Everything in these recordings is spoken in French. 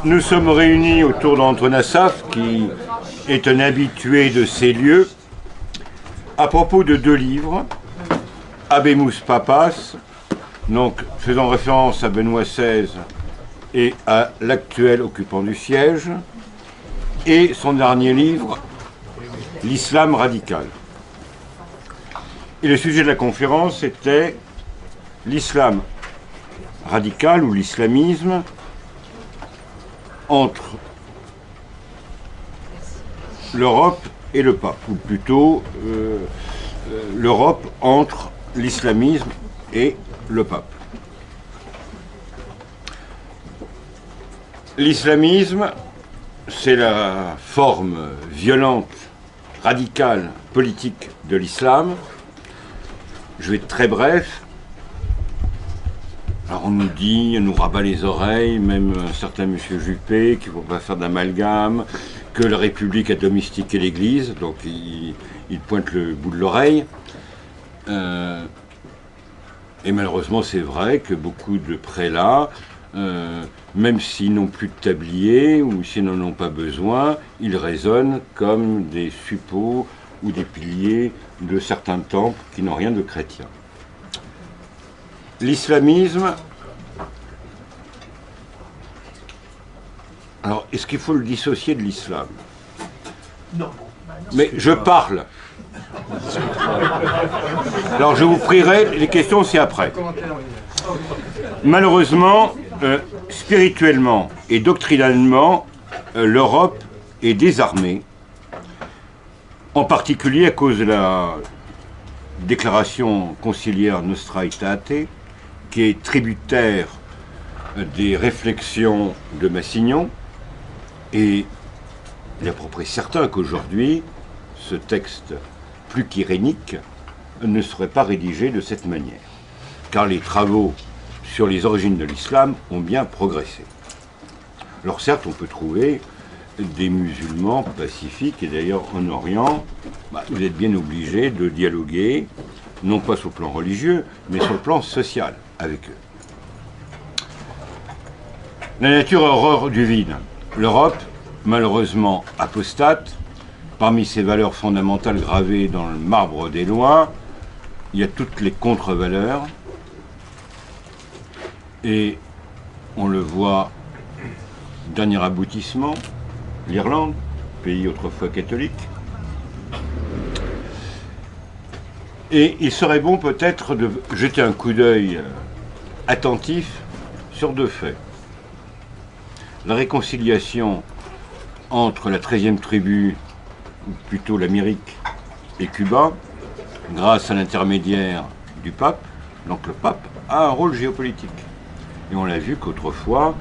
Nous sommes réunis autour d'Antoine Assaf, qui est un habitué de ces lieux, à propos de deux livres, Habemus Papas, donc faisant référence à Benoît XVI et à l'actuel occupant du siège, et son dernier livre, L'Islam radical. Et le sujet de la conférence était l'islam radical ou l'islamisme entre l'Europe et le pape, ou plutôt l'Europe entre l'islamisme et le pape. L'islamisme, c'est la forme violente, radicale, politique de l'islam. Je vais être très bref. Alors on nous dit, on nous rabat les oreilles, même un certain monsieur Juppé, qu'il ne faut pas faire d'amalgame, que la République a domestiqué l'Église, donc il pointe le bout de l'oreille. Et malheureusement c'est vrai que beaucoup de prélats, même s'ils n'ont plus de tablier ou s'ils n'en ont pas besoin, ils résonnent comme des suppôts ou des piliers de certains temples qui n'ont rien de chrétien. L'islamisme, alors est-ce qu'il faut le dissocier de l'islam? Non. Mais je parle. Alors je vous prierai, les questions c'est après. Malheureusement, spirituellement et doctrinalement, l'Europe est désarmée, en particulier à cause de la déclaration conciliaire Nostra Aetate, qui est tributaire des réflexions de Massignon, et il est à peu près certain qu'aujourd'hui, ce texte plus qu'irénique ne serait pas rédigé de cette manière, car les travaux sur les origines de l'islam ont bien progressé. Alors certes, on peut trouver des musulmans pacifiques, et d'ailleurs en Orient, vous êtes bien obligés de dialoguer, non pas sur le plan religieux, mais sur le plan social avec eux. La nature horreur du vide. L'Europe, malheureusement apostate, parmi ses valeurs fondamentales gravées dans le marbre des lois, il y a toutes les contre-valeurs, et on le voit, dernier aboutissement, l'Irlande, pays autrefois catholique. Et il serait bon peut-être de jeter un coup d'œil attentif sur deux faits. La réconciliation entre la 13e tribu, ou plutôt l'Amérique, et Cuba, grâce à l'intermédiaire du pape. Donc le pape a un rôle géopolitique. Et on l'a vu qu'autrefois,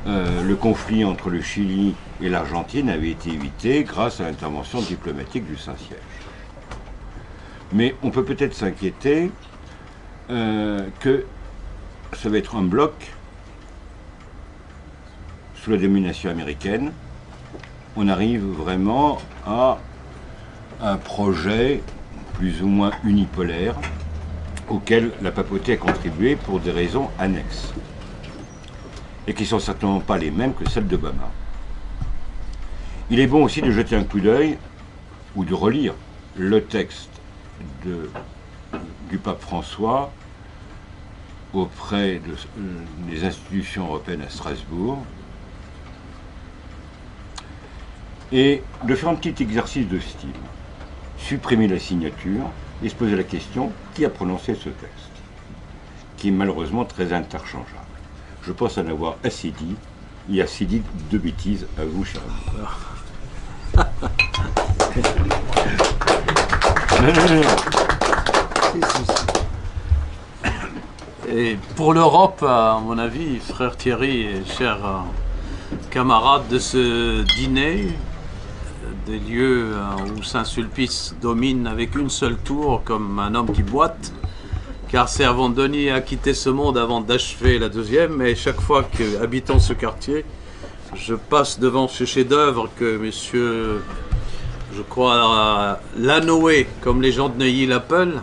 le conflit entre le Chili et l'Argentine avait été évité grâce à l'intervention diplomatique du Saint-Siège. Mais on peut peut-être s'inquiéter que ça va être un bloc sous la domination américaine. On arrive vraiment à un projet plus ou moins unipolaire auquel la papauté a contribué pour des raisons annexes et qui ne sont certainement pas les mêmes que celles d'Obama. Il est bon aussi de jeter un coup d'œil ou de relire le texte du pape François auprès des institutions européennes à Strasbourg et de faire un petit exercice de style. Supprimer la signature et se poser la question qui a prononcé ce texte, qui est malheureusement très interchangeable. Je pense en avoir assez dit, et assez dit de bêtises à vous, cher ami. Et pour l'Europe, à mon avis, frère Thierry et chers camarades de ce dîner, des lieux où Saint-Sulpice domine avec une seule tour comme un homme qui boite, car Servandoni a quitté ce monde avant d'achever la deuxième, et chaque fois que, habitant ce quartier, je passe devant ce chef-d'œuvre que monsieur, je crois, Lanoé, comme les gens de Neuilly l'appellent,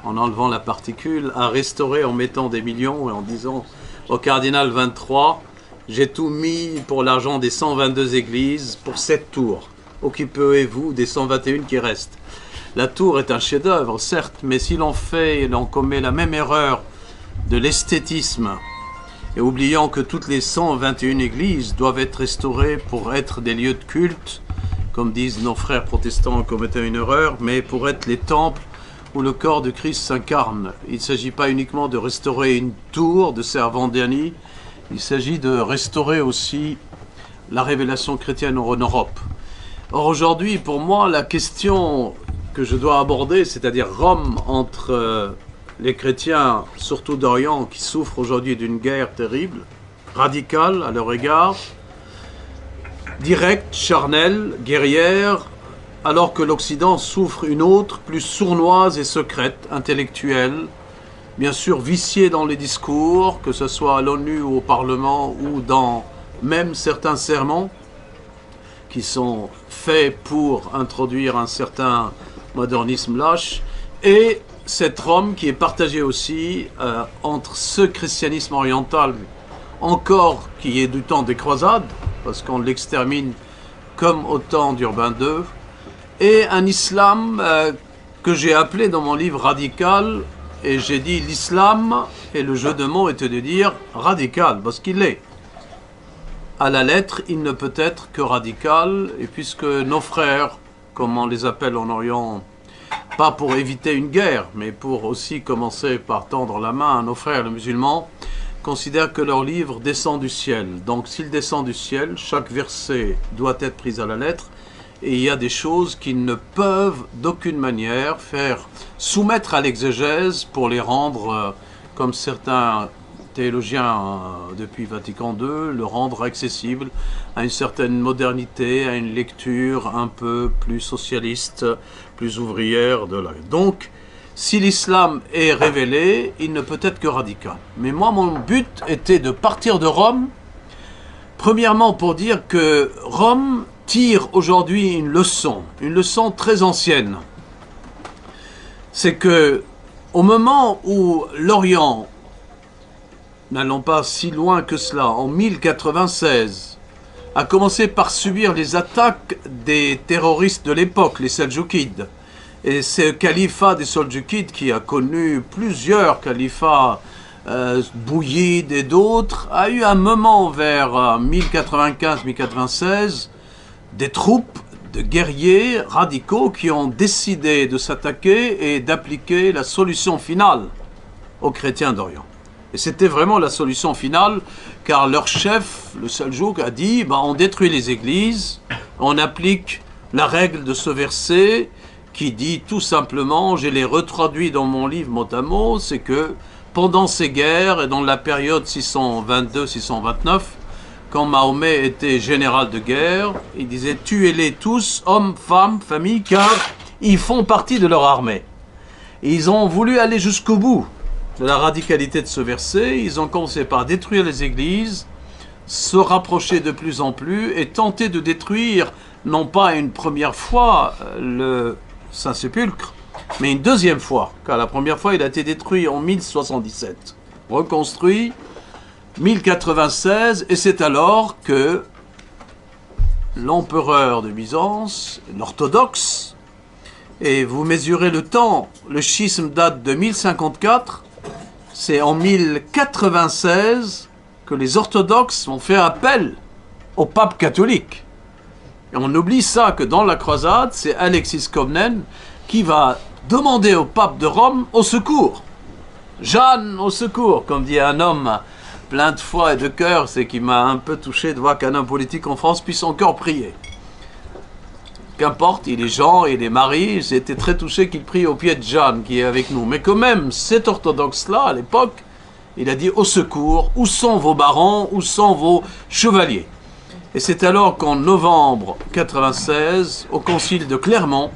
en enlevant la particule, a restauré en mettant des millions et en disant au cardinal 23 j'ai tout mis pour l'argent des 122 églises pour 7 tours. Occupez-vous des 121 qui restent. La tour est un chef-d'œuvre, certes, mais si l'on fait et l'on commet la même erreur de l'esthétisme, et oubliant que toutes les 121 églises doivent être restaurées pour être des lieux de culte, comme disent nos frères protestants en commettant une erreur, mais pour être les temples où le corps de Christ s'incarne. Il ne s'agit pas uniquement de restaurer une tour de Servandani, il s'agit de restaurer aussi la révélation chrétienne en Europe. Or aujourd'hui, pour moi, la question que je dois aborder, c'est-à-dire Rome entre les chrétiens, surtout d'Orient, qui souffrent aujourd'hui d'une guerre terrible, radicale à leur égard, directe, charnelle, guerrière, alors que l'Occident souffre une autre, plus sournoise et secrète, intellectuelle, bien sûr viciée dans les discours, que ce soit à l'ONU ou au Parlement ou dans même certains sermons qui sont faits pour introduire un certain modernisme lâche, et cette Rome qui est partagée aussi entre ce christianisme oriental encore qui est du temps des croisades, parce qu'on l'extermine comme au temps d'Urbain II, et un islam que j'ai appelé dans mon livre radical, et j'ai dit l'islam, et le jeu de mots était de dire radical, parce qu'il est. À la lettre, il ne peut être que radical, et puisque nos frères, comme on les appelle en Orient, pas pour éviter une guerre, mais pour aussi commencer par tendre la main à nos frères les musulmans, considèrent que leur livre descend du ciel. Donc s'il descend du ciel, chaque verset doit être pris à la lettre, et il y a des choses qui ne peuvent d'aucune manière faire soumettre à l'exégèse pour les rendre, comme certains théologiens depuis Vatican II, le rendre accessible à une certaine modernité, à une lecture un peu plus socialiste, plus ouvrière de la... Donc, si l'islam est révélé, il ne peut être que radical. Mais moi, mon but était de partir de Rome, premièrement pour dire que Rome tire aujourd'hui une leçon très ancienne. C'est que au moment où l'Orient, n'allons pas si loin que cela, en 1096, a commencé par subir les attaques des terroristes de l'époque, les Seldjoukides. Et ce califat des Seldjoukides, qui a connu plusieurs califats, Bouyides et d'autres, a eu un moment vers 1095-1096, des troupes de guerriers radicaux qui ont décidé de s'attaquer et d'appliquer la solution finale aux chrétiens d'Orient. Et c'était vraiment la solution finale, car leur chef, le Seljouk, a dit on détruit les églises, on applique la règle de ce verset qui dit tout simplement, je l'ai retraduit dans mon livre mot à mot, c'est que pendant ces guerres et dans la période 622-629, quand Mahomet était général de guerre, il disait « Tuez-les tous, hommes, femmes, familles, car ils font partie de leur armée. » Et ils ont voulu aller jusqu'au bout de la radicalité de ce verset. Ils ont commencé par détruire les églises, se rapprocher de plus en plus et tenter de détruire, non pas une première fois, le Saint-Sépulcre, mais une deuxième fois, car la première fois il a été détruit en 1077, reconstruit 1096, et c'est alors que l'empereur de Byzance, l'orthodoxe, et vous mesurez le temps, le schisme date de 1054, c'est en 1096 que les orthodoxes ont fait appel au pape catholique. Et on oublie ça, que dans la croisade, c'est Alexis Comnène qui va demander au pape de Rome au secours. Jeanne, au secours, comme dit un homme plein de foi et de cœur, c'est qui m'a un peu touché de voir qu'un homme politique en France puisse encore prier. Qu'importe, il est Jean, il est Marie, j'ai été très touché qu'il prie au pied de Jeanne qui est avec nous. Mais quand même, cet orthodoxe-là, à l'époque, il a dit au secours, où sont vos barons, où sont vos chevaliers? Et c'est alors qu'en novembre 96, au concile de Clermont,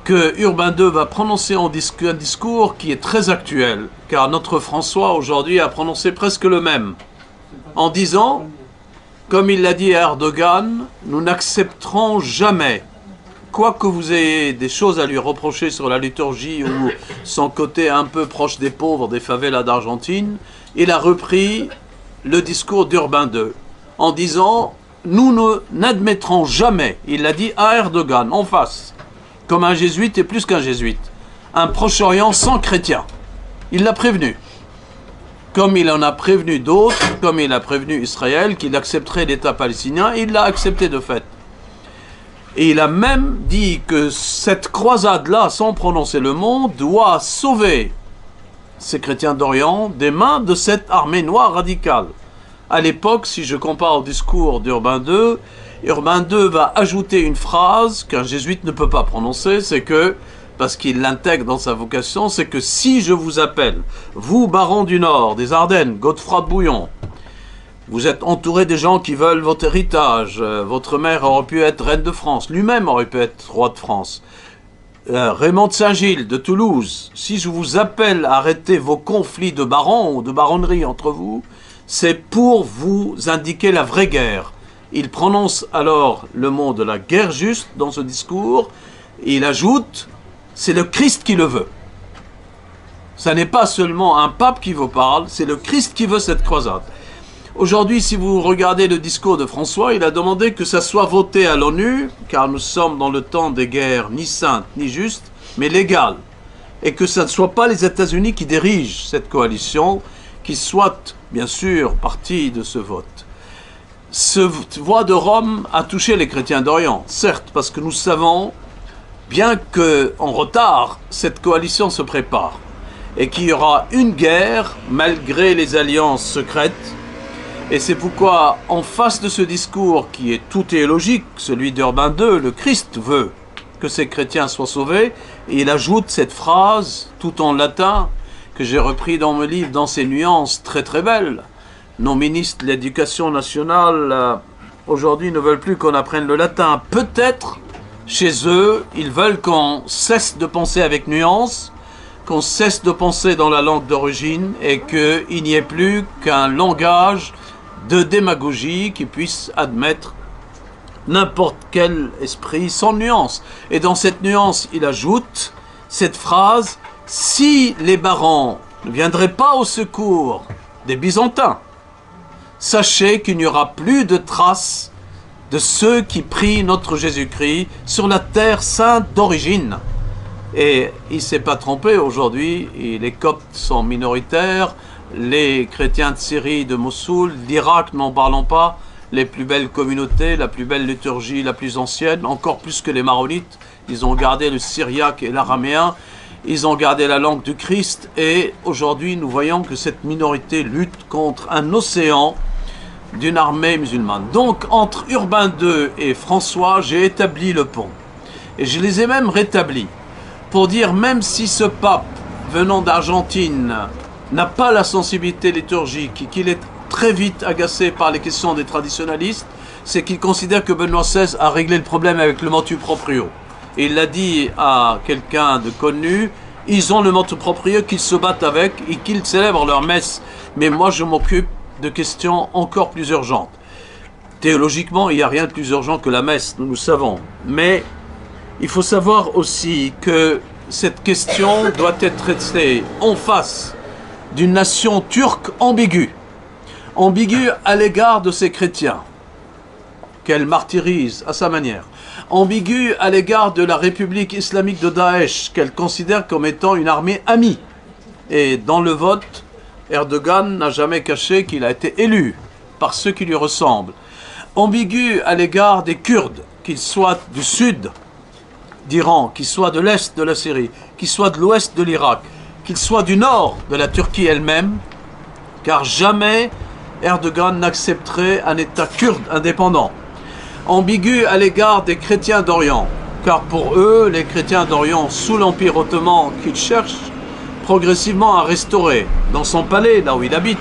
que Urbain II va prononcer un discours qui est très actuel, car notre François aujourd'hui a prononcé presque le même, en disant, comme il l'a dit à Erdogan, nous n'accepterons jamais, quoi que vous ayez des choses à lui reprocher sur la liturgie ou son côté un peu proche des pauvres des favelas d'Argentine, il a repris le discours d'Urbain II en disant « Nous n'admettrons jamais », il l'a dit à Erdogan, en face, comme un jésuite et plus qu'un jésuite, un Proche-Orient sans chrétiens. Il l'a prévenu. Comme il en a prévenu d'autres, comme il a prévenu Israël qu'il accepterait l'État palestinien, il l'a accepté de fait. Et il a même dit que cette croisade-là, sans prononcer le mot, doit sauver ces chrétiens d'Orient des mains de cette armée noire radicale. À l'époque, si je compare au discours d'Urbain II, Urbain II va ajouter une phrase qu'un jésuite ne peut pas prononcer, c'est que, parce qu'il l'intègre dans sa vocation, c'est que si je vous appelle, vous, barons du Nord, des Ardennes, Godefroy de Bouillon, vous êtes entouré des gens qui veulent votre héritage, votre mère aurait pu être reine de France, lui-même aurait pu être roi de France, Raymond de Saint-Gilles de Toulouse, si je vous appelle à arrêter vos conflits de barons ou de baronnerie entre vous, c'est pour vous indiquer la vraie guerre. Il prononce alors le mot de la guerre juste dans ce discours, et il ajoute, c'est le Christ qui le veut. Ça n'est pas seulement un pape qui vous parle, c'est le Christ qui veut cette croisade. Aujourd'hui, si vous regardez le discours de François, il a demandé que ça soit voté à l'ONU, car nous sommes dans le temps des guerres ni saintes ni justes, mais légales. Et que ce ne soit pas les États-Unis qui dirigent cette coalition, qui soit, bien sûr, partie de ce vote. Cette voix de Rome a touché les chrétiens d'Orient, certes, parce que nous savons, bien qu'en retard, cette coalition se prépare, et qu'il y aura une guerre, malgré les alliances secrètes. Et c'est pourquoi, en face de ce discours qui est tout théologique, celui d'Urbain II, le Christ veut que ces chrétiens soient sauvés, et il ajoute cette phrase, tout en latin, que j'ai repris dans mon livre, dans ses nuances très très belles. Nos ministres de l'Éducation nationale, aujourd'hui, ne veulent plus qu'on apprenne le latin. Peut-être, chez eux, ils veulent qu'on cesse de penser avec nuance, qu'on cesse de penser dans la langue d'origine, et qu'il n'y ait plus qu'un langage de démagogie qui puisse admettre n'importe quel esprit sans nuance. Et dans cette nuance, il ajoute cette phrase, si les barons ne viendraient pas au secours des Byzantins, sachez qu'il n'y aura plus de traces de ceux qui prient notre Jésus-Christ sur la terre sainte d'origine. Et il ne s'est pas trompé aujourd'hui, les Coptes sont minoritaires, les chrétiens de Syrie, de Mossoul, d'Irak, n'en parlons pas, les plus belles communautés, la plus belle liturgie, la plus ancienne, encore plus que les Maronites. Ils ont gardé le syriaque et l'araméen, ils ont gardé la langue du Christ, et aujourd'hui nous voyons que cette minorité lutte contre un océan d'une armée musulmane. Donc entre Urbain II et François, j'ai établi le pont. Et je les ai même rétablis, pour dire même si ce pape venant d'Argentine n'a pas la sensibilité liturgique et qu'il est très vite agacé par les questions des traditionalistes, c'est qu'il considère que Benoît XVI a réglé le problème avec le motu proprio. Et il l'a dit à quelqu'un de connu, ils ont le motu proprio, qu'ils se battent avec et qu'ils célèbrent leur messe. Mais moi je m'occupe de questions encore plus urgentes. Théologiquement, il n'y a rien de plus urgent que la messe, nous le savons. Mais il faut savoir aussi que cette question doit être traitée en face d'une nation turque ambiguë. Ambiguë à l'égard de ses chrétiens, qu'elle martyrise à sa manière. Ambiguë à l'égard de la République islamique de Daesh, qu'elle considère comme étant une armée amie. Et dans le vote, Erdogan n'a jamais caché qu'il a été élu par ceux qui lui ressemblent. Ambigu à l'égard des Kurdes, qu'ils soient du sud d'Iran, qu'ils soient de l'est de la Syrie, qu'ils soient de l'ouest de l'Irak, qu'ils soient du nord de la Turquie elle-même, car jamais Erdogan n'accepterait un État kurde indépendant. Ambigu à l'égard des chrétiens d'Orient, car pour eux, les chrétiens d'Orient sous l'Empire ottoman qu'ils cherchent progressivement à restaurer dans son palais, là où il habite,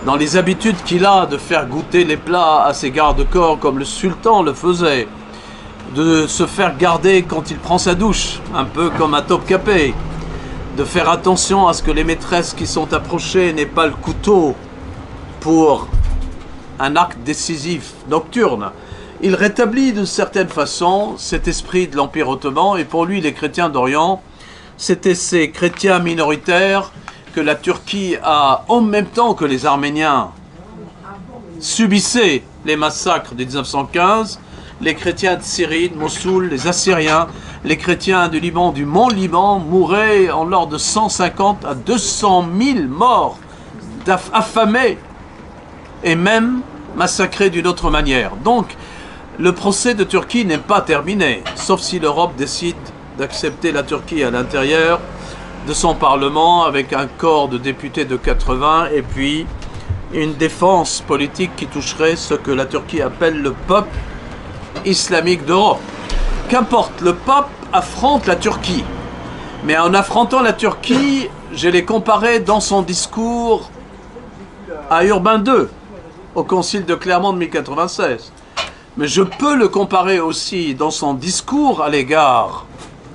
dans les habitudes qu'il a de faire goûter les plats à ses gardes-corps comme le sultan le faisait, de se faire garder quand il prend sa douche, un peu comme à Topkapé, de faire attention à ce que les maîtresses qui sont approchées n'aient pas le couteau pour un acte décisif nocturne. Il rétablit d'une certaine façon cet esprit de l'Empire ottoman, et pour lui les chrétiens d'Orient, c'était ces chrétiens minoritaires que la Turquie a, en même temps que les Arméniens, subissaient les massacres de 1915, les chrétiens de Syrie, de Mossoul, les Assyriens, les chrétiens du Liban, du Mont Liban, mouraient en l'ordre de 150 à 200 000 morts, affamés et même massacrés d'une autre manière. Donc, le procès de Turquie n'est pas terminé, sauf si l'Europe décide d'accepter la Turquie à l'intérieur de son Parlement avec un corps de députés de 80 et puis une défense politique qui toucherait ce que la Turquie appelle le peuple islamique d'Europe. Qu'importe, le pape affronte la Turquie. Mais en affrontant la Turquie, je l'ai comparé dans son discours à Urbain II, au concile de Clermont de 1096. Mais je peux le comparer aussi dans son discours à l'égard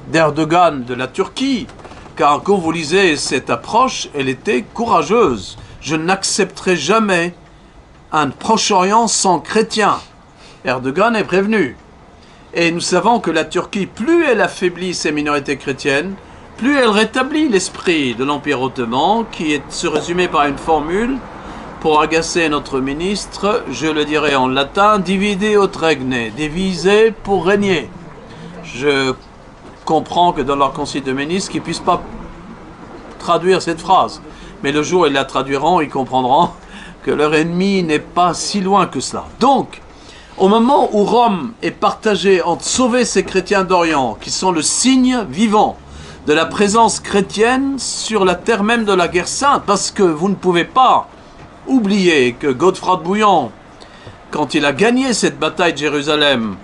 d'Erdogan de la Turquie, car quand vous lisez cette approche, elle était courageuse. Je n'accepterai jamais un Proche-Orient sans chrétiens. Erdogan est prévenu. Et nous savons que la Turquie, plus elle affaiblit ses minorités chrétiennes, plus elle rétablit l'esprit de l'Empire ottoman, qui se résumait par une formule, pour agacer notre ministre, je le dirais en latin, divide ut regne, diviser pour régner. Je comprends que dans leur conseil de ministres, qu'ils ne puissent pas traduire cette phrase. Mais le jour où ils la traduiront, ils comprendront que leur ennemi n'est pas si loin que cela. Donc, au moment où Rome est partagée entre sauver ces chrétiens d'Orient, qui sont le signe vivant de la présence chrétienne sur la terre même de la guerre sainte, parce que vous ne pouvez pas oublier que Godefroy de Bouillon, quand il a gagné cette bataille de Jérusalem,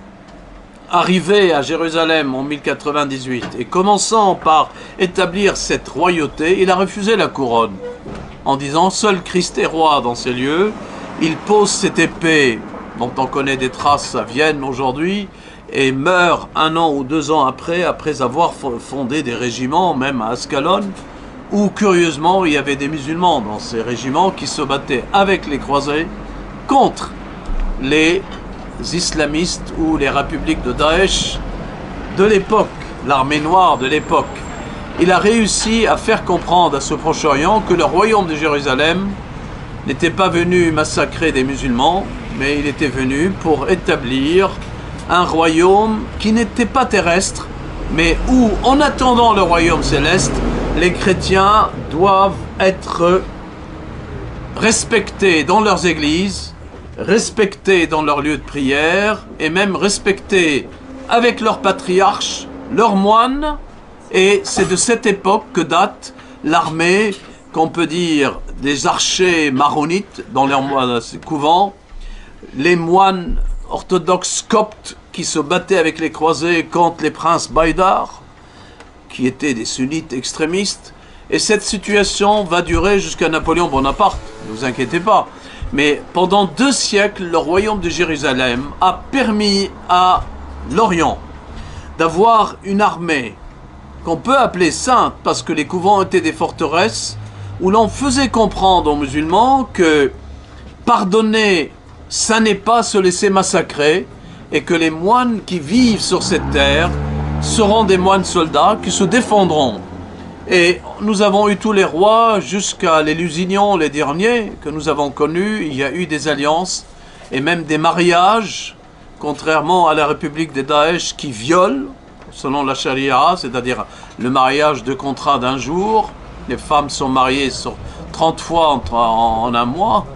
arrivé à Jérusalem en 1098 et commençant par établir cette royauté, il a refusé la couronne en disant « Seul Christ est roi dans ces lieux ». Il pose cette épée dont on connaît des traces à Vienne aujourd'hui et meurt 1 an ou 2 ans après avoir fondé des régiments, même à Ascalon, où curieusement il y avait des musulmans dans ces régiments qui se battaient avec les croisés contre les islamistes ou les républiques de Daesh de l'époque, l'armée noire de l'époque. Il a réussi à faire comprendre à ce Proche-Orient que le royaume de Jérusalem n'était pas venu massacrer des musulmans, mais il était venu pour établir un royaume qui n'était pas terrestre, mais où, en attendant le royaume céleste, les chrétiens doivent être respectés dans leurs églises, respectés dans leurs lieux de prière, et même respectés avec leurs patriarches, leurs moines, et c'est de cette époque que date l'armée, qu'on peut dire, des archers maronites dans leurs couvents, les moines orthodoxes coptes qui se battaient avec les croisés contre les princes Baïdar, qui étaient des sunnites extrémistes. Et cette situation va durer jusqu'à Napoléon Bonaparte, ne vous inquiétez pas. Mais pendant 2 siècles, le royaume de Jérusalem a permis à l'Orient d'avoir une armée qu'on peut appeler sainte, parce que les couvents étaient des forteresses où l'on faisait comprendre aux musulmans que pardonner, ça n'est pas se laisser massacrer, et que les moines qui vivent sur cette terre seront des moines soldats qui se défendront. Et nous avons eu tous les rois, jusqu'à les Lusignans, les derniers que nous avons connus. Il y a eu des alliances et même des mariages, contrairement à la République des Daesh qui viole, selon la charia, c'est-à-dire le mariage de contrat d'1 jour. Les femmes sont mariées sur 30 fois en 1 mois.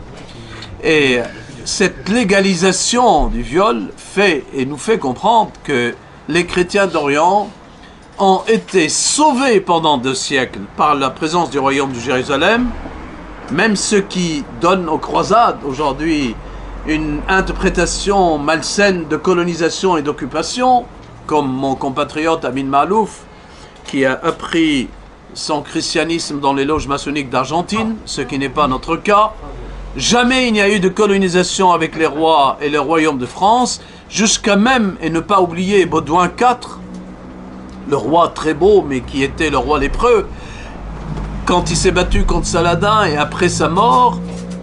Et cette légalisation du viol fait et nous fait comprendre que les chrétiens d'Orient ont été sauvés pendant 2 siècles par la présence du royaume de Jérusalem. Même ceux qui donnent aux croisades aujourd'hui une interprétation malsaine de colonisation et d'occupation, comme mon compatriote Amin Maalouf, qui a appris son christianisme dans les loges maçonniques d'Argentine, ce qui n'est pas notre cas. Jamais il n'y a eu de colonisation avec les rois et le royaume de France, jusqu'à même, et ne pas oublier, Baudouin IV, le roi très beau, mais qui était le roi lépreux, quand il s'est battu contre Saladin et après sa mort,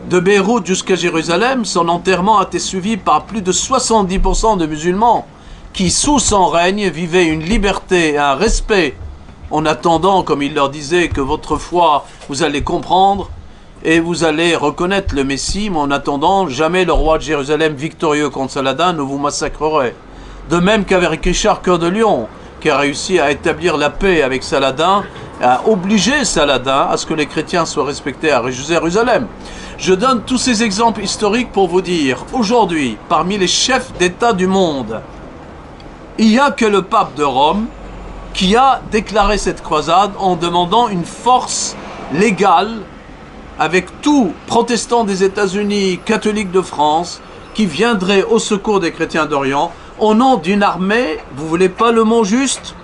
de Beyrouth jusqu'à Jérusalem, son enterrement a été suivi par plus de 70% de musulmans qui, sous son règne, vivaient une liberté et un respect, en attendant, comme il leur disait, que votre foi, vous allez comprendre, et vous allez reconnaître le Messie, mais en attendant, jamais le roi de Jérusalem victorieux contre Saladin ne vous massacrerait. De même qu'avec Richard Cœur de Lion, qui a réussi à établir la paix avec Saladin, à obliger Saladin à ce que les chrétiens soient respectés à Jérusalem. Je donne tous ces exemples historiques pour vous dire, aujourd'hui, parmi les chefs d'État du monde, il n'y a que le pape de Rome qui a déclaré cette croisade en demandant une force légale avec tout protestant des États-Unis, catholiques de France, qui viendrait au secours des chrétiens d'Orient au nom d'une armée. Vous voulez pas le mot juste?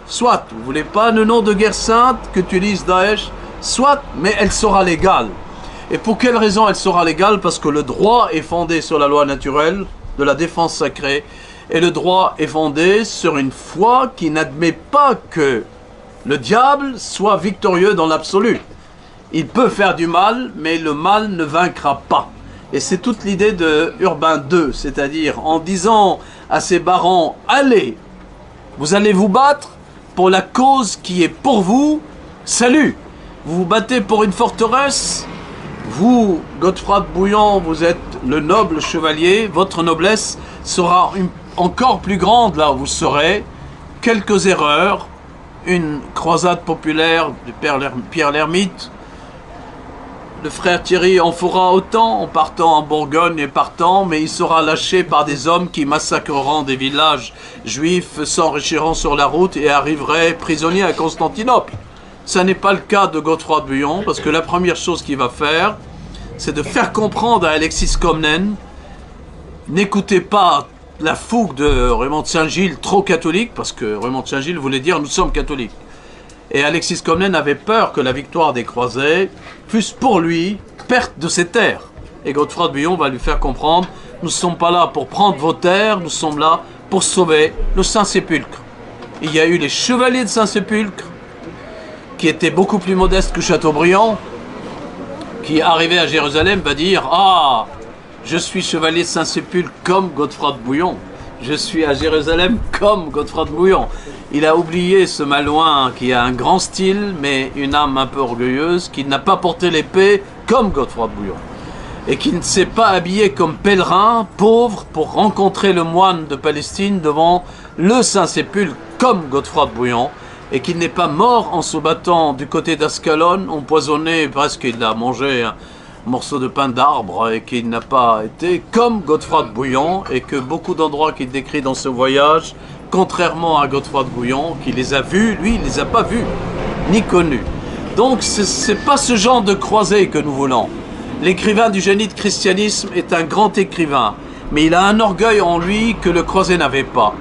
Soit. Vous voulez pas le nom de guerre sainte qu'utilise Daesh? Soit, mais elle sera légale. Et pour quelle raison elle sera légale? Parce que le droit est fondé sur la loi naturelle de la défense sacrée, et le droit est fondé sur une foi qui n'admet pas que le diable soit victorieux dans l'absolu. Il peut faire du mal, mais le mal ne vaincra pas. Et c'est toute l'idée de Urbain II, c'est-à-dire en disant à ses barons, allez, vous allez vous battre pour la cause qui est pour vous, salut. Vous vous battez pour une forteresse, vous, Godefroy de Bouillon, vous êtes le noble chevalier, votre noblesse sera encore plus grande là où vous serez. Quelques erreurs, une croisade populaire du père Pierre l'Ermite, le frère Thierry en fera autant en partant en Bourgogne et partant, mais il sera lâché par des hommes qui massacreront des villages juifs, s'enrichiront sur la route et arriveraient prisonniers à Constantinople. Ça n'est pas le cas de Godefroy de Bouillon, parce que la première chose qu'il va faire, c'est de faire comprendre à Alexis Comnène, n'écoutez pas la fougue de Raymond de Saint-Gilles, trop catholique, parce que Raymond de Saint-Gilles voulait dire nous sommes catholiques. Et Alexis Comnène avait peur que la victoire des croisés fût pour lui perte de ses terres. Et Godefroy de Bouillon va lui faire comprendre, nous ne sommes pas là pour prendre vos terres, nous sommes là pour sauver le Saint-Sépulcre. Il y a eu les chevaliers de Saint-Sépulcre, qui étaient beaucoup plus modestes que Chateaubriand, qui arrivé à Jérusalem va dire, ah, je suis chevalier de Saint-Sépulcre comme Godefroy de Bouillon. Je suis à Jérusalem comme Godefroy de Bouillon. Il a oublié ce Malouin qui a un grand style, mais une âme un peu orgueilleuse, qui n'a pas porté l'épée comme Godefroy de Bouillon. Et qui ne s'est pas habillé comme pèlerin, pauvre, pour rencontrer le moine de Palestine devant le Saint-Sépulcre comme Godefroy de Bouillon. Et qu'il n'est pas mort en se battant du côté d'Ascalon, empoisonné parce qu'il a mangé un morceau de pain d'arbre, et qu'il n'a pas été comme Godefroy de Bouillon, et que beaucoup d'endroits qu'il décrit dans ce voyage, contrairement à Godefroy de Bouillon, qui les a vus, lui, il ne les a pas vus, ni connus. Donc, ce n'est pas ce genre de croisée que nous voulons. L'écrivain du génie de christianisme est un grand écrivain, mais il a un orgueil en lui que le croisé n'avait pas.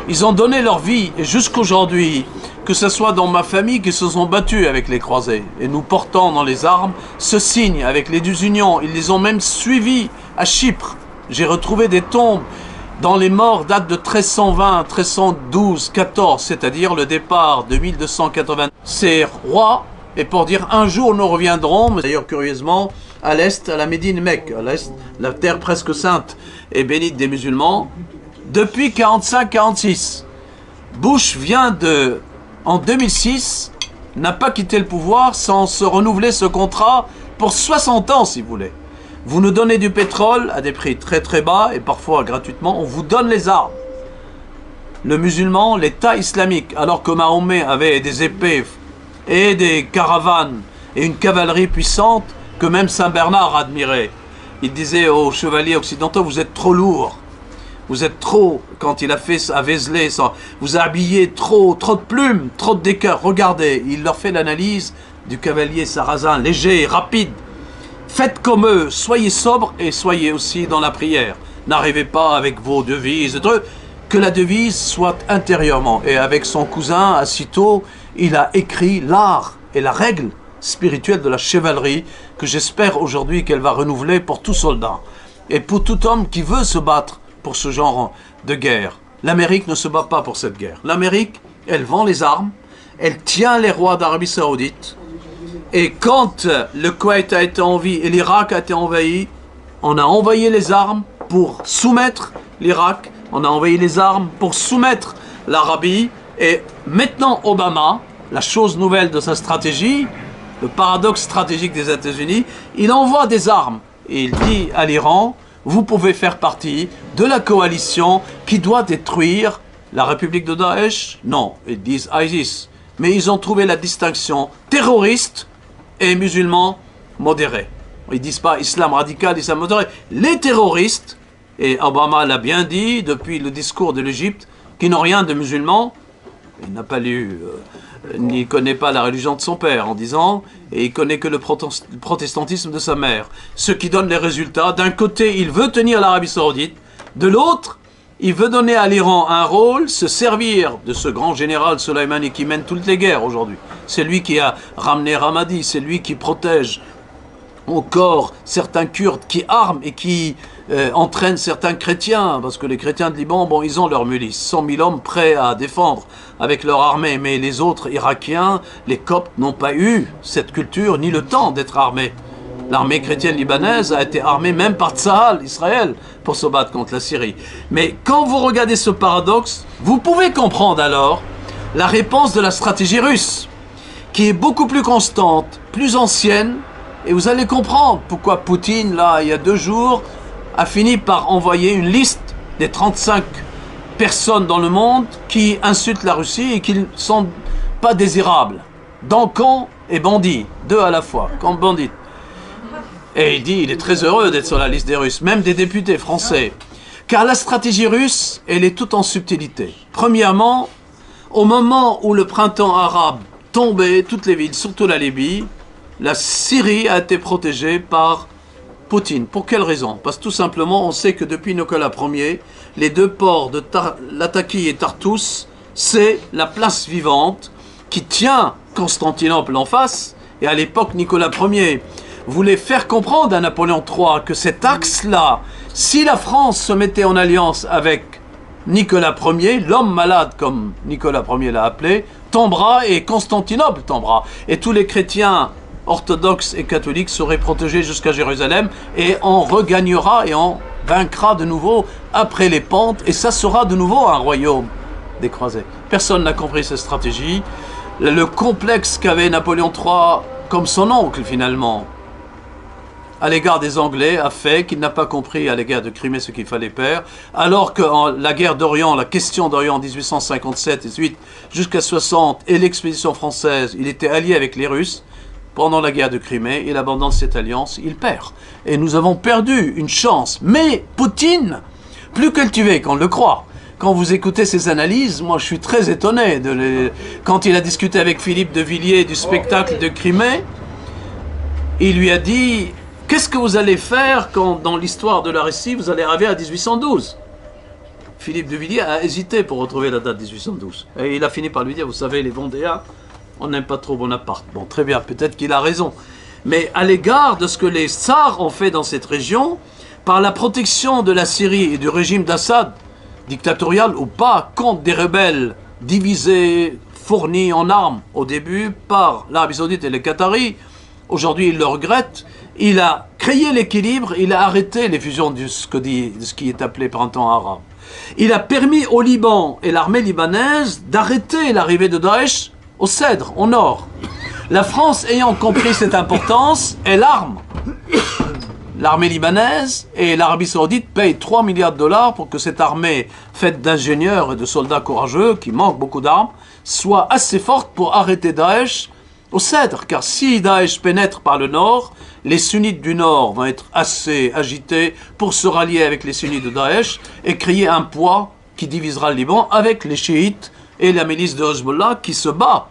Ils ont donné leur vie, et jusqu'aujourd'hui, que ce soit dans ma famille qui se sont battus avec les croisés, et nous portons dans les armes ce signe avec les deux unions. Ils les ont même suivis à Chypre. J'ai retrouvé des tombes dans les morts datent de 1320, 1312, 14, c'est-à-dire le départ de 1280. Ces rois, et pour dire un jour nous reviendrons, mais d'ailleurs curieusement, à l'est, à la Médine Mecque, à l'est, la terre presque sainte et bénite des musulmans, depuis 45-46. Bush vient de, en 2006, n'a pas quitté le pouvoir sans se renouveler ce contrat pour 60 ans, si vous voulez. Vous nous donnez du pétrole à des prix très très bas et parfois gratuitement, on vous donne les armes. Le musulman, l'État islamique, alors que Mahomet avait des épées et des caravanes et une cavalerie puissante que même Saint Bernard admirait. Il disait aux chevaliers occidentaux, vous êtes trop lourds. Vous êtes trop, quand il a fait à Vézelay, vous habillez trop de plumes, trop de décors. Regardez, il leur fait l'analyse du cavalier sarrasin, léger, rapide. Faites comme eux, soyez sobres et soyez aussi dans la prière. N'arrivez pas avec vos devises, que la devise soit intérieurement. Et avec son cousin, Acito, il a écrit l'art et la règle spirituelle de la chevalerie que j'espère aujourd'hui qu'elle va renouveler pour tout soldat et pour tout homme qui veut se battre pour ce genre de guerre. L'Amérique ne se bat pas pour cette guerre. L'Amérique, elle vend les armes, elle tient les rois d'Arabie Saoudite. Et quand le Koweït a été envahi et l'Irak a été envahi, on a envoyé les armes pour soumettre l'Irak, on a envoyé les armes pour soumettre l'Arabie. Et maintenant Obama, la chose nouvelle de sa stratégie, le paradoxe stratégique des États-Unis, il envoie des armes et il dit à l'Iran, vous pouvez faire partie de la coalition qui doit détruire la République de Daesh. Non, ils disent ISIS. Mais ils ont trouvé la distinction terroriste et musulmans modérés. Ils ne disent pas islam radical, islam modéré. Les terroristes, et Obama l'a bien dit depuis le discours de l'Égypte, qui n'ont rien de musulman, il n'a pas lu, il ne connaît pas la religion de son père en disant, et il connaît que le protestantisme de sa mère. Ce qui donne les résultats. D'un côté, il veut tenir l'Arabie Saoudite, de l'autre, il veut donner à l'Iran un rôle, se servir de ce grand général Soleimani qui mène toutes les guerres aujourd'hui. C'est lui qui a ramené Ramadi, c'est lui qui protège encore certains Kurdes, qui arment et qui entraînent certains chrétiens, parce que les chrétiens de Liban, bon, ils ont leur milice, 100 000 hommes prêts à défendre avec leur armée, mais les autres Irakiens, les Coptes, n'ont pas eu cette culture ni le temps d'être armés. L'armée chrétienne libanaise a été armée même par Tsahal, Israël, pour se battre contre la Syrie. Mais quand vous regardez ce paradoxe, vous pouvez comprendre alors la réponse de la stratégie russe, qui est beaucoup plus constante, plus ancienne, et vous allez comprendre pourquoi Poutine, là, il y a 2 jours, a fini par envoyer une liste des 35 personnes dans le monde qui insultent la Russie et qui ne sont pas désirables. Dankon et bandit, 2 à la fois, comme bandit. Et il dit, il est très heureux d'être sur la liste des Russes, même des députés français. Car la stratégie russe, elle est toute en subtilité. Premièrement, au moment où le printemps arabe tombait, toutes les villes, surtout la Libye, la Syrie a été protégée par Poutine. Pour quelle raison? Parce que tout simplement, on sait que depuis Nicolas Ier, les 2 ports de Lataki et Tartous, c'est la place vivante qui tient Constantinople en face. Et à l'époque, Nicolas Ier voulait faire comprendre à Napoléon III que cet axe-là, si la France se mettait en alliance avec Nicolas Ier, l'homme malade comme Nicolas Ier l'a appelé, tombera et Constantinople tombera. Et tous les chrétiens orthodoxes et catholiques seraient protégés jusqu'à Jérusalem et on regagnera et on vaincra de nouveau après les pentes et ça sera de nouveau un royaume des croisés. Personne n'a compris cette stratégie. Le complexe qu'avait Napoléon III comme son oncle finalement à l'égard des Anglais a fait qu'il n'a pas compris à l'égard de Crimée ce qu'il fallait faire, alors que la guerre d'Orient, la question d'Orient en 1857 et suite jusqu'à 60 et l'expédition française, il était allié avec les Russes. Pendant la guerre de Crimée, il abandonne cette alliance, il perd. Et nous avons perdu une chance. Mais Poutine, plus cultivé qu'on le croit, quand vous écoutez ses analyses, moi je suis très étonné. Quand il a discuté avec Philippe de Villiers du spectacle de Crimée, il lui a dit « Qu'est-ce que vous allez faire quand dans l'histoire de la Russie, vous allez arriver à 1812 ?» Philippe de Villiers a hésité pour retrouver la date 1812. Et il a fini par lui dire « Vous savez, les Vendéens, on n'aime pas trop Bonaparte. » Bon, très bien, peut-être qu'il a raison. Mais à l'égard de ce que les Tsars ont fait dans cette région, par la protection de la Syrie et du régime d'Assad, dictatorial ou pas, contre des rebelles divisés, fournis en armes au début par l'Arabie Saoudite et les Qataris, aujourd'hui il le regrette, il a créé l'équilibre, il a arrêté les fusions de ce qui est appelé printemps arabe. Il a permis au Liban et l'armée libanaise d'arrêter l'arrivée de Daesh au Cèdre, au nord. La France ayant compris cette importance, elle arme l'armée libanaise et l'Arabie Saoudite paye 3 milliards de dollars pour que cette armée faite d'ingénieurs et de soldats courageux, qui manquent beaucoup d'armes, soit assez forte pour arrêter Daesh au Cèdre. Car si Daesh pénètre par le nord, les sunnites du nord vont être assez agités pour se rallier avec les sunnites de Daesh et créer un poids qui divisera le Liban avec les chiites et la milice de Hezbollah qui se bat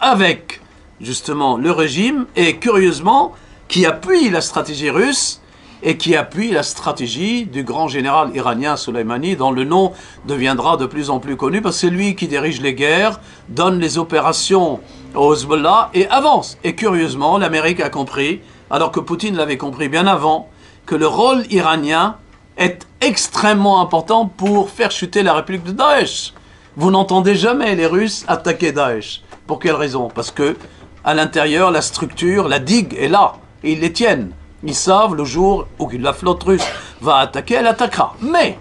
avec justement le régime et curieusement qui appuie la stratégie russe et qui appuie la stratégie du grand général iranien Soleimani, dont le nom deviendra de plus en plus connu, parce que c'est lui qui dirige les guerres, donne les opérations au Hezbollah et avance. Et curieusement, l'Amérique a compris, alors que Poutine l'avait compris bien avant, que le rôle iranien est extrêmement important pour faire chuter la République de Daesh. Vous n'entendez jamais les Russes attaquer Daesh. Pour quelle raison? Parce que à l'intérieur, la structure, la digue est là, et ils les tiennent. Ils savent le jour où la flotte russe va attaquer, elle attaquera. Mais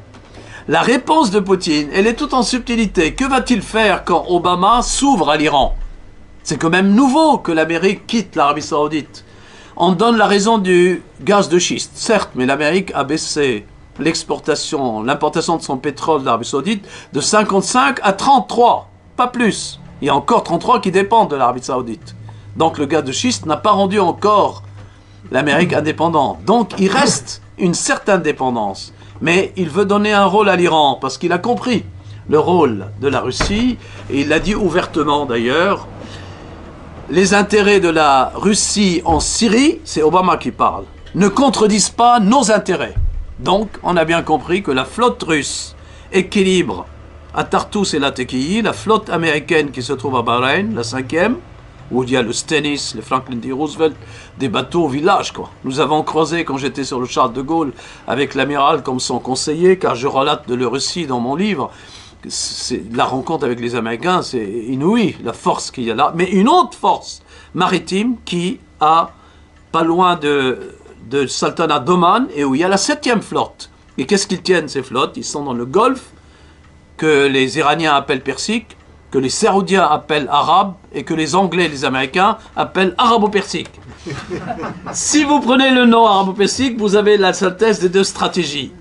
la réponse de Poutine, elle est toute en subtilité. Que va-t-il faire quand Obama s'ouvre à l'Iran? C'est quand même nouveau que l'Amérique quitte l'Arabie Saoudite. On donne la raison du gaz de schiste, certes, mais l'Amérique a baissé l'importation de son pétrole de l'Arabie Saoudite de 55 à 33, pas plus. Il y a encore 33 qui dépendent de l'Arabie Saoudite. Donc le gaz de schiste n'a pas rendu encore l'Amérique indépendante. Donc il reste une certaine dépendance. Mais il veut donner un rôle à l'Iran parce qu'il a compris le rôle de la Russie. Et il l'a dit ouvertement d'ailleurs. Les intérêts de la Russie en Syrie, c'est Obama qui parle, ne contredisent pas nos intérêts. Donc on a bien compris que la flotte russe équilibre à Tartous et Latequille la flotte américaine qui se trouve à Bahreïn, la 5e, où il y a le Stennis, le Franklin D. Roosevelt, des bateaux au village, quoi. Nous avons croisé, quand j'étais sur le Charles de Gaulle, avec l'amiral comme son conseiller, car je relate de le Russie dans mon livre, la rencontre avec les Américains, c'est inouï, la force qu'il y a là. Mais une autre force maritime qui a, pas loin de Sultanat d'Oman, et où il y a la 7e flotte. Et qu'est-ce qu'ils tiennent, ces flottes? Ils sont dans le Golfe, que les Iraniens appellent Persique, que les Saoudiens appellent Arabe, et que les Anglais et les Américains appellent Arabo-Persique. Si vous prenez le nom Arabo-Persique, vous avez la synthèse des deux stratégies.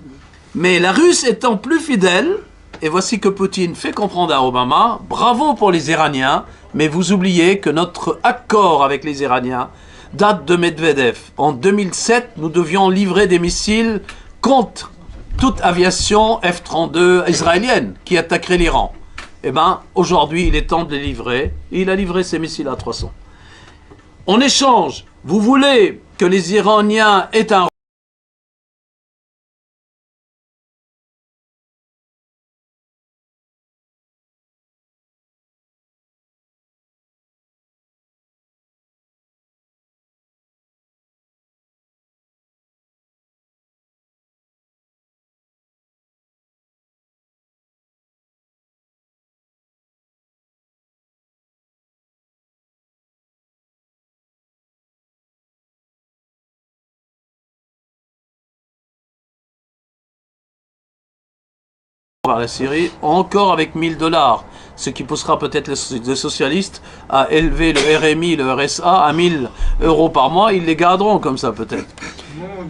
Mais la Russe étant plus fidèle, et voici que Poutine fait comprendre à Obama, bravo pour les Iraniens, mais vous oubliez que notre accord avec les Iraniens date de Medvedev. En 2007, nous devions livrer des missiles contre toute aviation F-32 israélienne qui attaquerait l'Iran. Eh bien, aujourd'hui, il est temps de les livrer. Et il a livré ses missiles à 300. En échange, vous voulez que les Iraniens aient un par la Syrie, encore avec 1000 $, ce qui poussera peut-être les socialistes à élever le RMI, le RSA à 1000 € par mois. Ils les garderont comme ça peut-être,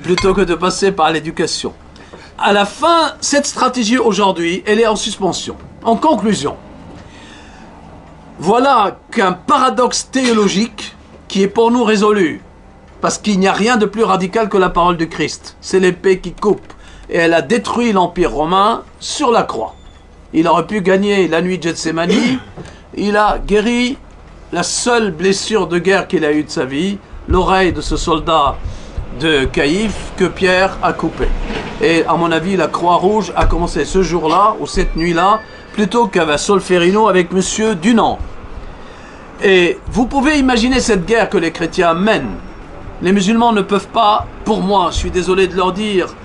plutôt que de passer par l'éducation. À la fin, cette stratégie aujourd'hui, elle est en suspension. En conclusion, voilà qu'un paradoxe théologique qui est pour nous résolu, parce qu'il n'y a rien de plus radical que la parole du Christ. C'est l'épée qui coupe. Et elle a détruit l'Empire romain sur la croix. Il aurait pu gagner la nuit de Gethsémani. Il a guéri la seule blessure de guerre qu'il a eue de sa vie, l'oreille de ce soldat de Caïphe que Pierre a coupé. Et à mon avis, la Croix-Rouge a commencé ce jour-là, ou cette nuit-là, plutôt qu'avec Solferino avec Monsieur Dunant. Et vous pouvez imaginer cette guerre que les chrétiens mènent. Les musulmans ne peuvent pas, pour moi, je suis désolé de leur dire,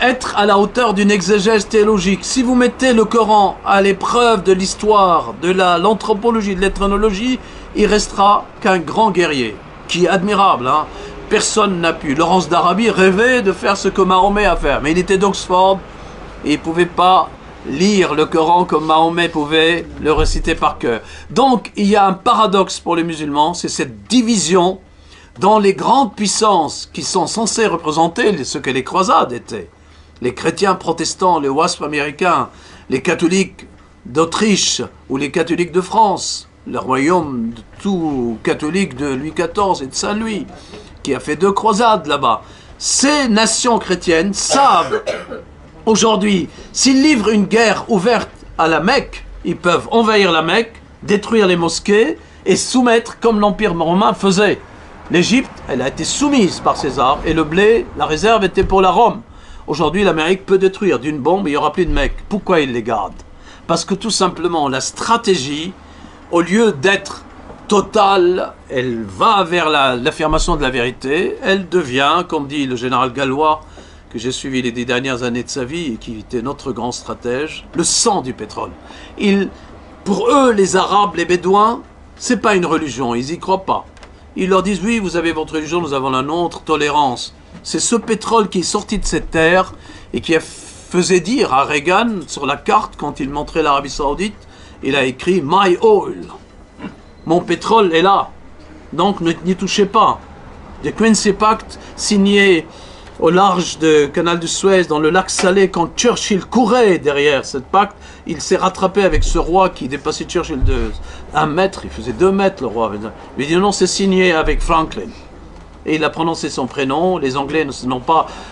être à la hauteur d'une exégèse théologique. Si vous mettez le Coran à l'épreuve de l'histoire, de l'anthropologie, de l'ethnologie, il restera qu'un grand guerrier, qui est admirable. Hein. Personne n'a pu. Laurence d'Arabie rêvait de faire ce que Mahomet a fait, mais il était d'Oxford et il ne pouvait pas lire le Coran comme Mahomet pouvait le réciter par cœur. Donc il y a un paradoxe pour les musulmans, c'est cette division dans les grandes puissances qui sont censées représenter ce que les croisades étaient. Les chrétiens protestants, les WASP américains, les catholiques d'Autriche ou les catholiques de France, le royaume de tout catholique de Louis XIV et de Saint-Louis, qui a fait 2 croisades là-bas. Ces nations chrétiennes savent aujourd'hui, s'ils livrent une guerre ouverte à la Mecque, ils peuvent envahir la Mecque, détruire les mosquées et soumettre comme l'Empire romain faisait. L'Égypte, elle a été soumise par César et le blé, la réserve était pour la Rome. Aujourd'hui, l'Amérique peut détruire d'une bombe et il n'y aura plus de Mecque. Pourquoi ils les gardent? Parce que tout simplement, la stratégie, au lieu d'être totale, elle va vers l'affirmation de la vérité, elle devient, comme dit le général gallois, que j'ai suivi les 10 dernières années de sa vie et qui était notre grand stratège, le sang du pétrole. Pour eux, les Arabes, les Bédouins, c'est pas une religion, ils y croient pas. Ils leur disent, oui, vous avez votre religion, nous avons la nôtre, tolérance. C'est ce pétrole qui est sorti de cette terre et qui faisait dire à Reagan, sur la carte, quand il montrait l'Arabie Saoudite, il a écrit « My oil ». Mon pétrole est là. Donc n'y touchez pas. Le Quincy Pact, signé au large du canal de Suez, dans le lac Salé, quand Churchill courait derrière ce pacte, il s'est rattrapé avec ce roi qui dépassait Churchill de 1 mètre, il faisait 2 mètres le roi. Il dit non, c'est signé avec Franklin. Et il a prononcé son prénom, les Anglais ne se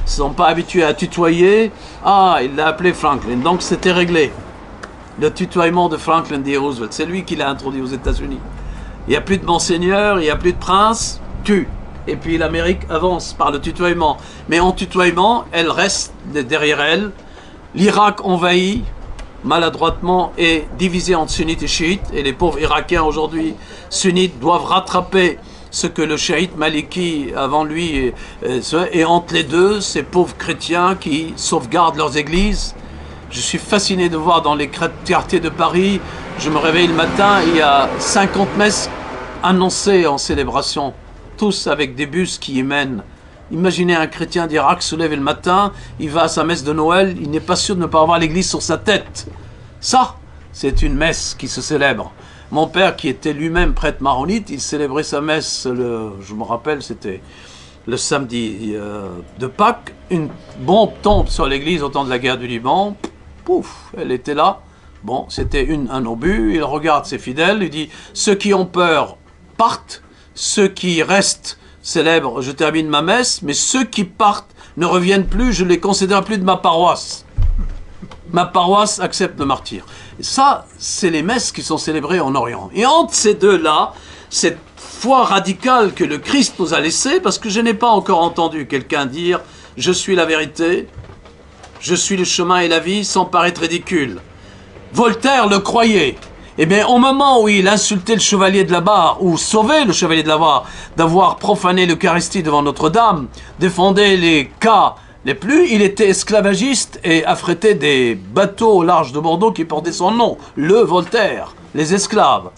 sont pas habitués à tutoyer, ah, il l'a appelé Franklin, donc c'était réglé. Le tutoiement de Franklin D. Roosevelt, c'est lui qui l'a introduit aux États-Unis. Il n'y a plus de monseigneur, il n'y a plus de prince, tu. Et puis l'Amérique avance par le tutoiement. Mais en tutoiement, elle reste derrière elle. L'Irak envahi, maladroitement, est divisé entre sunnites et chiites. Et les pauvres Irakiens aujourd'hui, sunnites, doivent rattraper ce que le chiite maliki avant lui. Et entre les deux, ces pauvres chrétiens qui sauvegardent leurs églises. Je suis fasciné de voir dans les quartiers de Paris, je me réveille le matin, il y a 50 messes annoncées en célébration. Tous avec des bus qui y mènent. Imaginez un chrétien d'Irak se lève le matin, il va à sa messe de Noël, il n'est pas sûr de ne pas avoir l'église sur sa tête. Ça, c'est une messe qui se célèbre. Mon père, qui était lui-même prêtre maronite, il célébrait sa messe, je me rappelle, c'était le samedi de Pâques. Une bombe tombe sur l'église au temps de la guerre du Liban. Pouf, elle était là. Bon, c'était un obus. Il regarde ses fidèles, il dit « Ceux qui ont peur partent. Ceux qui restent célèbrent, je termine ma messe, mais ceux qui partent ne reviennent plus, je ne les considère plus de ma paroisse. Ma paroisse accepte le martyr. » Et ça, c'est les messes qui sont célébrées en Orient. Et entre ces deux-là, cette foi radicale que le Christ nous a laissée, parce que je n'ai pas encore entendu quelqu'un dire « Je suis la vérité, je suis le chemin et la vie » sans paraître ridicule. Voltaire le croyait. Eh bien, au moment où il insultait le chevalier de la Barre, ou sauvait le chevalier de la Barre d'avoir profané l'Eucharistie devant Notre-Dame, défendait les cas les plus, il était esclavagiste et affrétait des bateaux au large de Bordeaux qui portaient son nom, le Voltaire, les esclaves.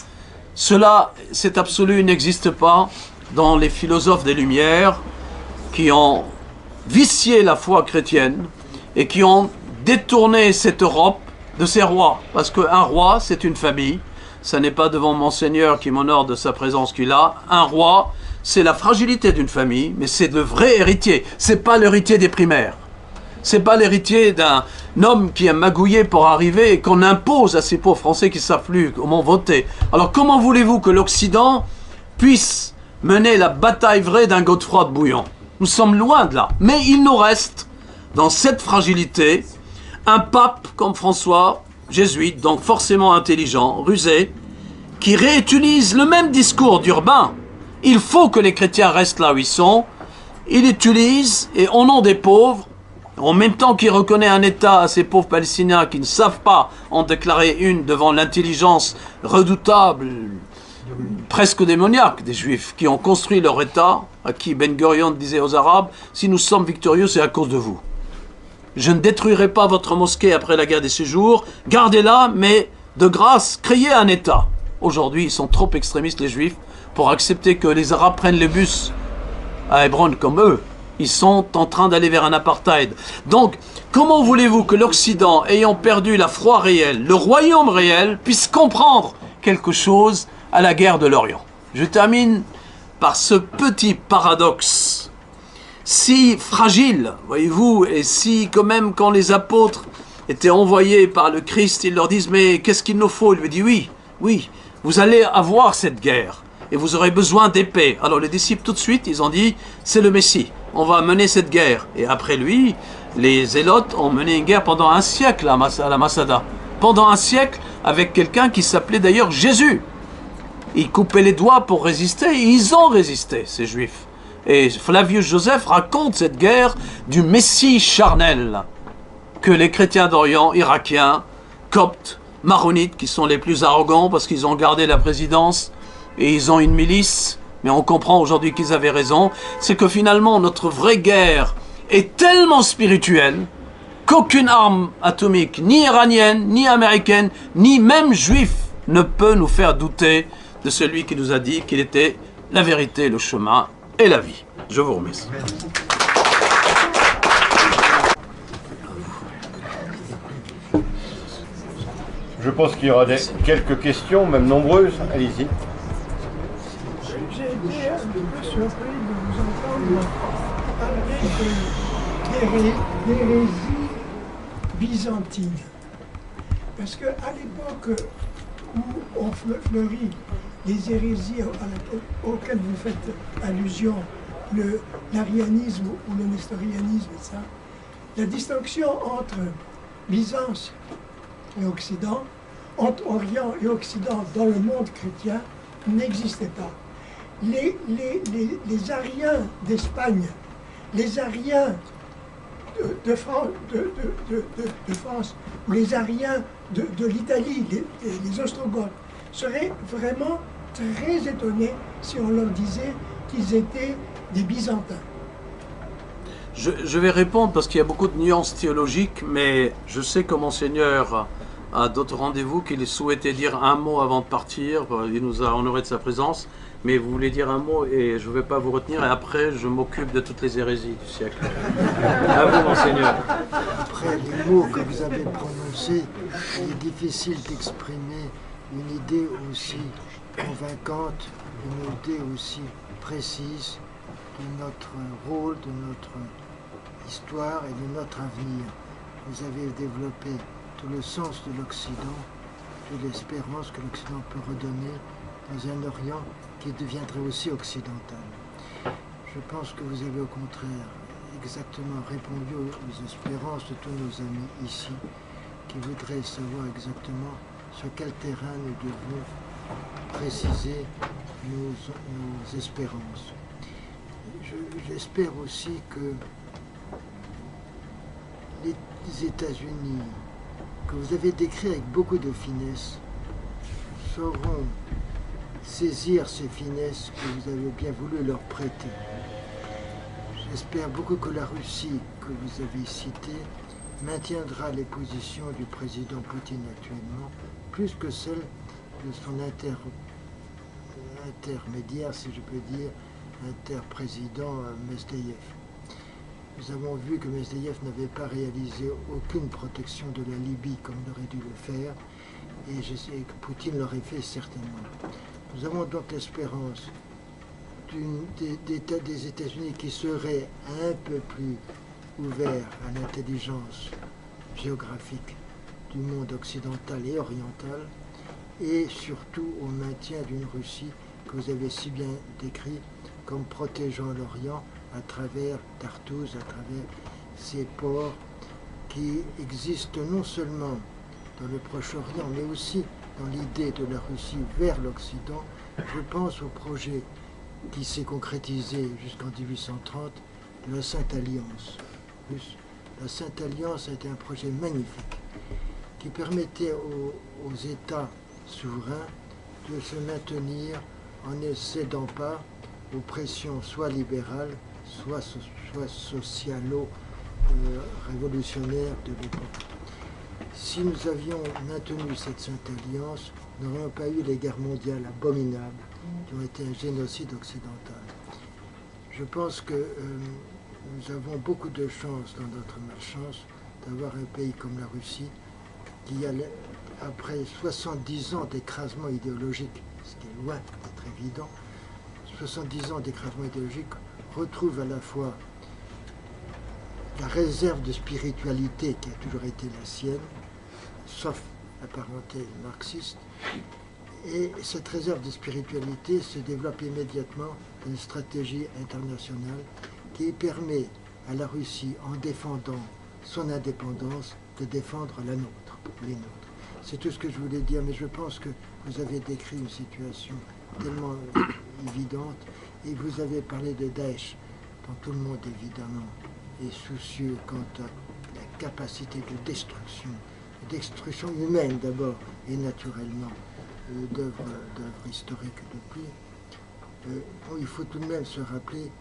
Cela, c'est absolu, n'existe pas dans les philosophes des Lumières qui ont vicié la foi chrétienne et qui ont détourné cette Europe de ses rois, parce qu'un roi, c'est une famille. Ça n'est pas devant Monseigneur qui m'honore de sa présence qu'il a. Un roi, c'est la fragilité d'une famille, mais c'est le vrai héritier. C'est pas l'héritier des primaires. C'est pas l'héritier d'un homme qui a magouillé pour arriver et qu'on impose à ces pauvres Français qui ne savent plus comment voter. Alors comment voulez-vous que l'Occident puisse mener la bataille vraie d'un Godefroy de Bouillon? Nous sommes loin de là. Mais il nous reste, dans cette fragilité, un pape comme François, jésuite, donc forcément intelligent, rusé, qui réutilise le même discours d'Urbain. Il faut que les chrétiens restent là où ils sont. Il utilise, et au nom des pauvres, en même temps qu'il reconnaît un État à ces pauvres Palestiniens qui ne savent pas en déclarer une devant l'intelligence redoutable, presque démoniaque des Juifs, qui ont construit leur État, à qui Ben Gurion disait aux Arabes, « Si nous sommes victorieux, c'est à cause de vous. Je ne détruirai pas votre mosquée après la guerre des 6 jours, gardez-la, mais de grâce, créez un État. » Aujourd'hui, ils sont trop extrémistes, les Juifs, pour accepter que les Arabes prennent le bus à Hébron comme eux. Ils sont en train d'aller vers un apartheid. Donc, comment voulez-vous que l'Occident, ayant perdu la foi réelle, le royaume réel, puisse comprendre quelque chose à la guerre de l'Orient? Je termine par ce petit paradoxe. Si fragile, voyez-vous, et si quand même quand les apôtres étaient envoyés par le Christ, ils leur disent « Mais qu'est-ce qu'il nous faut ?» Il lui dit « Oui, oui, vous allez avoir cette guerre et vous aurez besoin d'épée. » Alors les disciples tout de suite, ils ont dit « C'est le Messie, on va mener cette guerre. » Et après lui, les Zélotes ont mené une guerre pendant un siècle à la Masada. Pendant un siècle avec quelqu'un qui s'appelait d'ailleurs Jésus. Ils coupaient les doigts pour résister et ils ont résisté, ces Juifs. Et Flavius Joseph raconte cette guerre du Messie charnel que les chrétiens d'Orient, irakiens, coptes, maronites, qui sont les plus arrogants parce qu'ils ont gardé la présidence et ils ont une milice, mais on comprend aujourd'hui qu'ils avaient raison, c'est que finalement notre vraie guerre est tellement spirituelle qu'aucune arme atomique, ni iranienne, ni américaine, ni même juif, ne peut nous faire douter de celui qui nous a dit qu'il était la vérité, le chemin et la vie. Je vous remercie. Je pense qu'il y aura quelques questions, même nombreuses. Allez-y. surpris de vous entendre parler d'hérésie byzantine. Parce qu'à l'époque où ont fleuri les hérésies auxquelles vous faites allusion, l'arianisme ou le nestorianisme et ça, la distinction entre Byzance et Occident, entre Orient et Occident dans le monde chrétien, n'existait pas. Les Ariens d'Espagne, les Ariens de France, ou les Ariens de l'Italie, les Ostrogoths, seraient vraiment très étonnés si on leur disait qu'ils étaient des Byzantins. Je vais répondre parce qu'il y a beaucoup de nuances théologiques, mais je sais que Monseigneur a d'autres rendez-vous, qu'il souhaitait dire un mot avant de partir. Il nous a honoré de sa présence, mais vous voulez dire un mot et je ne vais pas vous retenir. Et après, je m'occupe de toutes les hérésies du siècle. À vous, Monseigneur. Après les mots que vous avez prononcés, il est difficile d'exprimer une idée aussi convaincante, une idée aussi précise de notre rôle, de notre histoire et de notre avenir. Vous avez développé tout le sens de l'Occident, toute l'espérance que l'Occident peut redonner dans un Orient qui deviendrait aussi occidental. Je pense que vous avez au contraire exactement répondu aux espérances de tous nos amis ici, qui voudraient savoir exactement sur quel terrain nous devons préciser nos espérances. J'espère aussi que les États-Unis, que vous avez décrits avec beaucoup de finesse, sauront saisir ces finesses que vous avez bien voulu leur prêter. J'espère beaucoup que la Russie, que vous avez citée, maintiendra les positions du président Poutine actuellement, plus que celles de son intermédiaire, si je peux dire, interprésident Medvedev. Nous avons vu que Medvedev n'avait pas réalisé aucune protection de la Libye comme il aurait dû le faire, et je sais que Poutine l'aurait fait certainement. Nous avons donc l'espérance des États-Unis qui seraient un peu plus ouverts à l'intelligence géographique du monde occidental et oriental, et surtout au maintien d'une Russie que vous avez si bien décrit comme protégeant l'Orient à travers Tartouse, à travers ces ports qui existent non seulement dans le Proche-Orient, mais aussi dans l'idée de la Russie vers l'Occident. Je pense au projet qui s'est concrétisé jusqu'en 1830, de la Sainte Alliance. La Sainte Alliance a été un projet magnifique qui permettait aux États souverains de se maintenir en ne cédant pas aux pressions soit libérales, soit socialo-révolutionnaires de l'époque. Si nous avions maintenu cette Sainte Alliance, nous n'aurions pas eu les guerres mondiales abominables qui ont été un génocide occidental. Je pense que nous avons beaucoup de chance dans notre malchance d'avoir un pays comme la Russie qui, après 70 ans d'écrasement idéologique, ce qui est loin d'être évident, 70 ans d'écrasement idéologique, retrouve à la fois la réserve de spiritualité qui a toujours été la sienne, sauf la parenthèse marxiste, et cette réserve de spiritualité se développe immédiatement dans une stratégie internationale qui permet à la Russie, en défendant son indépendance, de défendre la nôtre, les nôtres. C'est tout ce que je voulais dire, mais je pense que vous avez décrit une situation tellement évidente, et vous avez parlé de Daesh, dont tout le monde évidemment est soucieux quant à la capacité de destruction humaine d'abord, et naturellement d'œuvres historiques depuis. Il faut tout de même se rappeler,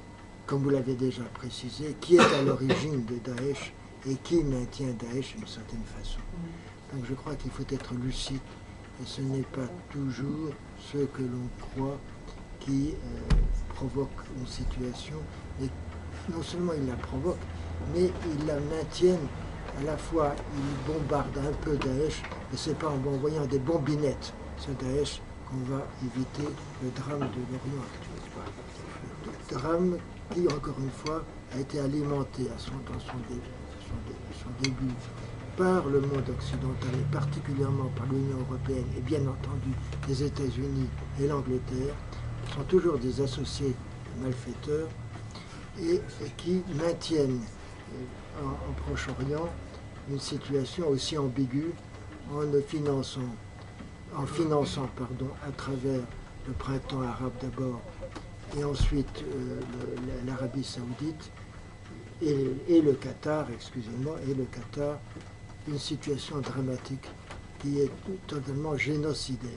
comme vous l'avez déjà précisé, qui est à l'origine de Daesh et qui maintient Daesh d'une certaine façon. Donc je crois qu'il faut être lucide, et ce n'est pas toujours ce que l'on croit qui provoque une situation, et non seulement il la provoque, mais il la maintiennent. À la fois, ils bombardent un peu Daesh, et c'est pas en envoyant des bombinettes sur Daesh qu'on va éviter le drame de l'Orient actuel. drame qui, encore une fois, a été alimenté dans son début par le monde occidental et particulièrement par l'Union européenne et bien entendu les États-Unis et l'Angleterre, sont toujours des associés de malfaiteurs et qui maintiennent en Proche-Orient une situation aussi ambiguë en finançant à travers le printemps arabe d'abord et ensuite l'Arabie saoudite et le Qatar, une situation dramatique qui est totalement génocidaire.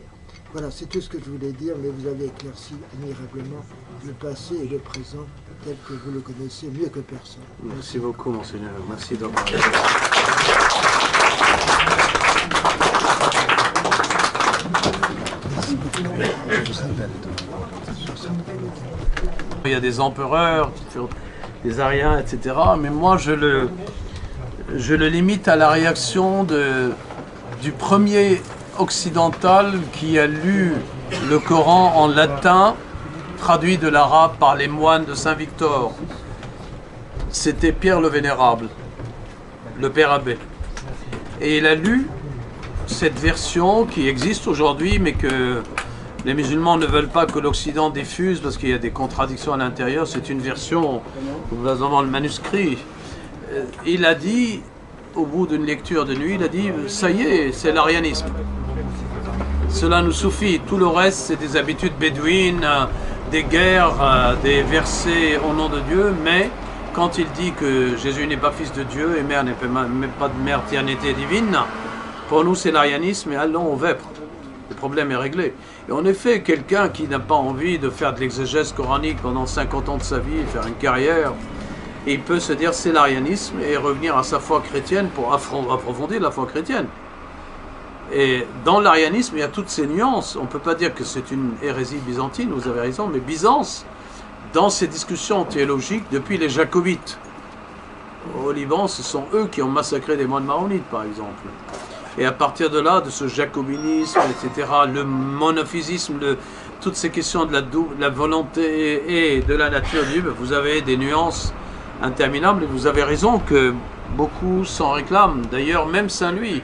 Voilà, c'est tout ce que je voulais dire, mais vous avez éclairci admirablement le passé et le présent tel que vous le connaissez mieux que personne. Merci beaucoup, Monseigneur. Merci d'avoir... Il y a des empereurs, des Ariens, etc. Mais moi, je le limite à la réaction du premier occidental qui a lu le Coran en latin, traduit de l'arabe par les moines de Saint-Victor. C'était Pierre le Vénérable, le père abbé. Et il a lu cette version qui existe aujourd'hui, mais que les musulmans ne veulent pas que l'Occident diffuse parce qu'il y a des contradictions à l'intérieur. C'est une version, nous avons le manuscrit. Il a dit, au bout d'une lecture de nuit, il a dit « ça y est, c'est l'arianisme. Cela nous suffit. Tout le reste, c'est des habitudes bédouines, des guerres, des versets au nom de Dieu. Mais quand il dit que Jésus n'est pas fils de Dieu et mère n'est pas de maternité divine, pour nous, c'est l'arianisme et allons au vêpres. Le problème est réglé. » Et en effet, quelqu'un qui n'a pas envie de faire de l'exégèse coranique pendant 50 ans de sa vie, faire une carrière, il peut se dire c'est l'arianisme et revenir à sa foi chrétienne pour approfondir la foi chrétienne. Et dans l'arianisme, il y a toutes ces nuances. On ne peut pas dire que c'est une hérésie byzantine, vous avez raison, mais Byzance, dans ses discussions théologiques, depuis les Jacobites au Liban, ce sont eux qui ont massacré des moines maronites, par exemple. Et à partir de là, de ce jacobinisme, etc., le monophysisme, toutes ces questions de la volonté et de la nature de Dieu, vous avez des nuances interminables. Et vous avez raison que beaucoup s'en réclament. D'ailleurs, même Saint-Louis,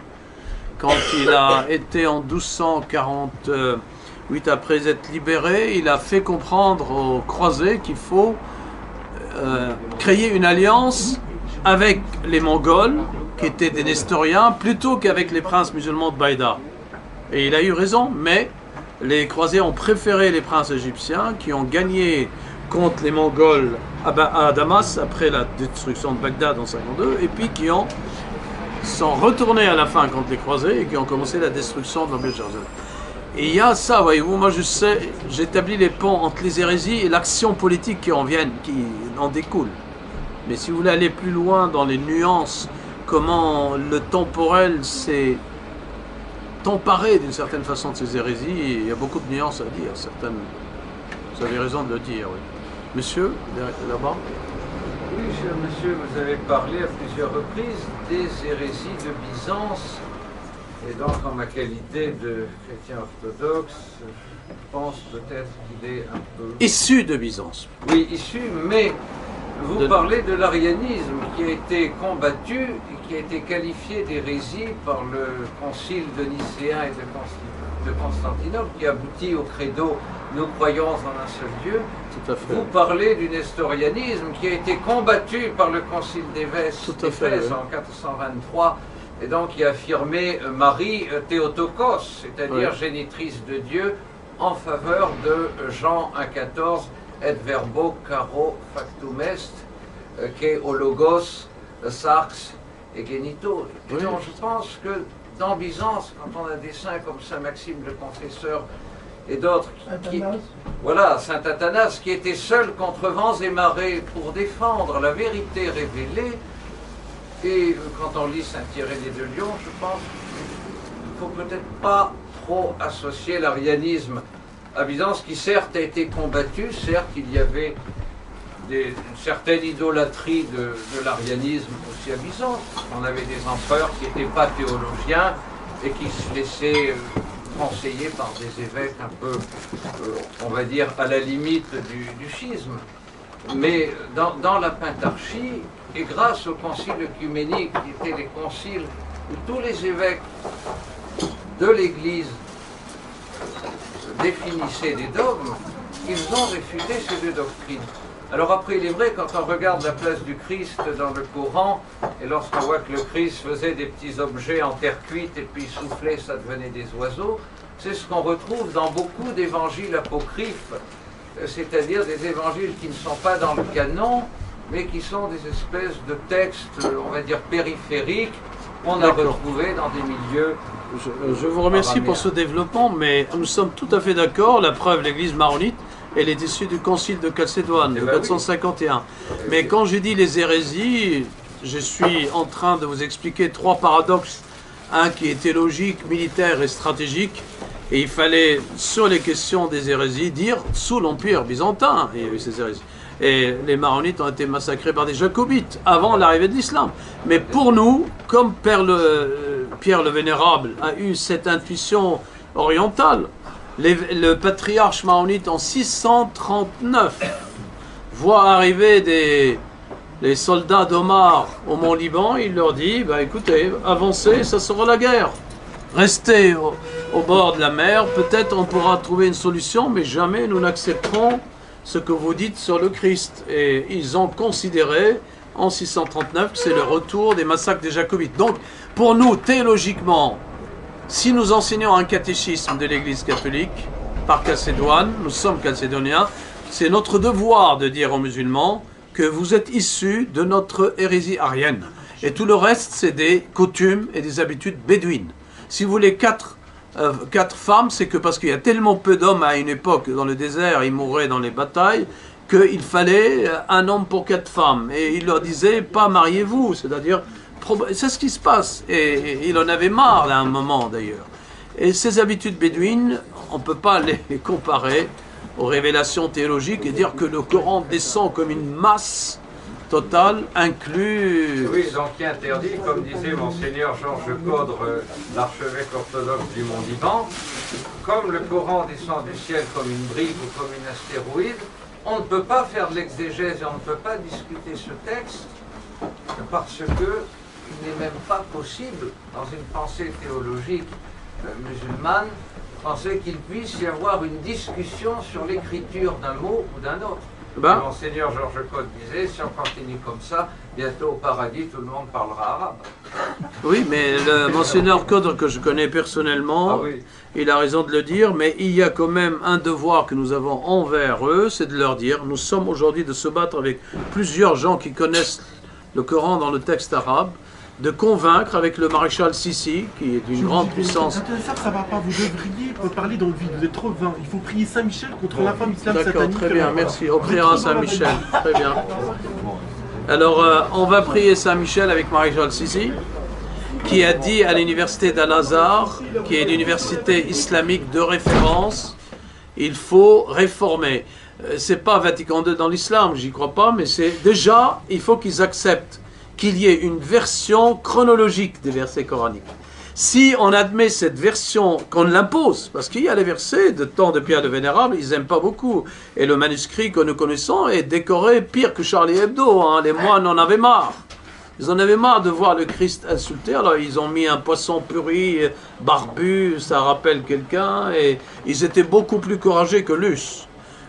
quand il a été en 1248, après être libéré, il a fait comprendre aux croisés qu'il faut créer une alliance avec les Mongols, qui étaient des Nestoriens, plutôt qu'avec les princes musulmans de Baïda. Et il a eu raison, mais les croisés ont préféré les princes égyptiens qui ont gagné contre les Mongols à Damas après la destruction de Bagdad en 52, et puis qui sont retournés à la fin contre les croisés et qui ont commencé la destruction de l'Empire de Jérusalem. Et il y a ça, voyez-vous, moi j'établis les ponts entre les hérésies et l'action politique qui en découle. Mais si vous voulez aller plus loin dans les nuances, comment le temporel s'est emparé d'une certaine façon de ces hérésies, il y a beaucoup de nuances à dire, certaines. Vous avez raison de le dire, oui. Monsieur, là-bas. Oui, cher monsieur, vous avez parlé à plusieurs reprises des hérésies de Byzance. Et donc, en ma qualité de chrétien orthodoxe, je pense peut-être qu'il est un peu... Issu de Byzance. Oui, issu, mais vous parlez de l'arianisme qui a été combattu et qui a été qualifié d'hérésie par le concile de Nicéen et de Constantinople, qui aboutit au credo « Nous croyons en un seul Dieu ». Tout à fait. Vous parlez du nestorianisme qui a été combattu par le concile d'Éphèse en 423, et donc qui a affirmé Marie Théotokos, c'est-à-dire génitrice de Dieu, en faveur de Jean 1,14, et verbo caro factum est, que o logos sarx et genito. Et donc je pense que dans Byzance, quand on a des saints comme Saint Maxime le Confesseur et d'autres, voilà, Saint Athanas, qui était seul contre vents et marées pour défendre la vérité révélée. Et quand on lit Saint-Irénée de Lyon, je pense qu'il ne faut peut-être pas trop associer l'arianisme à Byzance, qui certes a été combattu, certes il y avait une certaine idolâtrie de l'arianisme aussi à Byzance. On avait des empereurs qui n'étaient pas théologiens et qui se laissaient conseiller par des évêques un peu, on va dire, à la limite du schisme. Mais dans la pentarchie, et grâce au concile œcuménique, qui étaient les conciles où tous les évêques de l'Église définissaient des dogmes, ils ont réfuté ces deux doctrines. Alors après, il est vrai, quand on regarde la place du Christ dans le Coran, et lorsqu'on voit que le Christ faisait des petits objets en terre cuite et puis soufflait, ça devenait des oiseaux, c'est ce qu'on retrouve dans beaucoup d'évangiles apocryphes, c'est-à-dire des évangiles qui ne sont pas dans le canon, mais qui sont des espèces de textes, on va dire, périphériques, qu'on a retrouvés dans des milieux. Je vous remercie pour ce développement, mais nous sommes tout à fait d'accord. La preuve, l'Église maronite, elle est issue du concile de Chalcédoine, de 451. Mais quand j'ai dit les hérésies, je suis en train de vous expliquer trois paradoxes. Un qui était logique, militaire et stratégique. Et il fallait, sur les questions des hérésies, dire sous l'Empire byzantin, il y a eu ces hérésies. Et les maronites ont été massacrés par des jacobites avant l'arrivée de l'islam. Mais pour nous, comme Pierre le Vénérable a eu cette intuition orientale, le patriarche maronite en 639 voit arriver les soldats d'Omar au Mont Liban. Il leur dit, bah, écoutez, avancez, ça sera la guerre. Restez au bord de la mer, peut-être on pourra trouver une solution, mais jamais nous n'accepterons ce que vous dites sur le Christ. Et ils ont considéré en 639 que c'est le retour des massacres des Jacobites. Donc, pour nous, théologiquement, si nous enseignons un catéchisme de l'Église catholique par Chalcédoine, nous sommes chalcédoniens, c'est notre devoir de dire aux musulmans que vous êtes issus de notre hérésie arienne. Et tout le reste, c'est des coutumes et des habitudes bédouines. Si vous voulez quatre femmes, c'est que parce qu'il y a tellement peu d'hommes à une époque dans le désert, ils mouraient dans les batailles, qu'il fallait un homme pour 4 femmes. Et il leur disait, pas mariez-vous, c'est-à-dire, c'est ce qui se passe. Et il en avait marre à un moment d'ailleurs. Et ces habitudes bédouines, on ne peut pas les comparer aux révélations théologiques et dire que le Coran descend comme une masse totale, inclut... Oui, donc qui interdit, comme disait Monseigneur Georges Caudre, l'archevêque orthodoxe du Mont-Liban, comme le Coran descend du ciel comme une brique ou comme une astéroïde, on ne peut pas faire de l'exégèse et on ne peut pas discuter ce texte parce que il n'est même pas possible, dans une pensée théologique musulmane, penser qu'il puisse y avoir une discussion sur l'écriture d'un mot ou d'un autre. Ben, Monseigneur Georges Caudre disait, si on continue comme ça, bientôt au paradis, tout le monde parlera arabe. oui, mais le Monseigneur Caudre, que je connais personnellement, il a raison de le dire, mais il y a quand même un devoir que nous avons envers eux, c'est de leur dire, nous sommes aujourd'hui de se battre avec plusieurs gens qui connaissent le Coran dans le texte arabe, de convaincre avec le maréchal Sissi, qui est d'une grande puissance. Ça ne va pas, vous devriez parler dans le vide, vous êtes trop vain. Il faut prier Saint-Michel contre la femme islam satanique. D'accord, très bien, merci. On priera Saint-Michel, très bien. Alors, on va prier Saint-Michel avec maréchal Sissi, qui a dit à l'université d'Al-Azhar, qui est l'université islamique de référence, il faut réformer. C'est pas Vatican II dans l'islam, j'y crois pas, mais c'est déjà, il faut qu'ils acceptent qu'il y ait une version chronologique des versets coraniques. Si on admet cette version, qu'on l'impose, parce qu'il y a les versets de temps de Pierre le Vénérable, ils n'aiment pas beaucoup. Et le manuscrit que nous connaissons est décoré pire que Charlie Hebdo. Hein. Les moines en avaient marre. Ils en avaient marre de voir le Christ insulté. Alors ils ont mis un poisson puri, barbu, ça rappelle quelqu'un. Et ils étaient beaucoup plus courageux que Luce.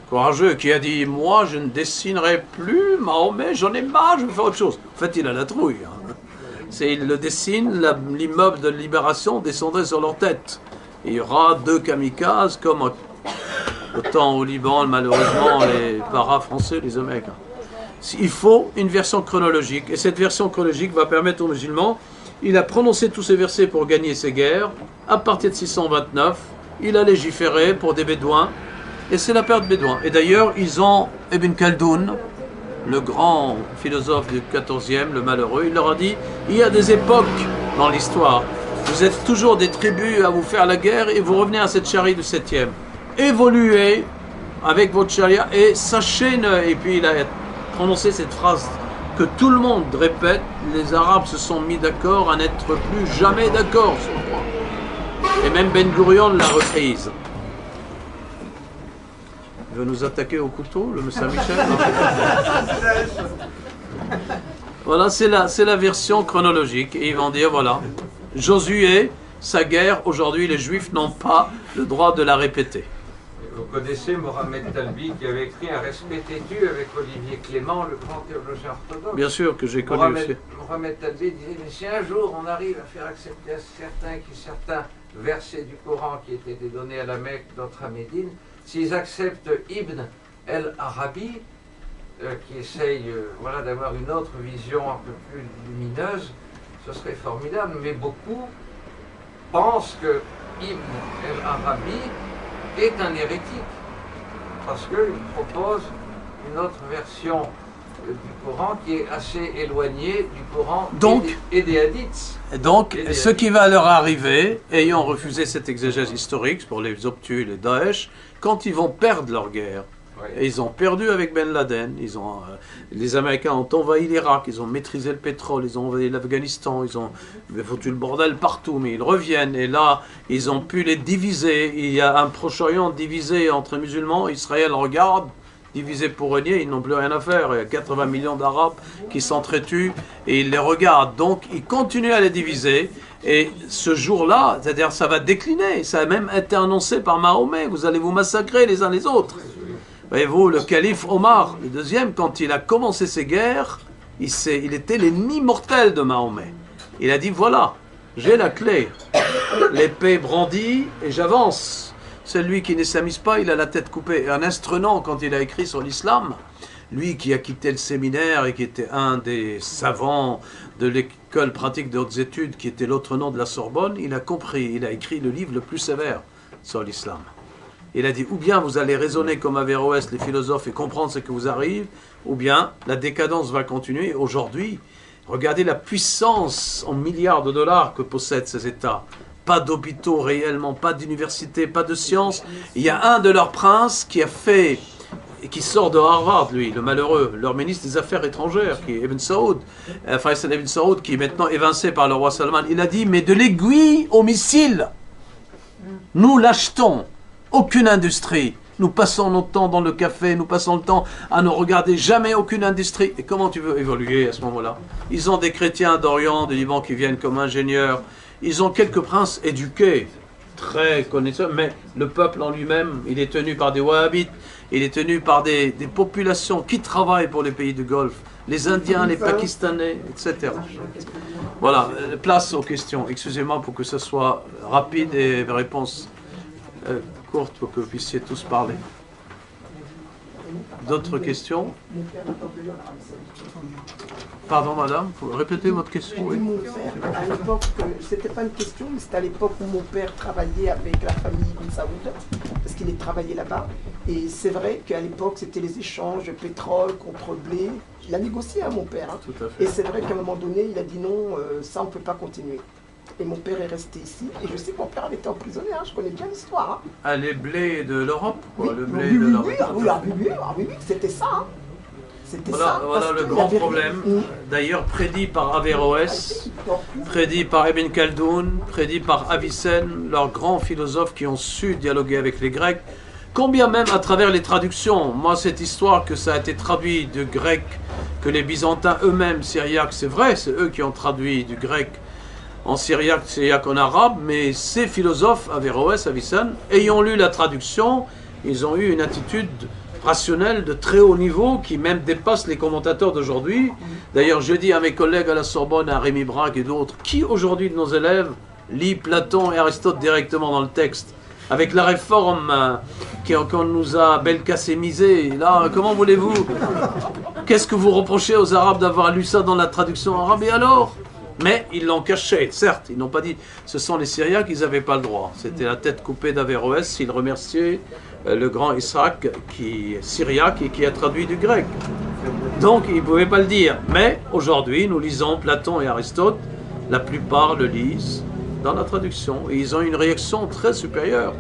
Courageux, qui a dit, moi je ne dessinerai plus Mahomet, j'en ai marre, je vais faire autre chose. En fait, il a la trouille. Hein. Il le dessine, l'immeuble de Libération descendrait sur leur tête. Il y aura 2 kamikazes, comme autant au Liban, malheureusement, les para-français, les Américains. Il faut une version chronologique, et cette version chronologique va permettre aux musulmans, il a prononcé tous ces versets pour gagner ses guerres, à partir de 629, il a légiféré pour des bédouins, et c'est la période bédouin. Et d'ailleurs, ils ont Ibn Khaldoun, le grand philosophe du XIVe, le malheureux, il leur a dit, il y a des époques dans l'histoire, vous êtes toujours des tribus à vous faire la guerre et vous revenez à cette charia du 7e. Évoluez avec votre charia et sachez, et puis il a prononcé cette phrase que tout le monde répète, les Arabes se sont mis d'accord à n'être plus jamais d'accord sur le droit. Et même Ben Gurion l'a reprise. Il veut nous attaquer au couteau, le Saint-Michel. Voilà, c'est la version chronologique. Et ils vont dire, voilà, Josué, sa guerre, aujourd'hui les Juifs n'ont pas le droit de la répéter. Vous connaissez Mohamed Talbi qui avait écrit Un respect têtu avec Olivier Clément, le grand théologien orthodoxe. Bien sûr que j'ai connu aussi. Mohamed Talbi disait, mais si un jour on arrive à faire accepter à certains versets du Coran qui étaient donnés à la Mecque, d'autres à Médine, s'ils acceptent Ibn el-Arabi, qui essaye voilà, d'avoir une autre vision un peu plus lumineuse, ce serait formidable. Mais beaucoup pensent que Ibn el-Arabi est un hérétique, parce qu'il propose une autre version du Coran qui est assez éloignée du Coran et des hadiths. Donc, ce qui va leur arriver, ayant refusé cette exégèse historique pour les obtus, les Daesh, quand ils vont perdre leur guerre, et ils ont perdu avec Ben Laden, les Américains ont envahi l'Irak, ils ont maîtrisé le pétrole, ils ont envahi l'Afghanistan, ils ont foutu le bordel partout, mais ils reviennent, et là, ils ont pu les diviser. Il y a un Proche-Orient divisé entre musulmans, Israël regarde, divisé pour régner, ils n'ont plus rien à faire. Il y a 80 millions d'Arabes qui s'entretuent, et ils les regardent. Donc, ils continuent à les diviser, et ce jour-là, c'est-à-dire ça va décliner, ça a même été annoncé par Mahomet, vous allez vous massacrer les uns les autres. Voyez-vous, le calife Omar, le deuxième, quand il a commencé ses guerres, il était l'ennemi mortel de Mahomet. Il a dit, voilà, j'ai la clé, l'épée brandie et j'avance. Celui qui ne s'amuse pas, il a la tête coupée. Et en instrument, quand il a écrit sur l'islam, lui qui a quitté le séminaire et qui était un des savants de l'école pratique de hautes études, qui était l'autre nom de la Sorbonne, il a compris, il a écrit le livre le plus sévère sur l'islam. Il a dit, ou bien vous allez raisonner comme Averroès, les philosophes, et comprendre ce que vous arrive, ou bien la décadence va continuer. Aujourd'hui, regardez la puissance en milliards de dollars que possèdent ces États. Pas d'hôpitaux réellement, pas d'université, pas de sciences. Il y a un de leurs princes qui a fait, et qui sort de Harvard, lui, le malheureux, leur ministre des Affaires étrangères, qui est Ibn Saoud, Faisal Ibn Saoud, qui est maintenant évincé par le roi Salman. Il a dit, mais de l'aiguille au missile, nous l'achetons. Aucune industrie. Nous passons notre temps dans le café, nous passons le temps à ne regarder jamais aucune industrie. Et comment tu veux évoluer à ce moment-là? Ils ont des chrétiens d'Orient, du Liban qui viennent comme ingénieurs. Ils ont quelques princes éduqués, très connaisseurs, mais le peuple en lui-même, il est tenu par des wahhabites, il est tenu par des populations qui travaillent pour les pays du Golfe, les Indiens, les Pakistanais, etc. Voilà, place aux questions. Excusez-moi pour que ce soit rapide et réponse courte pour que vous puissiez tous parler. D'autres questions? Pardon madame, vous répétez votre question? Oui. Mon père, à l'époque, c'était pas une question, mais c'était à l'époque où mon père travaillait avec la famille Ibn Saoud, parce qu'il travaillait là-bas. Et c'est vrai qu'à l'époque, c'était les échanges de pétrole contre blé. Il a négocié, hein, mon père. Hein. Tout à fait. Et c'est vrai qu'à un moment donné, il a dit non, ça on ne peut pas continuer. Et mon père est resté ici. Et je sais que mon père avait été emprisonné, hein, je connais bien l'histoire. Hein. Ah, les blés de l'Europe, quoi, Oui, le blé oui, de l'Europe. oui, c'était ça. Hein. C'était Voilà, ça. voilà le grand problème, d'ailleurs prédit par Averroès, prédit par Ibn Khaldoun, prédit par Avicenne, leurs grands philosophes qui ont su dialoguer avec les Grecs, combien même à travers les traductions. Moi, cette histoire que ça a été traduit du grec, que les Byzantins eux-mêmes, syriaques, c'est vrai, c'est eux qui ont traduit du grec en syriaque en arabe, mais ces philosophes, Averroès, Avicenne, ayant lu la traduction, ils ont eu une attitude rationnelle de très haut niveau qui même dépasse les commentateurs d'aujourd'hui. D'ailleurs, je dis à mes collègues à la Sorbonne, à Rémi Braque et d'autres, qui aujourd'hui de nos élèves lit Platon et Aristote directement dans le texte? Avec la réforme qu'on nous a belkacémisée, là, comment voulez-vous? Qu'est-ce que vous reprochez aux Arabes d'avoir lu ça dans la traduction arabe? Et alors? Mais ils l'ont caché, certes, ils n'ont pas dit, ce sont les Syriaques, ils n'avaient pas le droit. C'était la tête coupée d'Averroès, s'il remerciait le grand Isaac, qui est syriaque et qui a traduit du grec. Donc, ils ne pouvaient pas le dire. Mais aujourd'hui, nous lisons Platon et Aristote, la plupart le lisent dans la traduction, et ils ont une réaction très supérieure.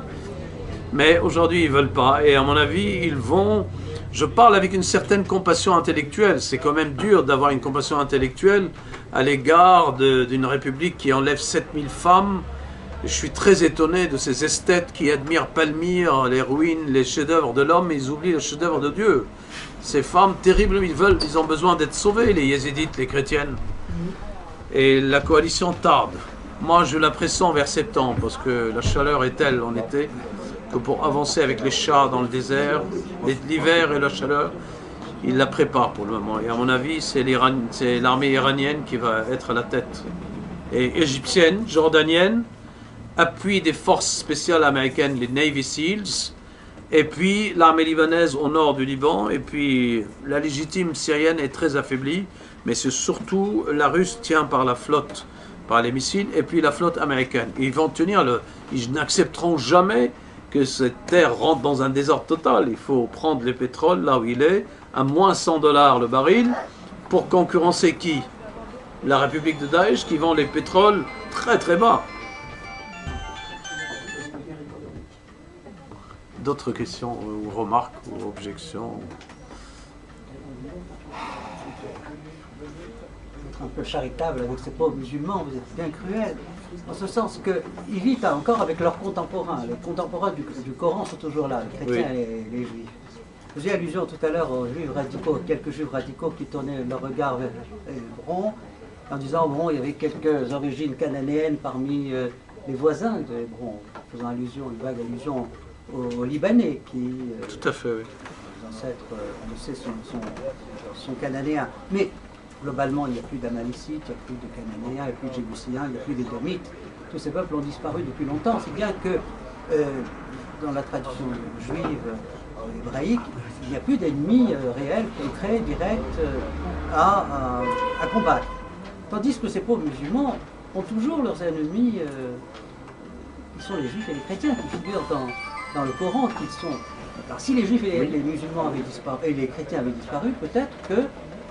Mais aujourd'hui, ils ne veulent pas, et à mon avis, ils vont... Je parle avec une certaine compassion intellectuelle. C'est quand même dur d'avoir une compassion intellectuelle à l'égard d'une république qui enlève 7000 femmes Je suis très étonné de ces esthètes qui admirent Palmyre, les ruines, les chefs-d'œuvre de l'homme, mais ils oublient le chef-d'œuvre de Dieu. Ces femmes terribles, ils ont besoin d'être sauvés, les yézidites, les chrétiennes. Et la coalition tarde. Moi, je la pressens vers septembre, parce que la chaleur est telle en été, que pour avancer avec les chars dans le désert, l'hiver et la chaleur, ils la préparent pour le moment. Et à mon avis, c'est l'armée iranienne qui va être à la tête. Et égyptienne, jordanienne, appui des forces spéciales américaines, les Navy Seals, et puis l'armée libanaise au nord du Liban, et puis la légitime syrienne est très affaiblie, mais c'est surtout la Russe tient par la flotte, par les missiles, et puis la flotte américaine. Ils vont tenir ils n'accepteront jamais que cette terre rentre dans un désordre total. Il faut prendre le pétrole là où il est, à moins 100 $ le baril, pour concurrencer qui? La République de Daesh qui vend les pétroles très très bas. D'autres questions ou remarques ou objections? Un peu charitable avec ces pauvres musulmans, vous êtes bien cruel, en ce sens qu'ils vivent encore avec leurs contemporains. Les contemporains du Coran sont toujours là, les chrétiens et les juifs. Vous avez allusion tout à l'heure aux juifs radicaux, quelques juifs radicaux qui tournaient leur regard vers Hébron, en disant bon, il y avait quelques origines cananéennes parmi les voisins de Hébron, faisant allusion, une vague allusion aux Libanais qui, tout à fait, oui. Les ancêtres, on le sait, sont cananéens. Mais globalement, il n'y a plus d'Amalécites, il n'y a plus de Cananéens, il n'y a plus de Jébuséens, il n'y a plus d'Édomites. Tous ces peuples ont disparu depuis longtemps. C'est bien que dans la tradition juive hébraïque, il n'y a plus d'ennemis réels, concrets, directs à combattre. Tandis que ces pauvres musulmans ont toujours leurs ennemis, qui sont les juifs et les chrétiens, qui figurent dans le Coran, qui sont... Alors si les juifs et les musulmans avaient disparu, et les chrétiens avaient disparu, peut-être que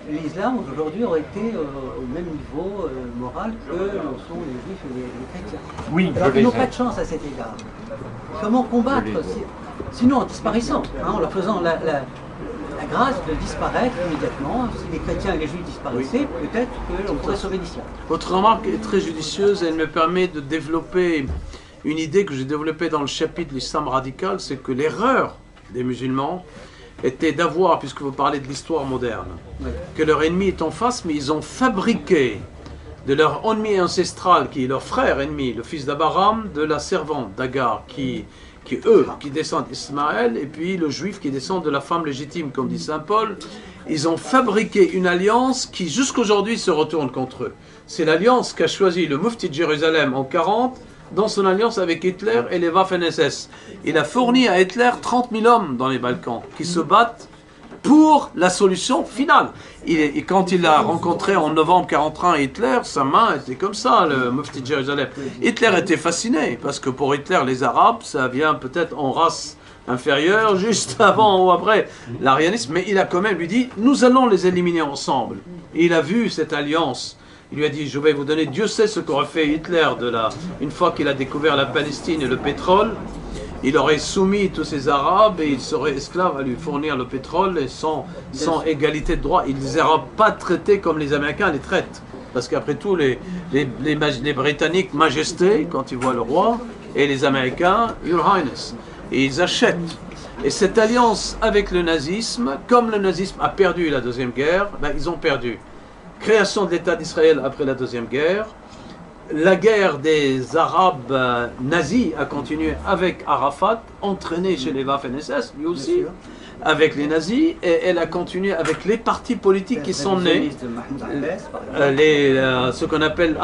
l'islam aujourd'hui aurait été au même niveau moral que sont les juifs et les chrétiens. Oui, alors ils n'ont pas de chance à cet égard. Comment combattre sinon en disparaissant, en leur faisant la grâce de disparaître immédiatement. Si les chrétiens et les juifs disparaissaient, peut-être qu'on pourrait sauver l'islam. Votre remarque est très judicieuse et elle me permet de développer une idée que j'ai développée dans le chapitre de l'islam radical, c'est que l'erreur des musulmans était d'avoir, puisque vous parlez de l'histoire moderne, que leur ennemi est en face, mais ils ont fabriqué de leur ennemi ancestral, qui est leur frère ennemi, le fils d'Abraham, de la servante d'Agar, qui descendent d'Ismaël, et puis le juif qui descend de la femme légitime, comme dit saint Paul. Ils ont fabriqué une alliance qui jusqu'aujourd'hui se retourne contre eux. C'est l'alliance qu'a choisi le mufti de Jérusalem en 40, dans son alliance avec Hitler et les Waffen-SS. Il a fourni à Hitler 30 000 hommes dans les Balkans qui se battent pour la solution finale. Et quand il a rencontré en novembre 1941 Hitler, sa main était comme ça, le mufti de Jérusalem. Hitler était fasciné, parce que pour Hitler, les Arabes, ça vient peut-être en race inférieure, juste avant ou après l'arianisme, mais il a quand même lui dit, nous allons les éliminer ensemble. Et il a vu cette alliance. Il lui a dit, je vais vous donner, Dieu sait ce qu'aurait fait Hitler une fois qu'il a découvert la Palestine et le pétrole. Il aurait soumis tous ces Arabes et il serait esclave à lui fournir le pétrole et sans égalité de droit. Il ne les aura pas traités comme les Américains les traitent. Parce qu'après tout, les Britanniques, majesté, quand ils voient le roi, et les Américains, Your Highness. Et ils achètent. Et cette alliance avec le nazisme, comme le nazisme a perdu la Deuxième Guerre, ben, ils ont perdu. Création de l'État d'Israël après la Deuxième Guerre. La guerre des Arabes nazis a continué avec Arafat, entraîné chez les Waffen-SS, lui aussi, avec les nazis, et elle a continué avec les partis politiques qui sont nés, ce qu'on appelle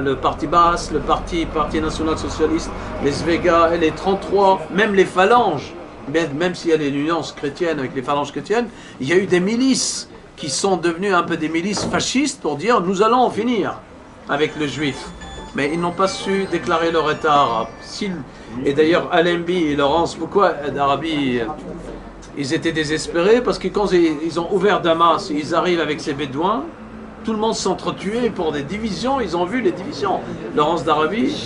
le parti Baas, le parti national-socialiste, les Svega et les 33, même les phalanges, même s'il y a des nuances chrétiennes avec les phalanges chrétiennes, il y a eu des milices qui sont devenues un peu des milices fascistes pour dire nous allons en finir avec le juif. Mais ils n'ont pas su déclarer leur état arabe. Et d'ailleurs, Allenby et Laurence, pourquoi d'Arabie, ils étaient désespérés parce que quand ils ont ouvert Damas, ils arrivent avec ces bédouins, tout le monde s'entretuait pour des divisions, ils ont vu les divisions. Laurence d'Arabie,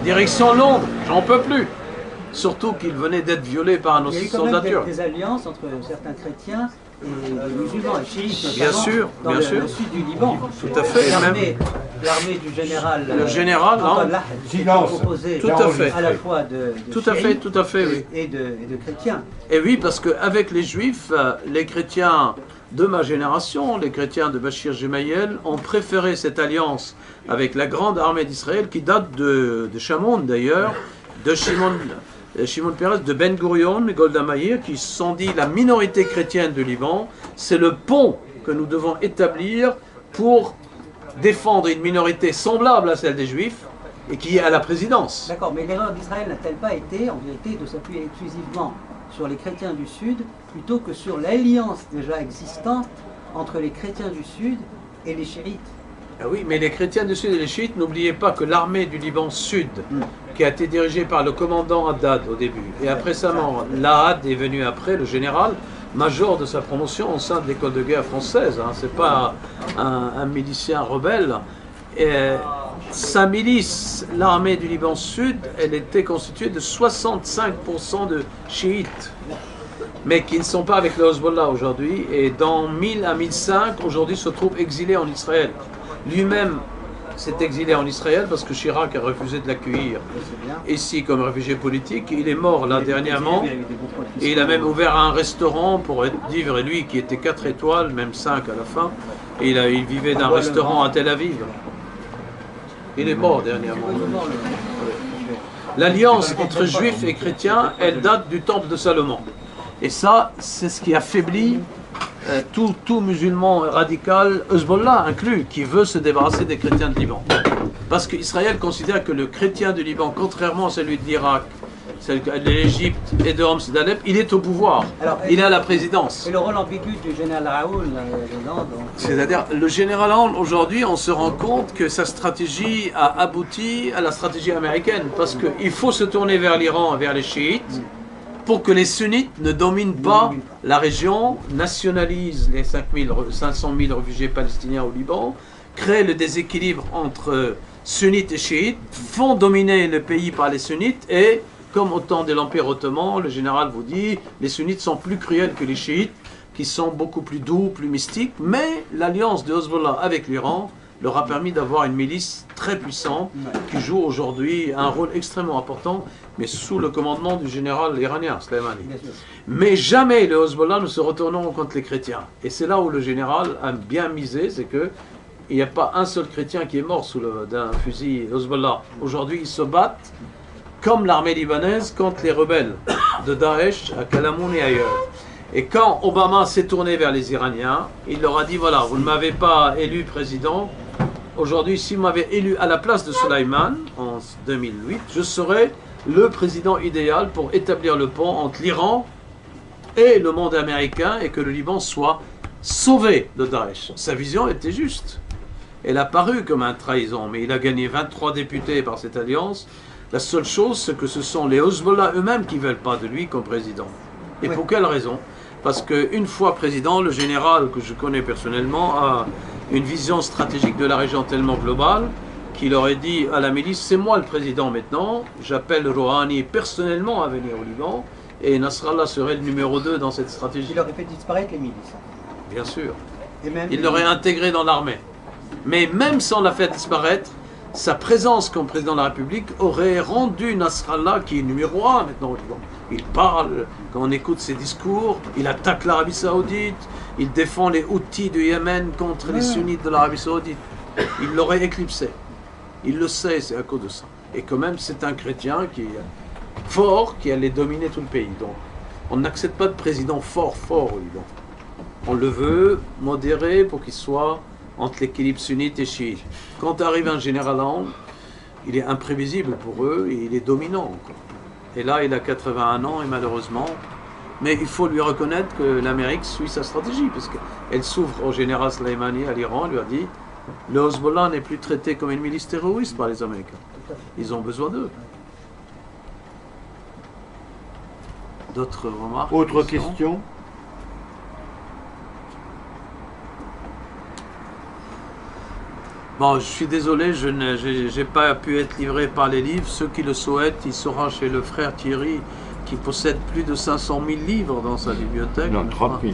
direction Londres, j'en peux plus. Surtout qu'ils venaient d'être violés par nos soldats turcs. Il y a eu quand même des alliances entre certains chrétiens et les musulmans, les chiites, Bien notamment, sûr, dans bien le sûr. sud du Liban. Tout à fait, et L'armée du général, Le général, Antoine hein. Lahd, était Silence. composée Tout à fait. à la fois de Tout à fait, chiites tout à fait, oui. et de chrétiens. Et oui, parce qu'avec les juifs, les chrétiens de ma génération, les chrétiens de Bachir Gemayel, ont préféré cette alliance avec la grande armée d'Israël qui date de Shamoun d'ailleurs, de Shimon Peres, de Ben Gurion et Golda Meir, qui se sont dit la minorité chrétienne du Liban, c'est le pont que nous devons établir pour défendre une minorité semblable à celle des juifs et qui est à la présidence. D'accord, mais l'erreur d'Israël n'a-t-elle pas été, en vérité, de s'appuyer exclusivement sur les chrétiens du Sud plutôt que sur l'alliance déjà existante entre les chrétiens du Sud et les chiites? Ah oui, mais les chrétiens du Sud et les chiites, n'oubliez pas que l'armée du Liban Sud, qui a été dirigée par le commandant Haddad au début, et après récemment, Lahad est venu après, le général, major de sa promotion au sein de l'école de guerre française, hein, c'est pas un milicien rebelle. Et sa milice, l'armée du Liban Sud, elle était constituée de 65% de chiites, mais qui ne sont pas avec le Hezbollah aujourd'hui, et dans 1000 à 1005, aujourd'hui se trouve exilé en Israël. Lui-même s'est exilé en Israël parce que Chirac a refusé de l'accueillir ici comme réfugié politique. Il est mort là dernièrement et il a même ouvert un restaurant pour vivre, lui qui était 4 étoiles, même 5 à la fin, et il vivait d'un restaurant à Tel Aviv. Il est mort dernièrement. L'alliance entre juifs et chrétiens, elle date du temple de Salomon. Et ça, c'est ce qui affaiblit tout musulman radical, Hezbollah inclus, qui veut se débarrasser des chrétiens de Liban. Parce qu'Israël considère que le chrétien de Liban, contrairement à celui de l'Irak, celui de l'Égypte et de Homs et d'Alep, il est au pouvoir. Alors, il est à la présidence. Et le rôle ambigu du général Raoul dedans, c'est-à-dire, le général Raoul, aujourd'hui, on se rend compte que sa stratégie a abouti à la stratégie américaine. Parce qu'il faut se tourner vers l'Iran et vers les chiites, pour que les sunnites ne dominent pas la région, nationalisent les 500 000 réfugiés palestiniens au Liban, créent le déséquilibre entre sunnites et chiites, font dominer le pays par les sunnites et, comme au temps de l'Empire ottoman, le général vous dit, les sunnites sont plus cruels que les chiites, qui sont beaucoup plus doux, plus mystiques, mais l'alliance de Hezbollah avec l'Iran leur a permis d'avoir une milice très puissante qui joue aujourd'hui un rôle extrêmement important, mais sous le commandement du général iranien, Soleimani. Mais jamais le Hezbollah ne se retourneront contre les chrétiens. Et c'est là où le général a bien misé, c'est que il n'y a pas un seul chrétien qui est mort d'un fusil Hezbollah. Aujourd'hui, ils se battent comme l'armée libanaise contre les rebelles de Daesh à Kalamoun et ailleurs. Et quand Obama s'est tourné vers les Iraniens, il leur a dit, voilà, vous ne m'avez pas élu président. Aujourd'hui, si vous m'avez élu à la place de Soleiman en 2008, je serai le président idéal pour établir le pont entre l'Iran et le monde américain et que le Liban soit sauvé de Daesh. Sa vision était juste. Elle a paru comme une trahison, mais il a gagné 23 députés par cette alliance. La seule chose, c'est que ce sont les Hezbollah eux-mêmes qui ne veulent pas de lui comme président. Et pour quelle raison? Parce qu'une fois président, le général que je connais personnellement a une vision stratégique de la région tellement globale qu'il aurait dit à la milice, c'est moi le président maintenant, j'appelle Rouhani personnellement à venir au Liban, et Nasrallah serait le numéro 2 dans cette stratégie. Il aurait fait disparaître les milices. Bien sûr. Et même Il l'aurait intégré dans l'armée. Mais même sans la faire disparaître, sa présence comme président de la République aurait rendu Nasrallah, qui est numéro 1 maintenant au Liban. Il parle, quand on écoute ses discours, il attaque l'Arabie Saoudite, il défend les Houthis du Yémen contre les sunnites de l'Arabie Saoudite. Il l'aurait éclipsé. Il le sait, c'est à cause de ça. Et quand même, c'est un chrétien qui est fort, qui allait dominer tout le pays. Donc, on n'accepte pas de président fort au Liban. On le veut modéré pour qu'il soit entre l'équilibre sunnite et chiite. Quand arrive un général Hound, il est imprévisible pour eux et il est dominant. Quoi. Et là, il a 81 ans et malheureusement, mais il faut lui reconnaître que l'Amérique suit sa stratégie, parce qu'elle s'ouvre au général Soleimani à l'Iran, lui a dit le Hezbollah n'est plus traité comme une milice terroriste par les Américains. Ils ont besoin d'eux. D'autres remarques? Autre question? Bon, je suis désolé, je n'ai pas pu être livré par les livres. Ceux qui le souhaitent, il sera chez le frère Thierry qui possède plus de 500 000 livres dans sa bibliothèque. Non, 30 000.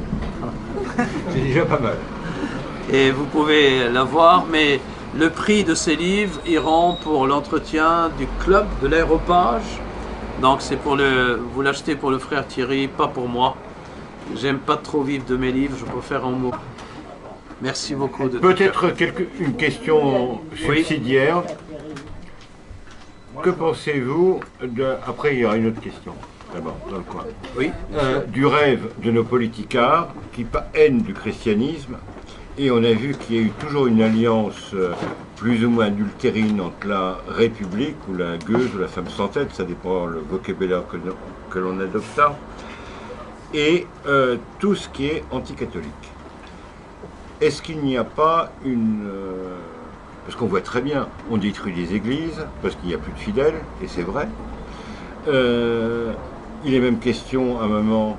C'est déjà pas mal. Et vous pouvez l'avoir, mais le prix de ces livres iront pour l'entretien du club de l'aéropage. Donc c'est pour vous l'achetez pour le frère Thierry, pas pour moi. J'aime pas trop vivre de mes livres, je préfère en mots. Merci beaucoup. Peut-être une question subsidiaire. Que pensez-vous après, il y aura une autre question, d'abord, dans le coin. Oui. Du rêve de nos politicards qui haine du christianisme. Et on a vu qu'il y a eu toujours une alliance plus ou moins adultérine entre la République, ou la gueuse, ou la femme sans tête, ça dépend le vocabulaire que l'on adopta, et tout ce qui est anticatholique. Est-ce qu'il n'y a pas une... parce qu'on voit très bien, on détruit des églises, parce qu'il n'y a plus de fidèles, et c'est vrai. Il est même question, à un moment,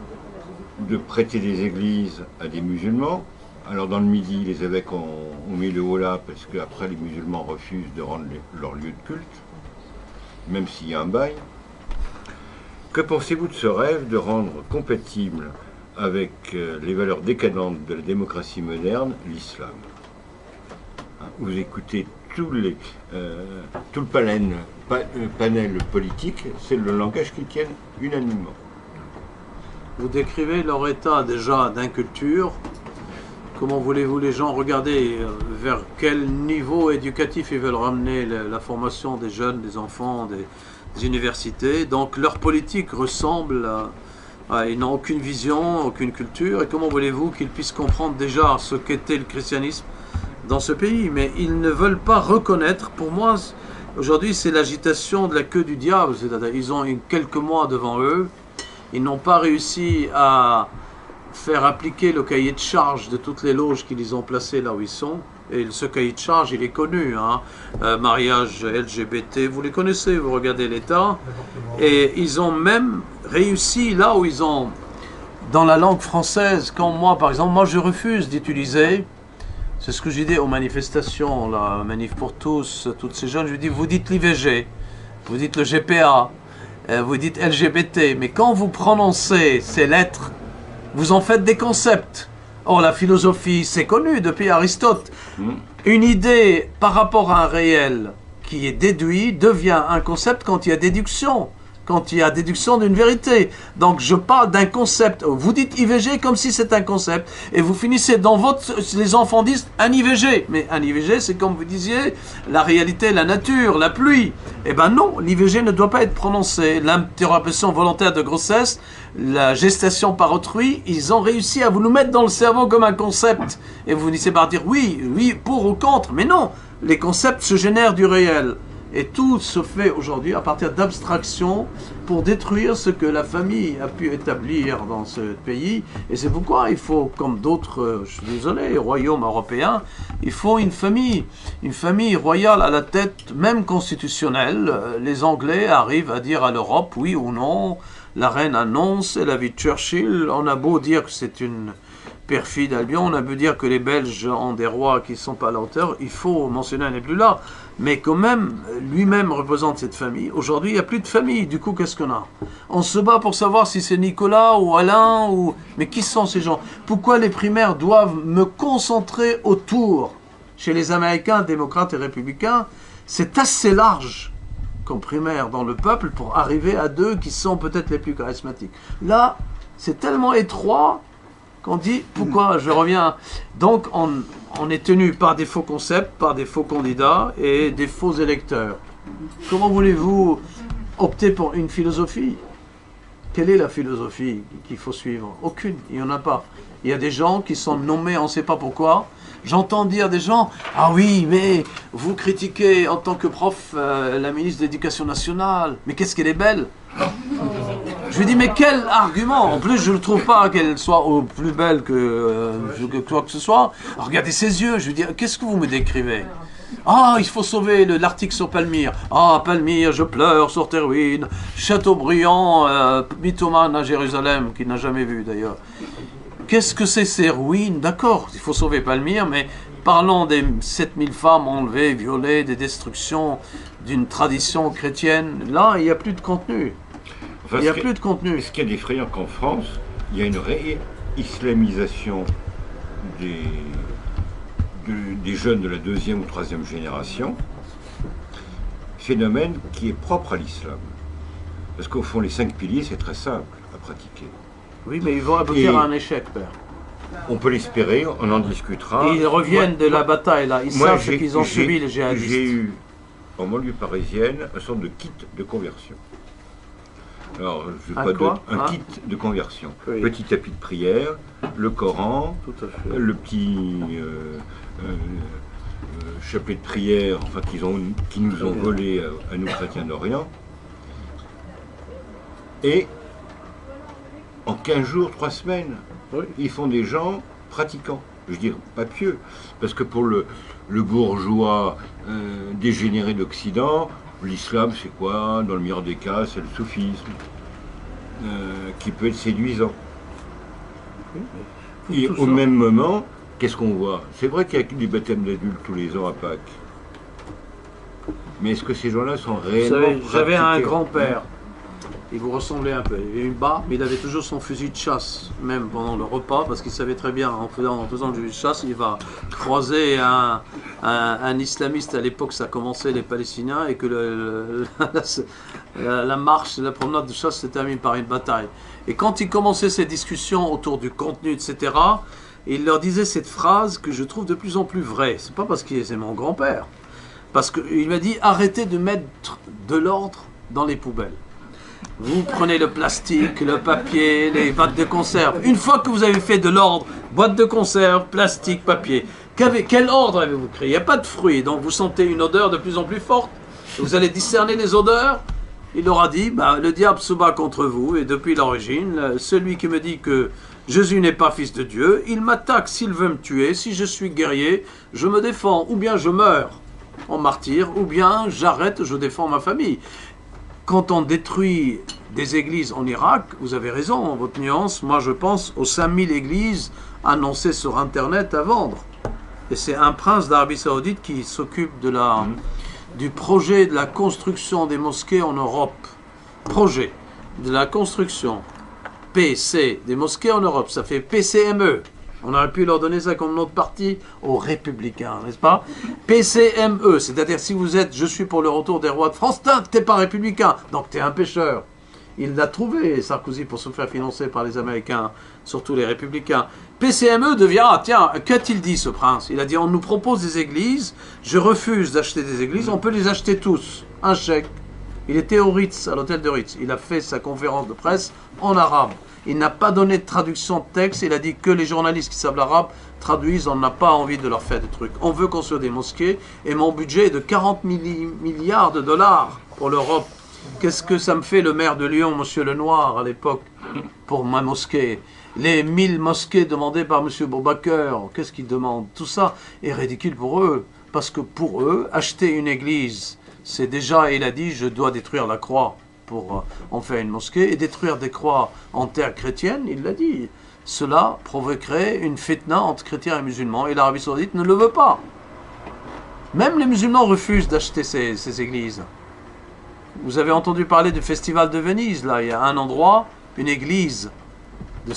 de prêter des églises à des musulmans. Alors dans le Midi, les évêques ont mis le haut là, parce qu'après les musulmans refusent de rendre leur lieu de culte, même s'il y a un bail. Que pensez-vous de ce rêve de rendre compatible avec les valeurs décadentes de la démocratie moderne, l'islam? Vous écoutez tout le panel politique, c'est le langage qu'ils tiennent unanimement. Vous décrivez leur état déjà d'inculture. Comment voulez-vous les gens regarder vers quel niveau éducatif ils veulent ramener la formation des jeunes, des enfants, des universités. Donc leur politique ressemble à ils n'ont aucune vision, aucune culture. Et comment voulez-vous qu'ils puissent comprendre déjà ce qu'était le christianisme dans ce pays? Mais ils ne veulent pas reconnaître. Pour moi, aujourd'hui, c'est l'agitation de la queue du diable. C'est-à-dire, ils ont quelques mois devant eux. Ils n'ont pas réussi à faire appliquer le cahier de charge de toutes les loges qui les ont placés là où ils sont. Et ce cahier de charge, il est connu. Mariage LGBT, vous les connaissez, vous regardez l'État. Et ils ont même réussi là où ils ont, dans la langue française, quand moi, par exemple, moi je refuse d'utiliser, c'est ce que j'ai dit aux manifestations, la Manif pour tous, toutes ces jeunes, je dis, vous dites l'IVG, vous dites le GPA, vous dites LGBT, mais quand vous prononcez ces lettres, vous en faites des concepts. Or, la philosophie, c'est connu depuis Aristote. Une idée par rapport à un réel qui est déduit devient un concept quand il y a déduction. Quand il y a déduction d'une vérité. Donc, je parle d'un concept. Vous dites IVG comme si c'était un concept. Et vous finissez dans les enfants disent un IVG. Mais un IVG, c'est comme vous disiez, la réalité, la nature, la pluie. Eh bien non, l'IVG ne doit pas être prononcé. L'interruption volontaire de grossesse, la gestation par autrui, ils ont réussi à vous nous mettre dans le cerveau comme un concept. Et vous finissez par dire oui, oui, pour ou contre. Mais non, les concepts se génèrent du réel. Et tout se fait aujourd'hui à partir d'abstractions pour détruire ce que la famille a pu établir dans ce pays. Et c'est pourquoi il faut, comme d'autres, je suis désolé, royaumes européens, il faut une famille royale à la tête, même constitutionnelle. Les Anglais arrivent à dire à l'Europe oui ou non. La reine annonce, et la vie de Churchill, on a beau dire que c'est une perfide Albion, on a beau dire que les Belges ont des rois qui ne sont pas à la hauteur, il faut mentionner, elle n'est plus là. Mais quand même, lui-même représente cette famille. Aujourd'hui, il n'y a plus de famille. Du coup, qu'est-ce qu'on a? On se bat pour savoir si c'est Nicolas ou Alain ou... Mais qui sont ces gens? Pourquoi les primaires doivent me concentrer autour? Chez les Américains, démocrates et républicains, c'est assez large comme primaire dans le peuple pour arriver à deux qui sont peut-être les plus charismatiques. Là, c'est tellement étroit qu'on dit, pourquoi je reviens? Donc, on est tenu par des faux concepts, par des faux candidats et des faux électeurs. Comment voulez-vous opter pour une philosophie? Quelle est la philosophie qu'il faut suivre? Aucune, il n'y en a pas. Il y a des gens qui sont nommés, on ne sait pas pourquoi. J'entends dire des gens, ah oui, mais vous critiquez en tant que prof la ministre de l'Éducation nationale, mais qu'est-ce qu'elle est belle? Je lui dis, mais quel argument? En plus, je ne trouve pas qu'elle soit plus belle que quoi que ce soit. Alors, regardez ses yeux, je lui dis, qu'est-ce que vous me décrivez? Ah, il faut sauver l'article sur Palmyre. Ah, Palmyre, je pleure sur tes ruines. Chateaubriand, mythomane à Jérusalem, qu'il n'a jamais vu d'ailleurs. Qu'est-ce que c'est ces ruines? D'accord, il faut sauver Palmyre, mais parlons des 7000 femmes enlevées, violées, des destructions d'une tradition chrétienne. Là, il n'y a plus de contenu. Enfin, Il n'y a plus de contenu. Ce qui est effrayant qu'en France, il y a une réislamisation des jeunes de la 2e ou 3e génération, phénomène qui est propre à l'islam. Parce qu'au fond, les 5 piliers, c'est très simple à pratiquer. Oui, mais ils vont aboutir à un échec, père. On peut l'espérer, on en discutera. Et ils reviennent de la bataille, là. Ils savent ce qu'ils ont subi, les djihadistes. J'ai eu, en banlieue parisienne, un sorte de kit de conversion. Alors, je pas un kit de conversion. Oui. Petit tapis de prière, le Coran, Tout à fait. le petit chapelet de prière, enfin qui nous ont volé à nous chrétiens d'Orient. Et en 15 jours, 3 semaines, Oui. ils font des gens pratiquants. Je veux dire, pas pieux. Parce que pour le bourgeois dégénéré d'Occident, l'islam, c'est quoi? Dans le meilleur des cas, c'est le soufisme, qui peut être séduisant. Et au même moment, qu'est-ce qu'on voit? C'est vrai qu'il y a des baptêmes d'adultes tous les ans à Pâques. Mais est-ce que ces gens-là sont réellement J'avais un pratiqués? grand-père. Il vous ressemblait un peu. Il avait une barbe, mais il avait toujours son fusil de chasse, même pendant le repas, parce qu'il savait très bien, en faisant le fusil de chasse, il va croiser un islamiste. À l'époque, ça commençait les Palestiniens, et que la marche, la promenade de chasse se termine par une bataille. Et quand il commençait ces discussions autour du contenu, etc., il leur disait cette phrase que je trouve de plus en plus vraie. C'est pas parce que c'est mon grand-père, parce qu'il m'a dit arrêtez de mettre de l'ordre dans les poubelles. Vous prenez le plastique, le papier, les boîtes de conserve. Une fois que vous avez fait de l'ordre, boîte de conserve, plastique, papier, quel ordre avez-vous créé? Il n'y a pas de fruits, donc vous sentez une odeur de plus en plus forte. Vous allez discerner les odeurs. Il leur a dit, le diable se bat contre vous, et depuis l'origine, celui qui me dit que Jésus n'est pas fils de Dieu, il m'attaque s'il veut me tuer. Si je suis guerrier, je me défends, ou bien je meurs en martyr, ou bien j'arrête, je défends ma famille. Quand on détruit des églises en Irak, vous avez raison, votre nuance, moi je pense aux 5000 églises annoncées sur Internet à vendre. Et c'est un prince d'Arabie Saoudite qui s'occupe du projet de la construction des mosquées en Europe. Projet de la construction, PC, des mosquées en Europe, ça fait PCME. On aurait pu leur donner ça comme nom de parti aux Républicains, n'est-ce pas? PCME, c'est-à-dire si vous êtes « je suis pour le retour des rois de France », t'es pas républicain, donc t'es un pécheur. Il l'a trouvé, Sarkozy, pour se faire financer par les Américains, surtout les Républicains. PCME devient « ah tiens, qu'a-t-il dit ce prince ?» Il a dit « on nous propose des églises, je refuse d'acheter des églises, on peut les acheter tous, un chèque ». Il était au Ritz, à l'hôtel de Ritz, il a fait sa conférence de presse en arabe. Il n'a pas donné de traduction de texte, il a dit que les journalistes qui savent l'arabe traduisent, on n'a pas envie de leur faire des trucs. On veut construire des mosquées, et mon budget est de 40 milliards de dollars pour l'Europe. Qu'est-ce que ça me fait le maire de Lyon, M. Lenoir, à l'époque, pour ma mosquée? Les 1000 mosquées demandées par M. Boubacar, qu'est-ce qu'ils demandent? Tout ça est ridicule pour eux, parce que pour eux, acheter une église, c'est déjà, il a dit, je dois détruire la croix pour en faire une mosquée, et détruire des croix en terre chrétienne, il l'a dit. Cela provoquerait une fitna entre chrétiens et musulmans, et l'Arabie Saoudite ne le veut pas. Même les musulmans refusent d'acheter ces églises. Vous avez entendu parler du festival de Venise, là, il y a un endroit, une église de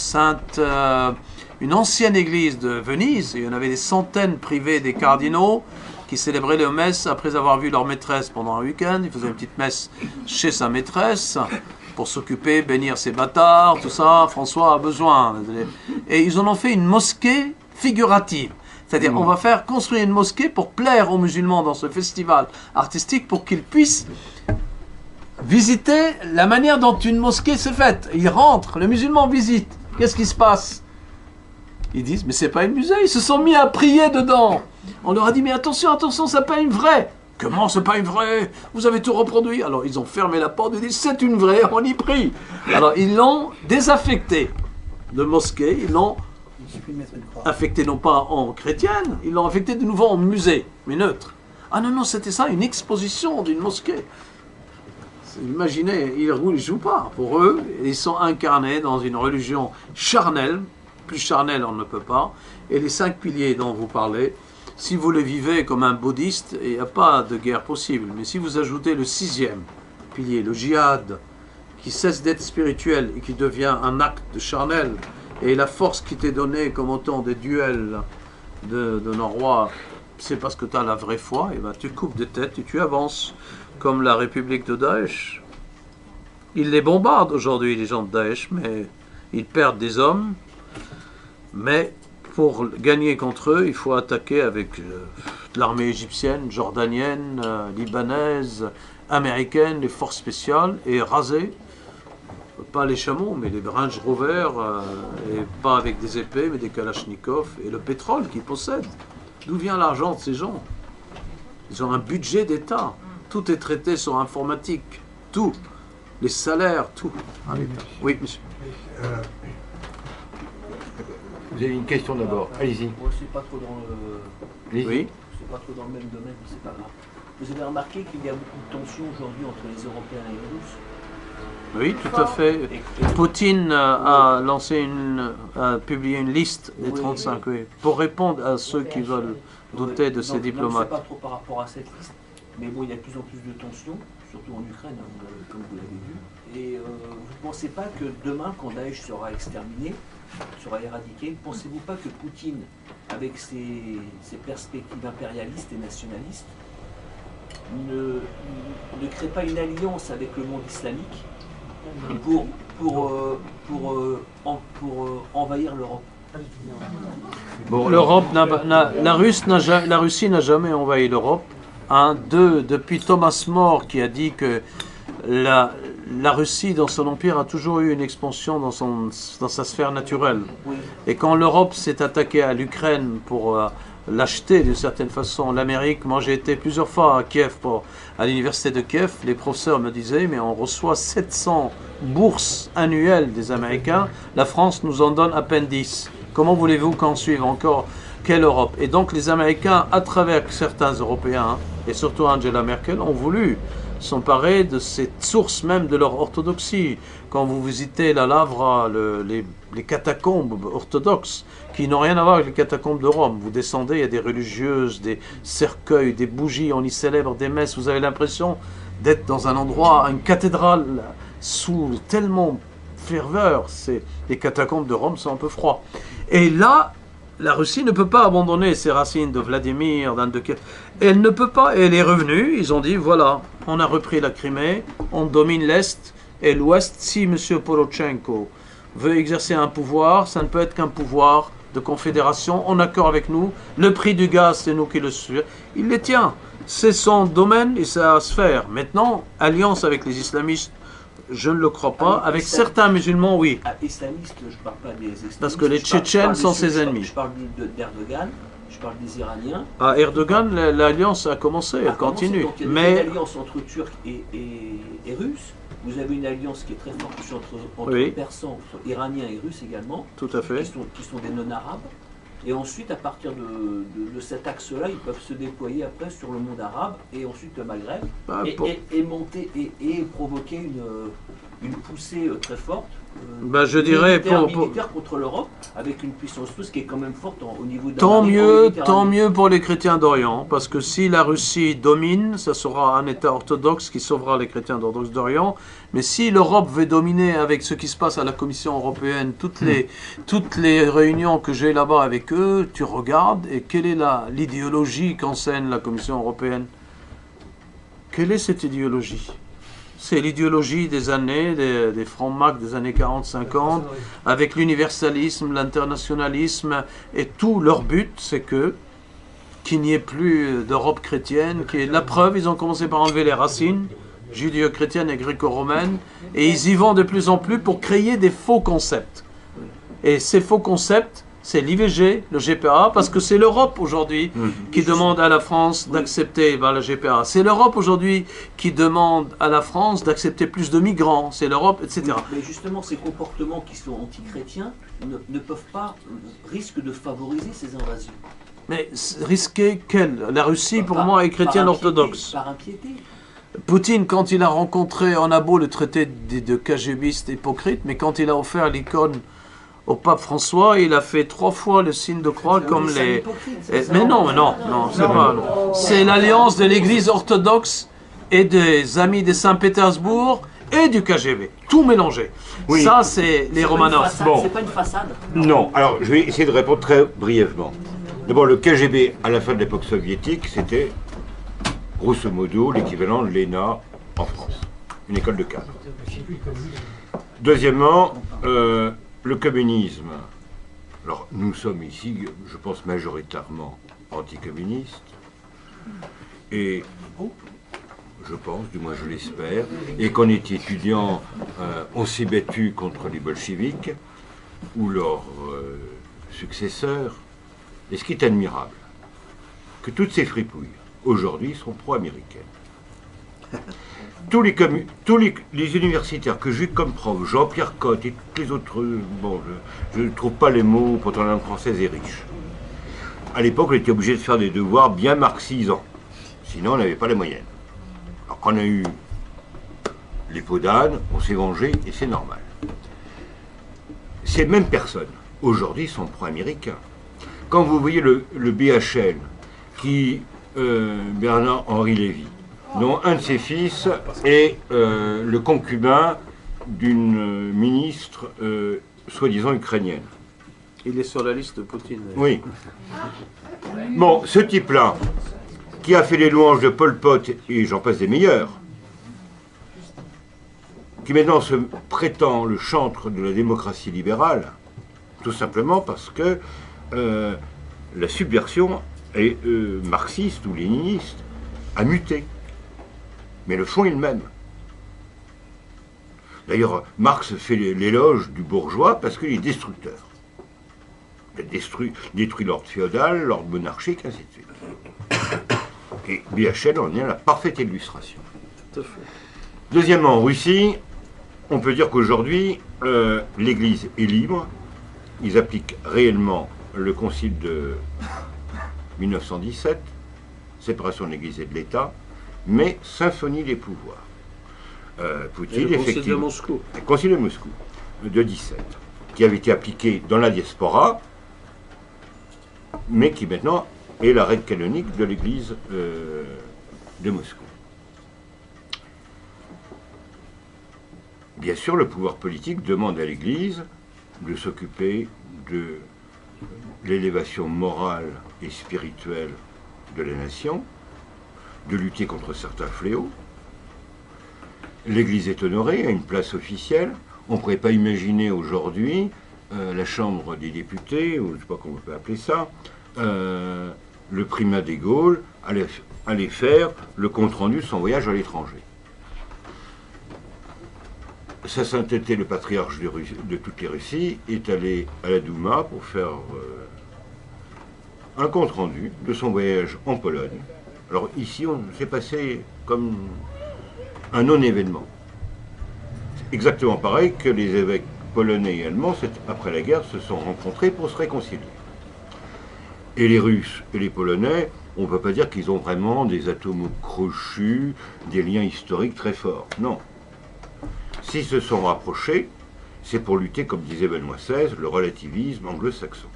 une ancienne église de Venise, et il y en avait des centaines privées des cardinaux, qui célébraient les messes après avoir vu leur maîtresse pendant un week-end. Ils faisaient une petite messe chez sa maîtresse pour s'occuper, bénir ses bâtards, tout ça. François a besoin. Et ils en ont fait une mosquée figurative. C'est-à-dire, on va faire construire une mosquée pour plaire aux musulmans dans ce festival artistique pour qu'ils puissent visiter la manière dont une mosquée s'est faite. Ils rentrent, les musulmans visitent. Qu'est-ce qui se passe? Ils disent, mais c'est pas un musée, ils se sont mis à prier dedans. On leur a dit, mais attention, attention, c'est pas une vraie. Comment c'est pas une vraie? Vous avez tout reproduit. Alors ils ont fermé la porte et dit, c'est une vraie, on y prie. Alors ils l'ont désaffecté de mosquée, ils l'ont affecté non pas en chrétienne, ils l'ont affecté de nouveau en musée, mais neutre. Ah non, non, c'était ça, une exposition d'une mosquée. Imaginez, ils ne jouent pas. Pour eux, ils sont incarnés dans une religion charnelle. Plus charnel, on ne peut pas. Et les 5 piliers dont vous parlez, si vous les vivez comme un bouddhiste, il n'y a pas de guerre possible. Mais si vous ajoutez le 6e pilier, le djihad, qui cesse d'être spirituel et qui devient un acte charnel, et la force qui t'est donnée comme au temps des duels de nos rois, c'est parce que tu as la vraie foi, et ben tu coupes des têtes et tu avances, comme la République de Daesh. Ils les bombardent aujourd'hui, les gens de Daesh, mais ils perdent des hommes. Mais pour gagner contre eux, il faut attaquer avec l'armée égyptienne, jordanienne, libanaise, américaine, les forces spéciales, et raser, pas les chameaux, mais les Range Rover, et pas avec des épées, mais des kalachnikovs, et le pétrole qu'ils possèdent. D'où vient l'argent de ces gens? Ils ont un budget d'État. Tout est traité sur informatique. Tout. Les salaires, tout. Oui, monsieur. Vous avez une question d'abord. Allez-y. Moi, c'est pas trop dans le... Oui. C'est pas trop dans le même domaine, mais c'est pas grave. Vous avez remarqué qu'il y a beaucoup de tensions aujourd'hui entre les Européens et les Russes? Oui, tout à fait. Poutine a publié une liste des 35, oui, pour répondre à ceux qui veulent douter de ces diplomates. Je ne sais pas trop par rapport à cette liste, mais bon, il y a de plus en plus de tensions, surtout en Ukraine, comme vous l'avez vu. Et vous ne pensez pas que demain, quand Daesh sera exterminé, sera éradiqué, pensez-vous pas que Poutine, avec ses perspectives impérialistes et nationalistes, ne crée pas une alliance avec le monde islamique pour envahir l'Europe? Bon, la Russie n'a jamais envahi l'Europe. Depuis Thomas More qui a dit que la Russie dans son empire a toujours eu une expansion dans sa sphère naturelle. Oui. Et quand l'Europe s'est attaquée à l'Ukraine pour l'acheter d'une certaine façon, l'Amérique, moi j'ai été plusieurs fois à Kiev, à l'université de Kiev, les professeurs me disaient mais on reçoit 700 bourses annuelles des Américains, la France nous en donne à peine 10. Comment voulez-vous qu'on suive encore quelle Europe? Et donc les Américains, à travers certains Européens, et surtout Angela Merkel, ont voulu s'emparer de cette source même de leur orthodoxie. Quand vous visitez la Lavra, les catacombes orthodoxes, qui n'ont rien à voir avec les catacombes de Rome, vous descendez, il y a des religieuses, des cercueils, des bougies, on y célèbre des messes, vous avez l'impression d'être dans un endroit, une cathédrale, sous tellement ferveur. Les catacombes de Rome sont un peu froids. Et là, la Russie ne peut pas abandonner ses racines de Vladimir, d'Anne de Kiev. Elle ne peut pas, et elle est revenue, ils ont dit, voilà, on a repris la Crimée, on domine l'Est et l'Ouest. Si M. Porochenko veut exercer un pouvoir, ça ne peut être qu'un pouvoir de confédération, en accord avec nous. Le prix du gaz, c'est nous qui le suivons. Il les tient. C'est son domaine et sa sphère. Maintenant, alliance avec les islamistes, je ne le crois pas. Avec certains musulmans, oui. Islamistes, je ne parle pas des islamistes. Parce que les Tchétchènes sont ses ennemis. Je parle d'Erdogan, je parle des Iraniens. À Erdogan, l'alliance a commencé, elle continue. Donc il y a une alliance entre Turcs et Russes. Vous avez une alliance qui est très forte entre Persans, entre Iraniens et Russes également. Tout à fait. Qui sont des non-arabes. Et ensuite, à partir de cet axe-là, ils peuvent se déployer après sur le monde arabe et ensuite le Maghreb et monter et provoquer une poussée très forte. Je dirais militaire contre l'Europe avec une puissance russe qui est quand même forte au niveau de tant mieux pour les chrétiens d'Orient, parce que si la Russie domine, ça sera un État orthodoxe qui sauvera les chrétiens orthodoxes d'Orient. Mais si l'Europe veut dominer avec ce qui se passe à la Commission européenne, toutes les réunions que j'ai là-bas avec eux, tu regardes, et quelle est l'idéologie qu'enseigne la Commission européenne? Quelle est cette idéologie? C'est l'idéologie des années, des francs-macs des années 40-50, avec l'universalisme, l'internationalisme, et tout leur but, c'est qu'il n'y ait plus d'Europe chrétienne. La preuve, ils ont commencé par enlever les racines judéo-chrétiennes et gréco-romaines, et ils y vont de plus en plus pour créer des faux concepts. Et ces faux concepts, c'est l'IVG, le GPA, parce que c'est l'Europe aujourd'hui qui demande à la France d'accepter la GPA. C'est l'Europe aujourd'hui qui demande à la France d'accepter plus de migrants. C'est l'Europe, etc. Mais justement, ces comportements qui sont anti-chrétiens ne peuvent pas, risquent de favoriser ces invasions. Mais risquer quelle? La Russie, pour moi, est chrétienne orthodoxe. Par impiété. Poutine, quand il a rencontré, on a beau le traiter de KGBiste hypocrite, mais quand il a offert l'icône au pape François, il a fait 3 fois le signe de croix comme les... Mais non, c'est pas... C'est l'alliance de l'église orthodoxe et des amis de Saint-Pétersbourg et du KGB, tout mélangé. Oui. Ça, c'est les Romanov. Bon. C'est pas une façade. Non, alors je vais essayer de répondre très brièvement. D'abord, le KGB, à la fin de l'époque soviétique, c'était, grosso modo, l'équivalent de l'ENA en France, une école de cadre. Deuxièmement, le communisme. Alors, nous sommes ici, je pense, majoritairement anticommunistes. Et, je pense, du moins je l'espère, et qu'en était étudiant, on s'est battu contre les bolcheviks ou leurs successeurs. Et ce qui est admirable, que toutes ces fripouilles, aujourd'hui, sont pro-américaines. Tous les universitaires que j'ai eu comme prof, Jean-Pierre Cotte et tous les autres, bon, je ne trouve pas les mots pour la langue française est riche. À l'époque, on était obligé de faire des devoirs bien marxisants, sinon on n'avait pas les moyenne. Alors quand on a eu les peaux d'âne, on s'est vengé et c'est normal. Ces mêmes personnes, aujourd'hui, sont pro-américains. Quand vous voyez le BHL, qui, Bernard-Henri Lévy, dont un de ses fils est le concubin d'une ministre soi-disant ukrainienne. Il est sur la liste de Poutine. Oui. Bon, ce type-là, qui a fait les louanges de Pol Pot, et j'en passe des meilleurs, qui maintenant se prétend le chantre de la démocratie libérale, tout simplement parce que la subversion est, marxiste ou léniniste a muté. Mais le fond est le même. D'ailleurs, Marx fait l'éloge du bourgeois parce qu'il est destructeur. Il a détruit l'ordre féodal, l'ordre monarchique, ainsi de suite. Et BHL en est la parfaite illustration. Tout à fait. Deuxièmement, en Russie, on peut dire qu'aujourd'hui, l'Église est libre. Ils appliquent réellement le concile de 1917, séparation de l'Église et de l'État, mais symphonie des pouvoirs. Poutine, le concile de Moscou. Le concile de Moscou, de 17, qui avait été appliqué dans la diaspora, mais qui maintenant est la règle canonique de l'Église de Moscou. Bien sûr, le pouvoir politique demande à l'Église de s'occuper de l'élévation morale et spirituelle de la nation, de lutter contre certains fléaux. L'Église est honorée, a une place officielle. On ne pourrait pas imaginer aujourd'hui la Chambre des députés, ou je ne sais pas comment on peut appeler ça, le primat des Gaules allait faire le compte-rendu de son voyage à l'étranger. Sa sainteté, le patriarche de toutes les Russies, est allé à la Douma pour faire un compte-rendu de son voyage en Pologne. Alors ici, on s'est passé comme un non-événement. Exactement pareil que les évêques polonais et allemands, après la guerre, se sont rencontrés pour se réconcilier. Et les Russes et les Polonais, on ne peut pas dire qu'ils ont vraiment des atomes crochus, des liens historiques très forts. Non. S'ils se sont rapprochés, c'est pour lutter, comme disait Benoît XVI, le relativisme anglo-saxon,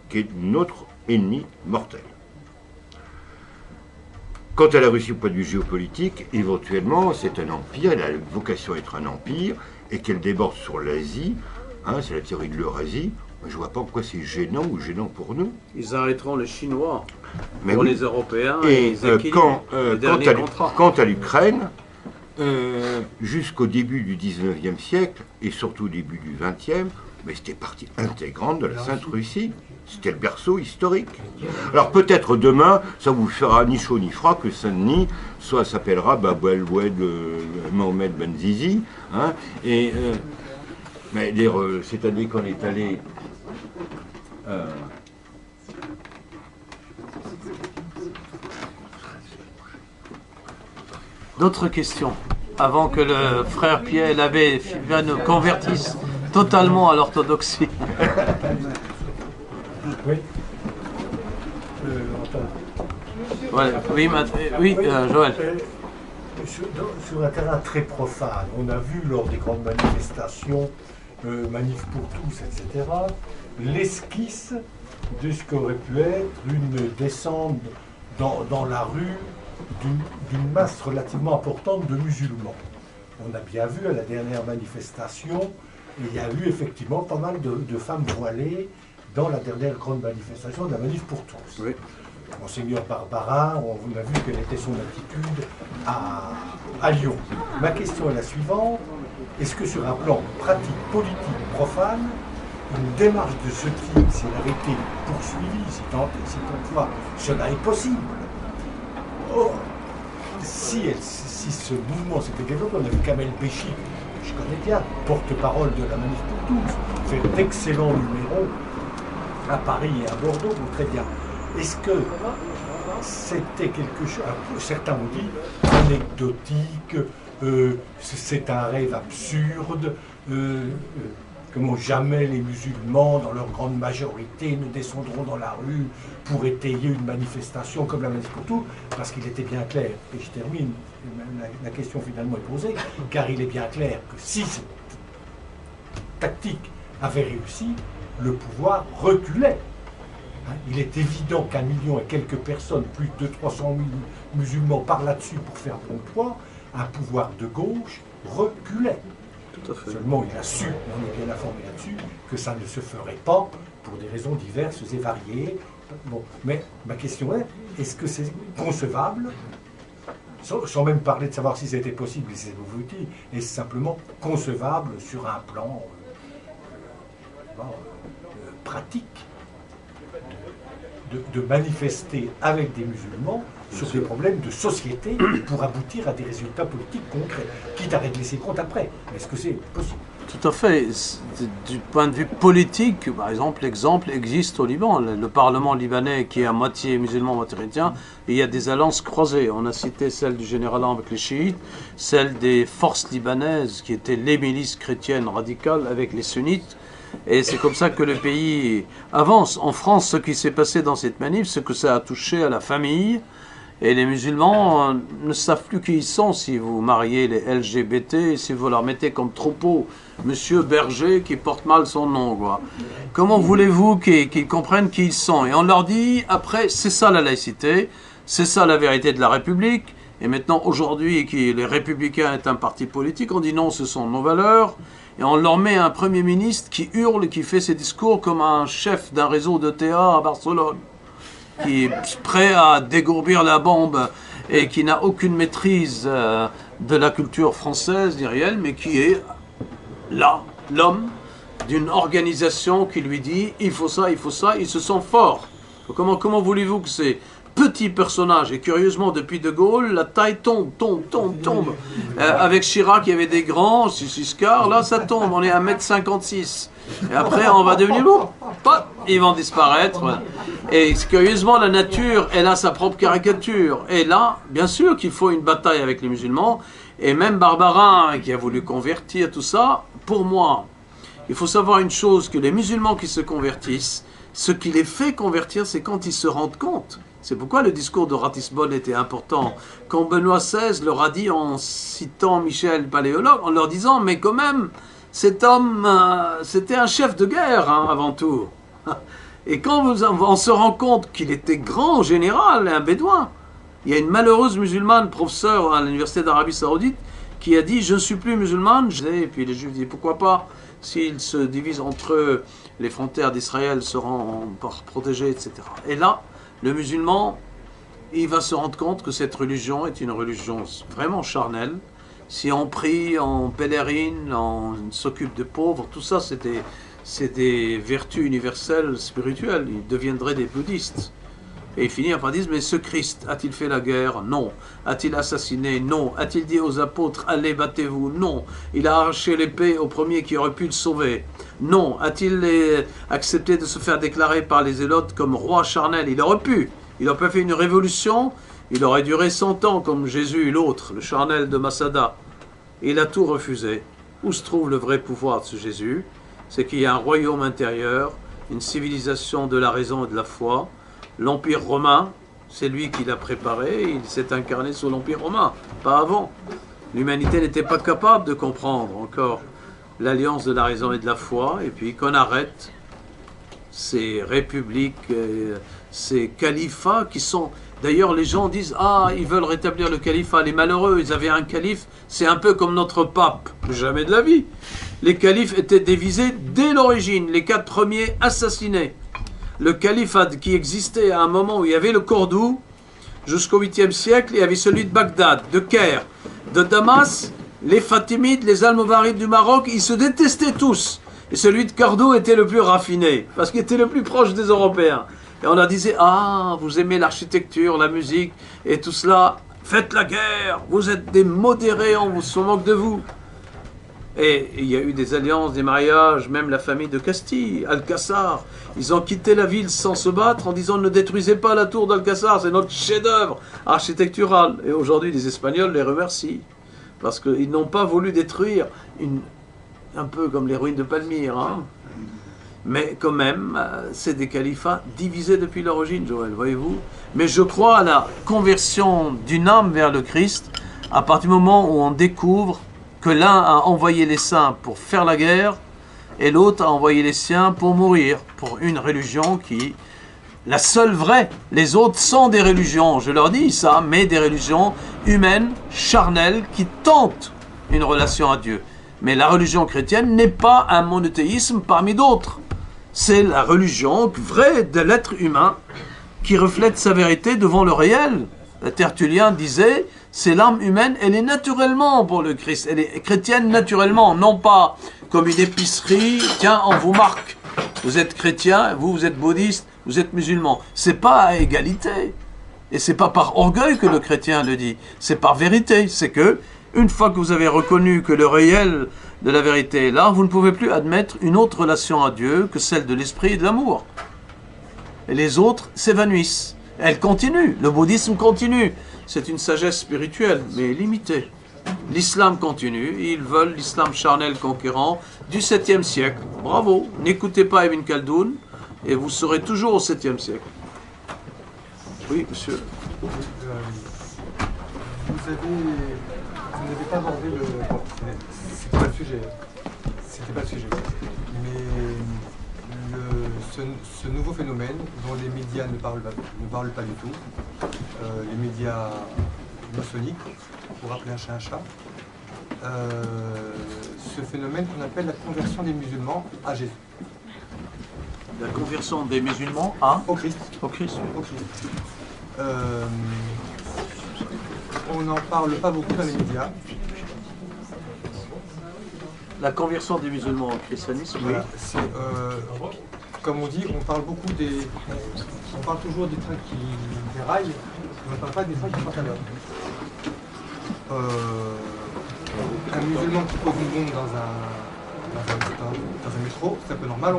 qui est notre ennemi mortel. Quant à la Russie au point de vue géopolitique, éventuellement, c'est un empire, elle a vocation à être un empire, et qu'elle déborde sur l'Asie, hein, c'est la théorie de l'Eurasie. Je ne vois pas pourquoi c'est gênant ou gênant pour nous. Ils arrêteront les Chinois Mais pour oui. les Européens et ils équilibrent les derniers contrats. quant à l'Ukraine, jusqu'au début du 19e siècle, et surtout au début du 20e, mais c'était partie intégrante de la Sainte Russie. C'était le berceau historique. Alors peut-être demain, ça vous fera ni chaud ni froid que Saint-Denis soit s'appellera Bab el-Oued Mohamed Ben Zizi. Hein, mais cette année qu'on est allé D'autres questions avant que le frère Pierre l'abbé nous convertisse totalement à l'orthodoxie. Oui. Voilà. Oui, Joël. Sur un terrain très profane, on a vu lors des grandes manifestations, Manif pour tous, etc., l'esquisse de ce qu'aurait pu être une descente dans la rue d'une masse relativement importante de musulmans. on a bien vu à la dernière manifestation, il y a eu effectivement pas mal de femmes voilées dans la dernière grande manifestation de la Manif pour tous. Oui. Monseigneur Barbara, on a vu quelle était son attitude à Lyon. Ma question est la suivante. Est-ce que sur un plan pratique, politique, profane, une démarche de ce type, si elle avait été poursuivie, si toutefois cela est possible, si ce mouvement s'était développé, on a vu Kamel Béchi, je connais bien, porte-parole de la Manif pour tous, fait d'excellents numéros à Paris et à Bordeaux, très bien. Est-ce que c'était quelque chose, certains ont dit, anecdotique, c'est un rêve absurde, comment jamais les musulmans, dans leur grande majorité, ne descendront dans la rue pour étayer une manifestation comme la Manif pour tous, parce qu'il était bien clair, et je termine, la question finalement est posée, car il est bien clair que si cette tactique avait réussi, le pouvoir reculait. Il est évident qu'un million et quelques personnes, plus de 300 000 musulmans partent là-dessus pour faire bon poids, un pouvoir de gauche reculait. Tout à fait. Seulement, il a su, on est bien informé là-dessus, que ça ne se ferait pas pour des raisons diverses et variées. Bon, mais ma question est-ce que c'est concevable, sans même parler de savoir si c'était possible et si c'est utile, est-ce simplement concevable sur un plan pratique de manifester avec des musulmans sur des problèmes de société pour aboutir à des résultats politiques concrets, quitte à régler ses comptes après. Est-ce que c'est possible? Tout à fait. Du point de vue politique, par exemple, l'exemple existe au Liban. Le Parlement libanais qui est à moitié musulman, moitié chrétien, et il y a des alliances croisées. On a cité celle du général avec les chiites, celle des forces libanaises qui étaient les milices chrétiennes radicales avec les sunnites. Et c'est comme ça que le pays avance. En France, ce qui s'est passé dans cette manif, c'est que ça a touché à la famille. Et les musulmans ne savent plus qui ils sont si vous mariez les LGBT, si vous leur mettez comme troupeau Monsieur Berger qui porte mal son nom, quoi. Comment voulez-vous qu'ils comprennent qui ils sont? Et on leur dit, après, c'est ça la laïcité, c'est ça la vérité de la République. Et maintenant, aujourd'hui, les Républicains est un parti politique, on dit non, ce sont nos valeurs. Et on leur met un Premier ministre qui hurle, qui fait ses discours comme un chef d'un réseau de TA à Barcelone, qui est prêt à dégourbir la bombe et qui n'a aucune maîtrise de la culture française ni réelle, mais qui est là, l'homme d'une organisation qui lui dit il faut ça, ils se sent forts. Comment voulez-vous que ces petits personnages, et curieusement depuis De Gaulle, la taille tombe. Avec Chirac, il y avait des grands, Giscard, là ça tombe, on est à 1m56. Et après, on va devenir lourd, ils vont disparaître. Et curieusement, la nature, elle a sa propre caricature. Et là, bien sûr qu'il faut une bataille avec les musulmans. Et même Barbarin, qui a voulu convertir tout ça, pour moi, il faut savoir une chose, que les musulmans qui se convertissent, ce qui les fait convertir, c'est quand ils se rendent compte. C'est pourquoi le discours de Ratisbonne était important. Quand Benoît XVI leur a dit, en citant Michel Paléologue, en leur disant, mais quand même, cet homme, c'était un chef de guerre, hein, avant tout. Et quand on se rend compte qu'il était grand général, un bédouin, il y a une malheureuse musulmane, professeure à l'université d'Arabie Saoudite, qui a dit, je ne suis plus musulmane. Et puis les Juifs disent, pourquoi pas, s'ils se divisent entre eux, les frontières d'Israël seront protégées, etc. Et là, le musulman, il va se rendre compte que cette religion est une religion vraiment charnelle. Si on prie, on pèlerine, on s'occupe de pauvres, tout ça c'est des vertus universelles, spirituelles. Ils deviendraient des bouddhistes. Et il finit par dire, mais ce Christ, a-t-il fait la guerre? Non. A-t-il assassiné? Non. A-t-il dit aux apôtres, allez, battez-vous? Non. Il a arraché l'épée au premier qui aurait pu le sauver? Non. A-t-il accepté de se faire déclarer par les zélotes comme roi charnel? Il aurait pu. Il aurait pas fait une révolution. Il aurait duré 100 ans comme Jésus, l'autre, le charnel de Massada. Il a tout refusé. Où se trouve le vrai pouvoir de ce Jésus? C'est qu'il y a un royaume intérieur, une civilisation de la raison et de la foi. L'Empire romain, c'est lui qui l'a préparé, il s'est incarné sous l'Empire romain, pas avant. L'humanité n'était pas capable de comprendre encore l'alliance de la raison et de la foi, et puis qu'on arrête ces républiques, ces califats qui sont D'ailleurs, les gens disent, ah, ils veulent rétablir le califat, les malheureux, ils avaient un calife, c'est un peu comme notre pape. Jamais de la vie. Les califes étaient divisés dès l'origine, les 4 premiers assassinés. Le califat qui existait à un moment où il y avait le Cordoue, jusqu'au 8e siècle, il y avait celui de Bagdad, de Caire, de Damas, les Fatimides, les Almovarides du Maroc, ils se détestaient tous. Et celui de Cordoue était le plus raffiné, parce qu'il était le plus proche des Européens. Et on leur disait, ah, vous aimez l'architecture, la musique, et tout cela, faites la guerre, vous êtes des modérés, on se moque de vous. Et il y a eu des alliances, des mariages, même la famille de Castille, Alcázar. Ils ont quitté la ville sans se battre en disant ne détruisez pas la tour d'Alcázar, c'est notre chef-d'œuvre architectural. Et aujourd'hui, les Espagnols les remercient parce qu'ils n'ont pas voulu détruire un peu comme les ruines de Palmyre. Hein. Mais quand même, c'est des califats divisés depuis l'origine, Joël, voyez-vous. Mais je crois à la conversion d'une âme vers le Christ à partir du moment où on découvre que l'un a envoyé les saints pour faire la guerre et l'autre a envoyé les siens pour mourir, pour une religion qui, la seule vraie. Les autres sont des religions, je leur dis ça, mais des religions humaines, charnelles, qui tentent une relation à Dieu. Mais la religion chrétienne n'est pas un monothéisme parmi d'autres. C'est la religion vraie de l'être humain qui reflète sa vérité devant le réel. Tertullien disait, c'est l'âme humaine, elle est naturellement pour le Christ, elle est chrétienne naturellement, non pas comme une épicerie, tiens, on vous marque, vous êtes chrétien, vous êtes bouddhiste, vous êtes musulman. C'est pas à égalité. Et c'est pas par orgueil que le chrétien le dit, c'est par vérité. C'est que, une fois que vous avez reconnu que le réel de la vérité est là, vous ne pouvez plus admettre une autre relation à Dieu que celle de l'esprit et de l'amour. Et les autres s'évanouissent. Elles continuent, le bouddhisme continue. C'est une sagesse spirituelle, mais limitée. L'islam continue, ils veulent l'islam charnel conquérant du 7e siècle. Bravo, n'écoutez pas Ibn Khaldoun et vous serez toujours au 7e siècle. Oui, monsieur. Vous n'avez pas abordé le... Bon, c'était pas le sujet. C'était pas le sujet. Mais ce nouveau phénomène dont les médias ne parlent pas du tout, les médias maçonniques, pour rappeler un chat un chat, ce phénomène qu'on appelle la conversion des musulmans à Jésus. La conversion des musulmans au Christ. Au Christ. Au Christ. On n'en parle pas beaucoup dans les médias. La conversion des musulmans au christianisme, oui. Voilà, comme on dit, on parle beaucoup on parle toujours des trains qui déraillent, mais on ne parle pas des trains qui portent à l'heure. Un musulman qui pose une bombe dans un métro, c'est un peu normal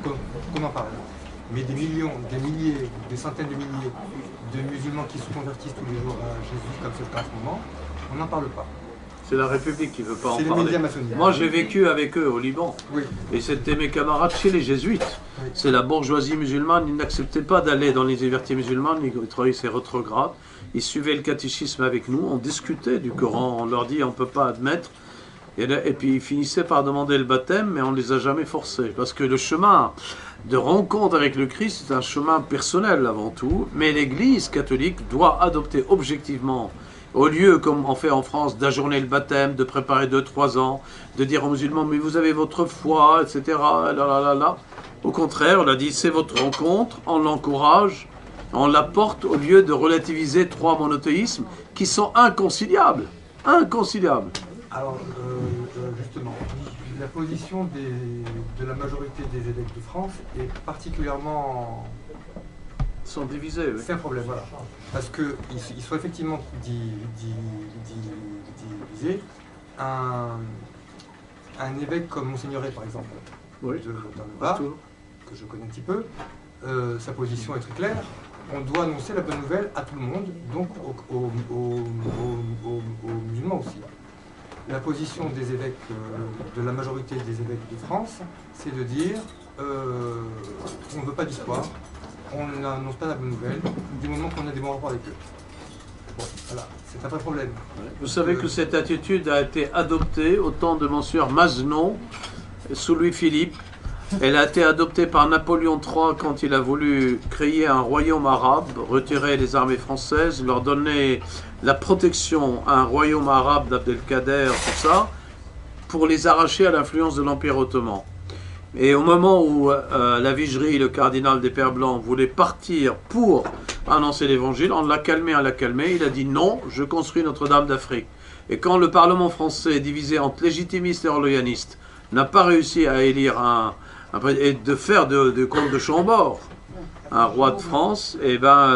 qu'on en parle. Mais des millions, des milliers, des centaines de milliers de musulmans qui se convertissent tous les jours à Jésus, comme c'est le cas en ce moment, on n'en parle pas. C'est la République qui ne veut pas en parler. parler. Les médias maçonniques. Moi, j'ai vécu avec eux au Liban. Oui. Et c'était mes camarades chez les jésuites. Oui. C'est la bourgeoisie musulmane. Ils n'acceptaient pas d'aller dans les universités musulmanes. Ils trouvaient ces rétrogrades. Ils suivaient le catéchisme avec nous. On discutait du Coran. On leur dit on ne peut pas admettre. Et puis ils finissaient par demander le baptême, mais on ne les a jamais forcés. Parce que le chemin de rencontre avec le Christ, c'est un chemin personnel avant tout. Mais l'Église catholique doit adopter objectivement, au lieu, comme on fait en France, d'ajourner le baptême, de préparer 2-3 ans, de dire aux musulmans, mais vous avez votre foi, etc. Au contraire, on a dit, c'est votre rencontre, on l'encourage, on l'apporte au lieu de relativiser 3 monothéismes qui sont inconciliables. Inconciliables. Alors, justement, la position de la majorité des évêques de France est particulièrement... sont divisés, oui. C'est un problème, voilà. Parce qu'ils sont effectivement divisés. Un évêque comme Monseigneur, par exemple, oui, dans le Var, que je connais un petit peu, sa position est très claire. On doit annoncer la bonne nouvelle à tout le monde, donc aux musulmans aussi. La position des évêques, de la majorité des évêques de France, c'est de dire on ne veut pas d'histoire, on n'annonce pas la bonne nouvelle, du moment qu'on a des bons rapports avec eux. Bon, voilà, c'est un vrai problème. Vous savez que cette attitude a été adoptée au temps de Monsieur Mazenot, sous Louis-Philippe, Elle a été adoptée par Napoléon III quand il a voulu créer un royaume arabe, retirer les armées françaises, leur donner la protection à un royaume arabe d'Abdelkader, tout ça, pour les arracher à l'influence de l'Empire ottoman. Et au moment où la Vigerie, le cardinal des Pères Blancs, voulait partir pour annoncer l'évangile, on l'a calmé, il a dit non, je construis Notre-Dame d'Afrique. Et quand le Parlement français, divisé entre légitimistes et orléanistes, n'a pas réussi à élire et de faire de comte de Chambord un roi de France, et ben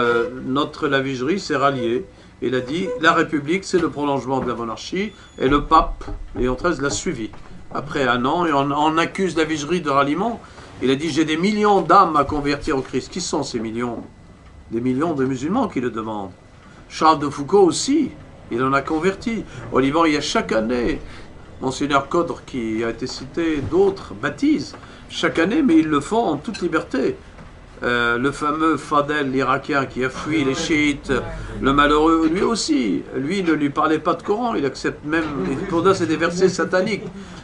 la Vigerie s'est ralliée. Il a dit la République c'est le prolongement de la monarchie, et le pape Léon XIII l'a suivi. Après un an, et on accuse la Vigerie de ralliement. Il a dit j'ai des millions d'âmes à convertir au Christ. Qui sont ces millions? Des millions de musulmans qui le demandent. Charles de Foucault aussi, il en a converti. Au Liban, il y a chaque année, Monseigneur Codre qui a été cité, d'autres baptisent chaque année, mais ils le font en toute liberté. Le fameux Fadel, l'Irakien, qui a fui les chiites, le malheureux, lui aussi, lui ne lui parlait pas de Coran, il accepte même, pour nous c'est des versets sataniques,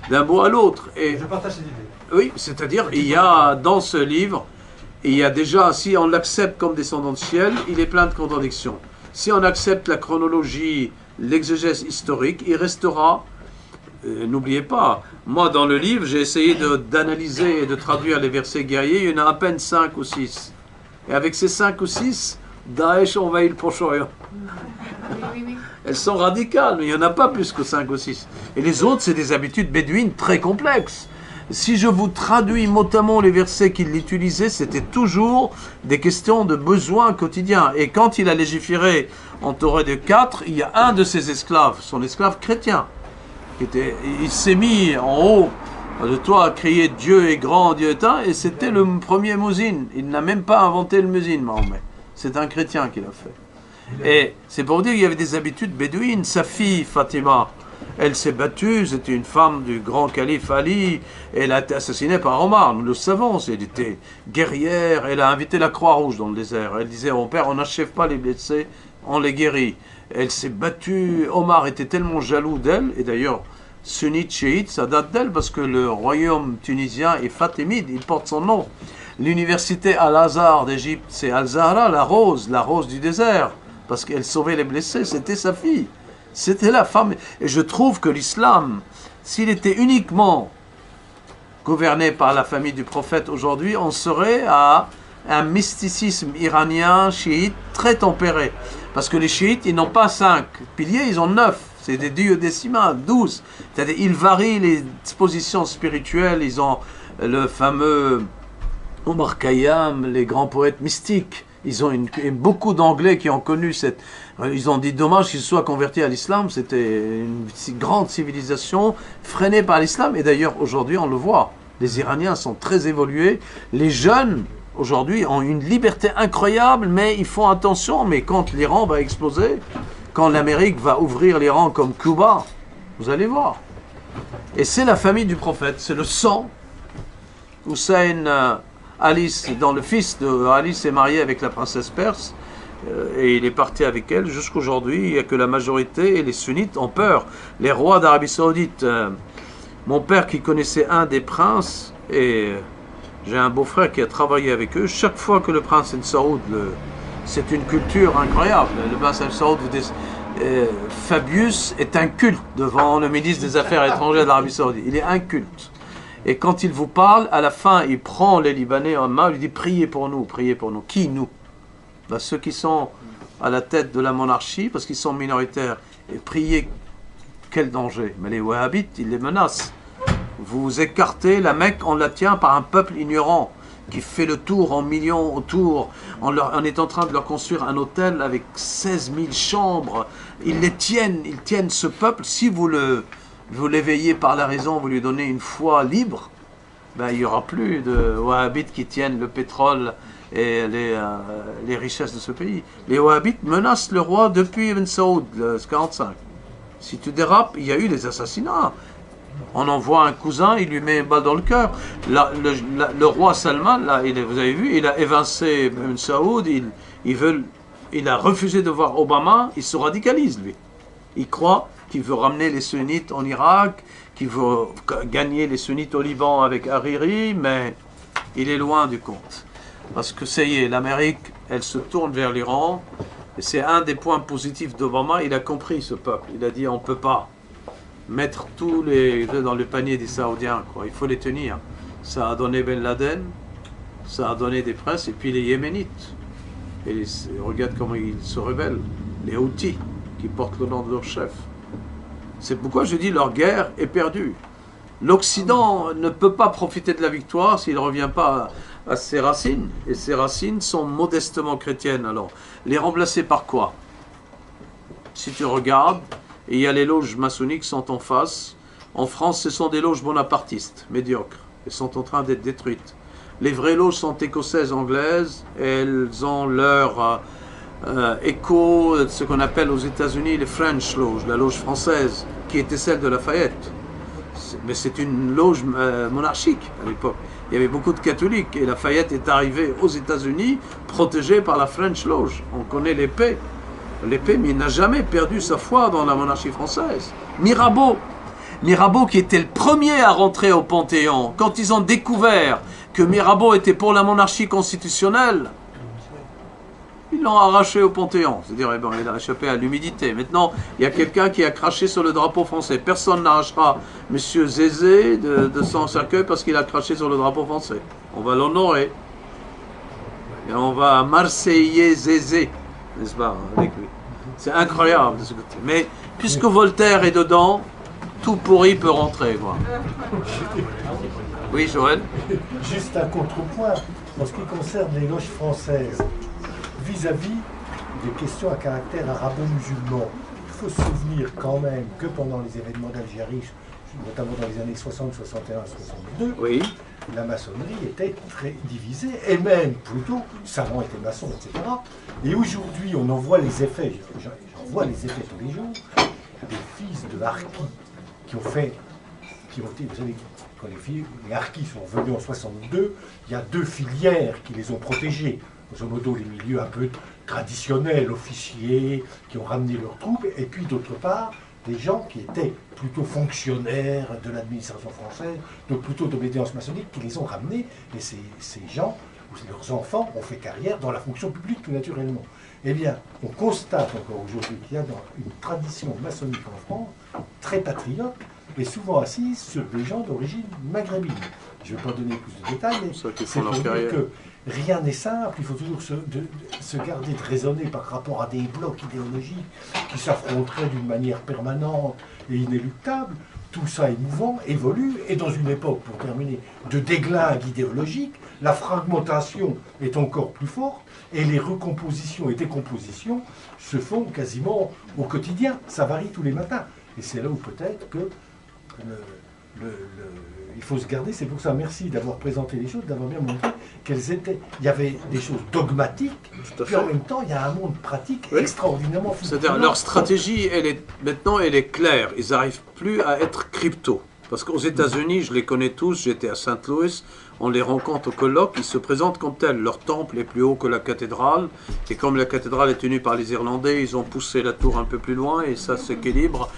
d'un bout à l'autre. Je partage cette idée. Oui, c'est-à-dire, il y a dans ce livre, il y a déjà, si on l'accepte comme descendant de ciel, il est plein de contradictions. Si on accepte la chronologie, l'exégèse historique, il restera. N'oubliez pas, moi dans le livre, j'ai essayé d'analyser et de traduire les versets guerriers, il y en a à peine 5 ou 6. Et avec ces 5 ou 6, Daesh envahit le Proche-Orient. Elles sont radicales, mais il n'y en a pas plus que 5 ou 6. Et les autres, c'est des habitudes bédouines très complexes. Si je vous traduis mot à mot les versets qu'il utilisait, c'était toujours des questions de besoins quotidiens. Et quand il a légiféré en Torah de 4, il y a un de ses esclaves, son esclave chrétien, il s'est mis en haut de toi à crier Dieu est grand, Dieu est un, et c'était le premier muezzin. Il n'a même pas inventé le muezzin, Mahomet. C'est un chrétien qui l'a fait. Et c'est pour dire qu'il y avait des habitudes bédouines. Sa fille, Fatima, elle s'est battue, c'était une femme du grand calife Ali, elle a été assassinée par Omar, nous le savons, elle était guerrière, elle a invité la Croix-Rouge dans le désert. Elle disait, mon père, on n'achève pas les blessés, on les guérit. Elle s'est battue, Omar était tellement jaloux d'elle, et d'ailleurs, sunnite, chiite, ça date d'elle, parce que le royaume tunisien est fatimide, il porte son nom. L'université Al-Azhar d'Égypte, c'est Al-Zahra, la rose du désert, parce qu'elle sauvait les blessés, c'était sa fille. C'était la femme. Et je trouve que l'islam, s'il était uniquement gouverné par la famille du prophète aujourd'hui, on serait à un mysticisme iranien, chiite, très tempéré. Parce que les chiites, ils n'ont pas 5 piliers, ils ont 9. C'est des duodécimains, 12. C'est-à-dire, ils varient les dispositions spirituelles. Ils ont le fameux Omar Khayyam, les grands poètes mystiques. Ils ont beaucoup d'Anglais qui ont connu cette... Ils ont dit dommage qu'ils soient convertis à l'islam. C'était une grande civilisation freinée par l'islam. Et d'ailleurs, aujourd'hui, on le voit. Les Iraniens sont très évolués. Les jeunes, aujourd'hui, ont une liberté incroyable, mais ils font attention. Mais quand l'Iran va exploser, quand l'Amérique va ouvrir l'Iran comme Cuba, vous allez voir. Et c'est la famille du prophète, c'est le sang. Hussein Alice, dans le fils de Alice est marié avec la princesse perse, et il est parti avec elle jusqu'aujourd'hui. Il n'y a que la majorité, et les sunnites ont peur. Les rois d'Arabie Saoudite, mon père qui connaissait un des princes, et j'ai un beau-frère qui a travaillé avec eux, chaque fois que le prince Ben Saoud, c'est une culture incroyable, le prince Ben Saoud, Fabius est un culte devant le ministre des Affaires étrangères d'Arabie Saoudite, il est un culte. Et quand il vous parle, à la fin, il prend les Libanais en main, il dit priez pour nous, priez pour nous. Qui nous? Ben, ceux qui sont à la tête de la monarchie, parce qu'ils sont minoritaires. Et priez, quel danger? Mais les Wahhabites, ils les menacent. Vous écartez la Mecque, on la tient par un peuple ignorant qui fait le tour en millions autour. On est en train de leur construire un hôtel avec 16 000 chambres. Ils tiennent ce peuple. Si vous l'éveillez par la raison, vous lui donnez une foi libre, ben, il n'y aura plus de Wahhabites qui tiennent le pétrole et les richesses de ce pays. Les Wahhabites menacent le roi depuis Ibn Saoud, le 45. Si tu dérapes, il y a eu des assassinats. On envoie un cousin, il lui met une balle dans le cœur. Le roi Salman, là, vous avez vu, il a évincé Ibn Saoud, il a refusé de voir Obama, il se radicalise, lui. Il croit qui veut ramener les sunnites en Irak, qui veut gagner les sunnites au Liban avec Hariri, mais il est loin du compte. Parce que ça y est, l'Amérique, elle se tourne vers l'Iran, et c'est un des points positifs d'Obama. Il a compris ce peuple. Il a dit on ne peut pas mettre tous les œufs dans le panier des Saoudiens, quoi. Il faut les tenir. Ça a donné Ben Laden, ça a donné des princes, et puis les Yéménites. Et regarde comment ils se rebellent, les Houthis, qui portent le nom de leur chef. C'est pourquoi je dis leur guerre est perdue. L'Occident ne peut pas profiter de la victoire s'il ne revient pas à ses racines. Et ses racines sont modestement chrétiennes. Alors, les remplacer par quoi? Si tu regardes, et il y a les loges maçonniques qui sont en face. En France, ce sont des loges bonapartistes, médiocres. Elles sont en train d'être détruites. Les vraies loges sont écossaises, anglaises. Elles ont leur écho, ce qu'on appelle aux États-Unis les French Lodge, la loge française, qui était celle de Lafayette. Mais c'est une loge monarchique à l'époque. Il y avait beaucoup de catholiques et Lafayette est arrivé aux États-Unis protégé par la French Lodge. On connaît l'épée. L'épée, mais il n'a jamais perdu sa foi dans la monarchie française. Mirabeau qui était le premier à rentrer au Panthéon, quand ils ont découvert que Mirabeau était pour la monarchie constitutionnelle, ils l'ont arraché au Panthéon. C'est-à-dire, eh ben, il a échappé à l'humidité. Maintenant, il y a quelqu'un qui a craché sur le drapeau français. Personne n'arrachera M. Zézé de son cercueil parce qu'il a craché sur le drapeau français. On va l'honorer. Et on va Marseiller Zézé, n'est-ce pas, avec lui. C'est incroyable de ce côté. Mais puisque Voltaire est dedans, tout pourri peut rentrer, quoi. Oui, Joël? Juste un contrepoint en ce qui concerne les loges françaises. Vis-à-vis des questions à caractère arabo-musulman, il faut se souvenir quand même que pendant les événements d'Algérie, notamment dans les années 60, 61, 62, oui, la maçonnerie était très divisée, et même plutôt, savants étaient maçons, etc. Et aujourd'hui, on en voit les effets, j'en vois les effets tous les jours, des fils de harkis qui ont été, vous savez, quand les harkis sont venus en 62, il y a 2 filières qui les ont protégés. Grosso modo, les milieux un peu traditionnels, officiers, qui ont ramené leurs troupes, et puis d'autre part, des gens qui étaient plutôt fonctionnaires de l'administration française, donc plutôt d'obédience maçonnique, qui les ont ramenés, et ces gens, ou leurs enfants, ont fait carrière dans la fonction publique tout naturellement. Eh bien, on constate encore aujourd'hui qu'il y a une tradition maçonnique en France, très patriote, et souvent assise sur des gens d'origine maghrébine. Je ne vais pas donner plus de détails, mais c'est pour dire que rien n'est simple, il faut toujours se garder de raisonner par rapport à des blocs idéologiques qui s'affronteraient d'une manière permanente et inéluctable. Tout ça est mouvant, évolue, et dans une époque, pour terminer, de déglingue idéologique, la fragmentation est encore plus forte, et les recompositions et décompositions se font quasiment au quotidien, ça varie tous les matins. Et c'est là où peut-être que il faut se garder, c'est pour ça, merci d'avoir présenté les choses, d'avoir bien montré qu'elles étaient, il y avait des choses dogmatiques, puis en même temps, il y a un monde pratique extraordinairement fou. C'est-à-dire, leur stratégie, maintenant, elle est claire, ils n'arrivent plus à être crypto. Parce qu'aux États-Unis, je les connais tous, j'étais à Saint Louis, on les rencontre au colloque, ils se présentent comme tels. Leur temple est plus haut que la cathédrale, et comme la cathédrale est tenue par les Irlandais, ils ont poussé la tour un peu plus loin, et ça s'équilibre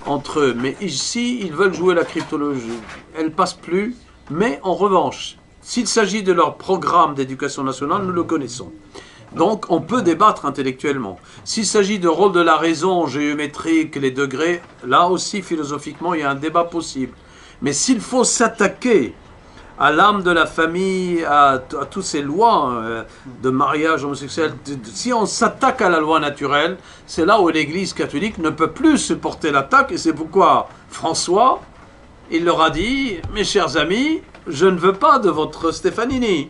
entre eux. Mais ici, ils veulent jouer la cryptologie. Elle passe plus, mais en revanche, s'il s'agit de leur programme d'éducation nationale, nous le connaissons. Donc, on peut débattre intellectuellement. S'il s'agit de rôle de la raison géométrique, les degrés, là aussi, philosophiquement, il y a un débat possible. Mais s'il faut s'attaquer à l'âme de la famille, à toutes ces lois de mariage homosexuel, si on s'attaque à la loi naturelle, c'est là où l'Église catholique ne peut plus supporter l'attaque, et c'est pourquoi François, il leur a dit, mes chers amis, je ne veux pas de votre Stefanini.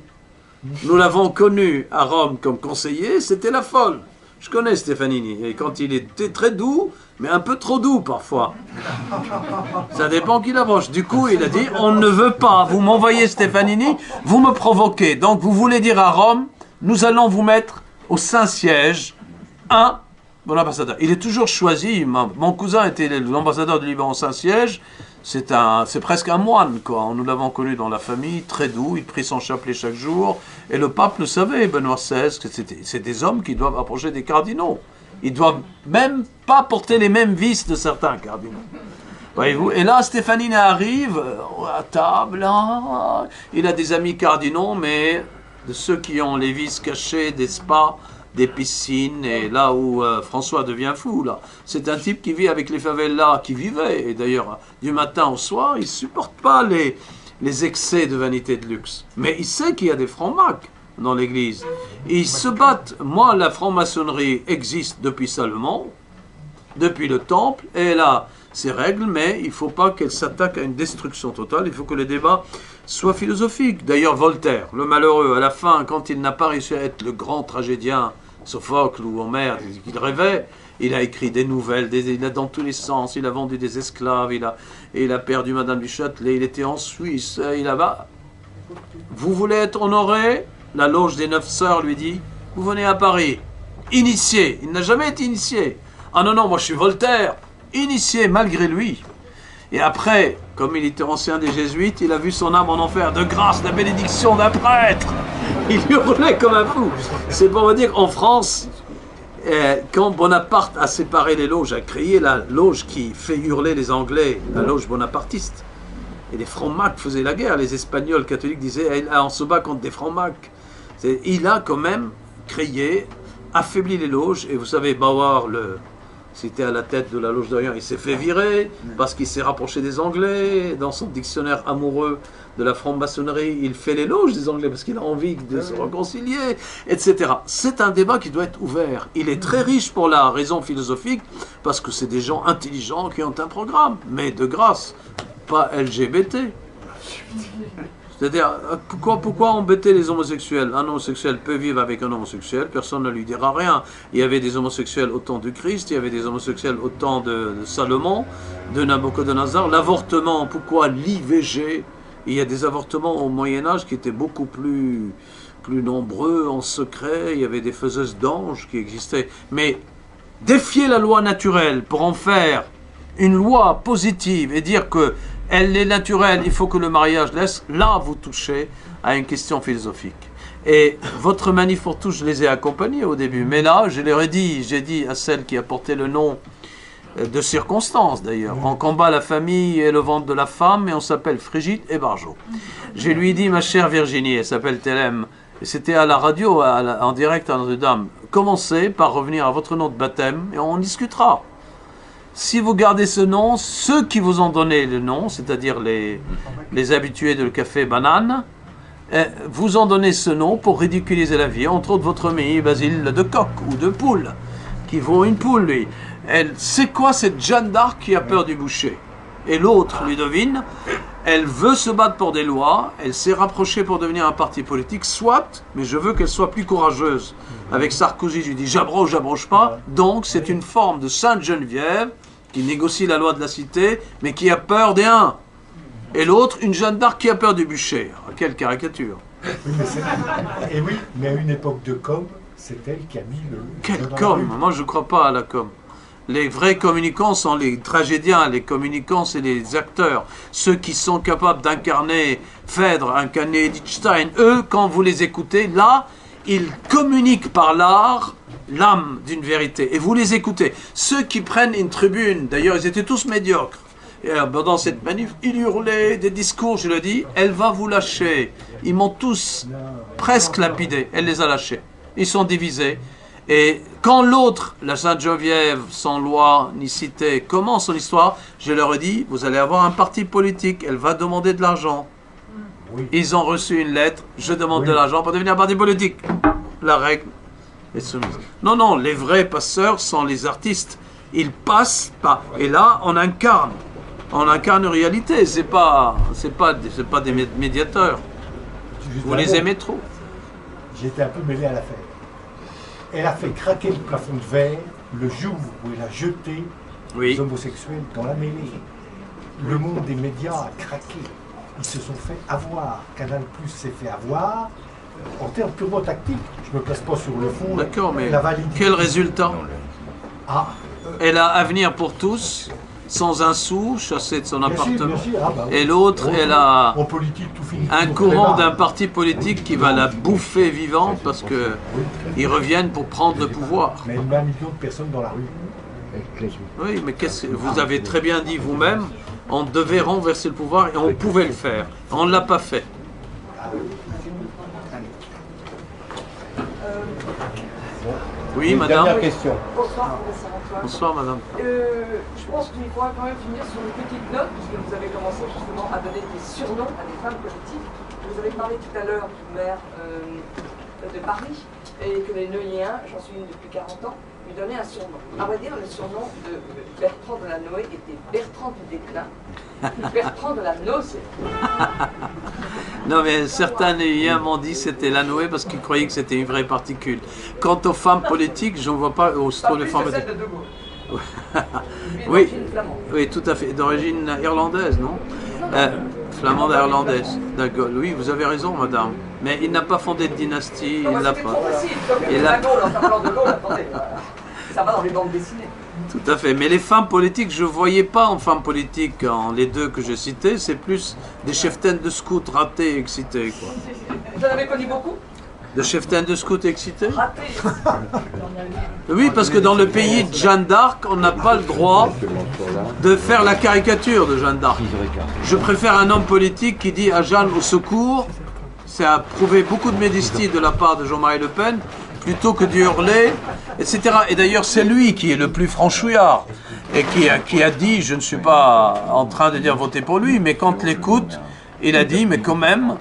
Nous l'avons connu à Rome comme conseiller, c'était la folle. Je connais Stefanini, et quand il était très doux, mais un peu trop doux parfois. Ça dépend qui l'approche. Du coup, il a dit, on ne veut pas, vous m'envoyez Stefanini, vous me provoquez. Donc vous voulez dire à Rome, nous allons vous mettre au Saint-Siège un bon ambassadeur. Il est toujours choisi, mon cousin était l'ambassadeur du Liban au Saint-Siège, c'est presque un moine, quoi. Nous l'avons connu dans la famille, très doux, il prit son chapelet chaque jour, et le pape le savait, Benoît XVI, que c'est des hommes qui doivent approcher des cardinaux. Ils doivent même pas porter les mêmes vices de certains cardinaux. Voyez-vous? Et là, Stefanini arrive à table, là, il a des amis cardinaux, mais de ceux qui ont les vices cachés, des spas, des piscines, et là où François devient fou, là. C'est un type qui vit avec les favelas, qui vivait, et d'ailleurs, du matin au soir, il ne supporte pas les excès de vanité de luxe. Mais il sait qu'il y a des francs-macs dans l'église. Ils se battent. Moi, la franc-maçonnerie existe depuis Salomon, depuis le temple, et elle a ses règles, mais il ne faut pas qu'elle s'attaque à une destruction totale. Il faut que le débat soit philosophique. D'ailleurs, Voltaire, le malheureux, à la fin, quand il n'a pas réussi à être le grand tragédien, Sophocle ou Homère, qu'il rêvait, il a écrit des nouvelles, il a dans tous les sens, il a vendu des esclaves, il a perdu Madame du Châtelet, il était en Suisse, vous voulez être honoré? La loge des 9 sœurs lui dit, vous venez à Paris, initié, il n'a jamais été initié. Ah non, non, moi je suis Voltaire, initié malgré lui. Et après, comme il était ancien des Jésuites, il a vu son âme en enfer, de grâce, la bénédiction d'un prêtre. Il hurlait comme un fou. C'est pour vous dire qu'en France, quand Bonaparte a séparé les loges, a créé la loge qui fait hurler les Anglais, la loge bonapartiste, et les francs-macs faisaient la guerre, les Espagnols catholiques disaient « on se bat contre des francs-macs ». Il a quand même créé, affaibli les loges, et vous savez, Bauer, c'était à la tête de la loge d'Orient, il s'est fait virer parce qu'il s'est rapproché des Anglais. Dans son dictionnaire amoureux de la franc-maçonnerie, il fait l'éloge des Anglais parce qu'il a envie de se réconcilier, etc. C'est un débat qui doit être ouvert. Il est très riche pour la raison philosophique parce que c'est des gens intelligents qui ont un programme, mais de grâce, pas LGBT. C'est-à-dire, pourquoi embêter les homosexuels? Un homosexuel peut vivre avec un homosexuel, personne ne lui dira rien. Il y avait des homosexuels au temps du Christ, il y avait des homosexuels au temps de Salomon, de Nabucodonosor. L'avortement, pourquoi l'IVG? Il y a des avortements au Moyen-Âge qui étaient beaucoup plus nombreux, en secret. Il y avait des faiseuses d'anges qui existaient. Mais défier la loi naturelle pour en faire une loi positive et dire que elle est naturelle, il faut que le mariage laisse, là vous touchez à une question philosophique. Et votre manif pour tous, je les ai accompagnés au début, mais là, j'ai dit à celle qui a porté le nom de circonstance d'ailleurs, on combat la famille et le ventre de la femme, et on s'appelle Frigide et Barjot. Je lui ai dit, ma chère Virginie, elle s'appelle Thélème, c'était à la radio, en direct à Notre-Dame, commencez par revenir à votre nom de baptême, et on discutera. Si vous gardez ce nom, ceux qui vous ont donné le nom, c'est-à-dire les habitués de café banane, vous ont donné ce nom pour ridiculiser la vie, entre autres votre ami Basile de coq ou de poule, qui vaut une poule, lui. C'est quoi cette Jeanne d'Arc qui a peur du boucher? Et l'autre, Ludovine, elle veut se battre pour des lois, elle s'est rapprochée pour devenir un parti politique, soit, mais je veux qu'elle soit plus courageuse. Avec Sarkozy, je lui dis j'abroge pas, donc c'est une forme de Sainte Geneviève, qui négocie la loi de la cité, mais qui a peur des uns. Et l'autre, une Jeanne d'Arc qui a peur du bûcher. Quelle caricature. Et oui, mais à une époque de com, c'est elle qui a mis le... Quelle com? Moi, je ne crois pas à la com. Les vrais communicants sont les tragédiens, les communicants, c'est les acteurs. Ceux qui sont capables d'incarner Phèdre, incarner Edith Stein. Eux, quand vous les écoutez, là, ils communiquent par l'art l'âme d'une vérité. Et vous les écoutez. Ceux qui prennent une tribune, d'ailleurs, ils étaient tous médiocres. Et dans cette manif, ils hurlaient des discours, je le dis, elle va vous lâcher. Ils m'ont tous presque lapidé. Elle les a lâchés. Ils sont divisés. Et quand l'autre, la Sainte-Geneviève, sans loi ni cité, commence son histoire, je leur ai dit, vous allez avoir un parti politique, elle va demander de l'argent. Oui. Ils ont reçu une lettre, je demande de l'argent pour devenir un parti politique. La règle est soumise. Non, non, les vrais passeurs sont les artistes. Ils passent pas. Et là, on incarne une réalité. C'est pas des médiateurs. Vous les aimez trop. J'étais un peu mêlé à l'affaire. Elle a fait craquer le plafond de verre le jour où elle a jeté les homosexuels dans la mêlée. Le monde des médias a craqué. Ils se sont fait avoir. Canal+ s'est fait avoir. En termes purement tactiques, je ne me place pas sur le fond. D'accord, mais quel résultat? Elle a Avenir pour tous. sans un sou, chassée de son appartement. Bien sûr. Ah bah oui. Et l'autre, elle a En politique, tout finit un toujours courant très mal. d'un parti politique qui va la bouffer vivante parce qu'ils reviennent pour prendre le pouvoir. Mais il y a 1 million de personnes dans la rue. Oui, mais vous avez très bien dit vous-même, on devait renverser le pouvoir et on pouvait le faire. On ne l'a pas fait. Oui, madame. Dernière question. Bonsoir, professeur Antoine. Bonsoir, madame. Je pense qu'il faudra quand même finir sur une petite note, puisque vous avez commencé justement à donner des surnoms à des femmes politiques. Vous avez parlé tout à l'heure du maire de Paris, et que les Neuilléens, j'en suis une depuis 40 ans, lui donnaient un surnom. À vrai dire, le surnom de Bertrand de la Noé était Bertrand du déclin, Bertrand de la Nocée. Non, mais certains Neuilliens m'ont dit que c'était la Noé parce qu'ils croyaient que c'était une vraie particule. Quant aux femmes politiques, je ne vois pas au Pas de plus femmes que celle politiques. de De Gaulle. Oui, D'origine flamande. oui, tout à fait. D'origine irlandaise, non Flamande irlandaise, d'accord. Oui, vous avez raison, madame. Mais il n'a pas fondé de dynastie. Non, Il mais n'a c'était pas. trop facile, comme Il la a- Gaule, en parlant de Gaulle, attendez. Ça va dans les bandes dessinées. Tout à fait. Mais les femmes politiques, je ne voyais pas en femmes politiques, en les deux que j'ai cités, c'est plus des cheftaines de scouts ratés, excités, quoi. Vous en avez connu beaucoup? De cheftaines de scouts excités? Ratés. Oui, parce que dans le pays de Jeanne d'Arc, on n'a pas le droit de faire la caricature de Jeanne d'Arc. Je préfère un homme politique qui dit à Jeanne au secours, ça a prouvé beaucoup de modestie de la part de Jean-Marie Le Pen, plutôt que d'y hurler, etc. Et d'ailleurs, c'est lui qui est le plus franchouillard et qui a dit, je ne suis pas en train de dire voter pour lui, mais quand l'écoute, il a dit, mais quand même,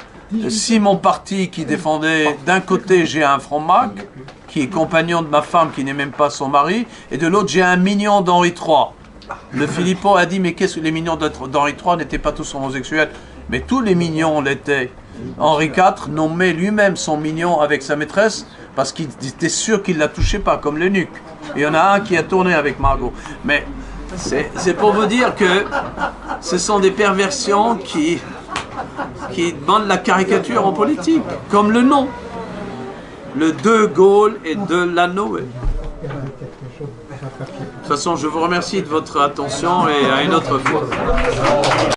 si mon parti qui défendait, d'un côté j'ai un Front-Mac, qui est compagnon de ma femme qui n'est même pas son mari, et de l'autre j'ai un mignon d'Henri III. Le Philippot a dit, mais qu'est-ce que les mignons d'Henri III n'étaient pas tous homosexuels, mais tous les mignons l'étaient. Henri IV nommait lui-même son mignon avec sa maîtresse parce qu'il était sûr qu'il ne la touchait pas, comme l'eunuque. Il y en a un qui a tourné avec Margot. Mais c'est pour vous dire que ce sont des perversions qui demandent la caricature en politique, comme le nom. Le De Gaulle et de la Noé. De toute façon, je vous remercie de votre attention et à une autre fois.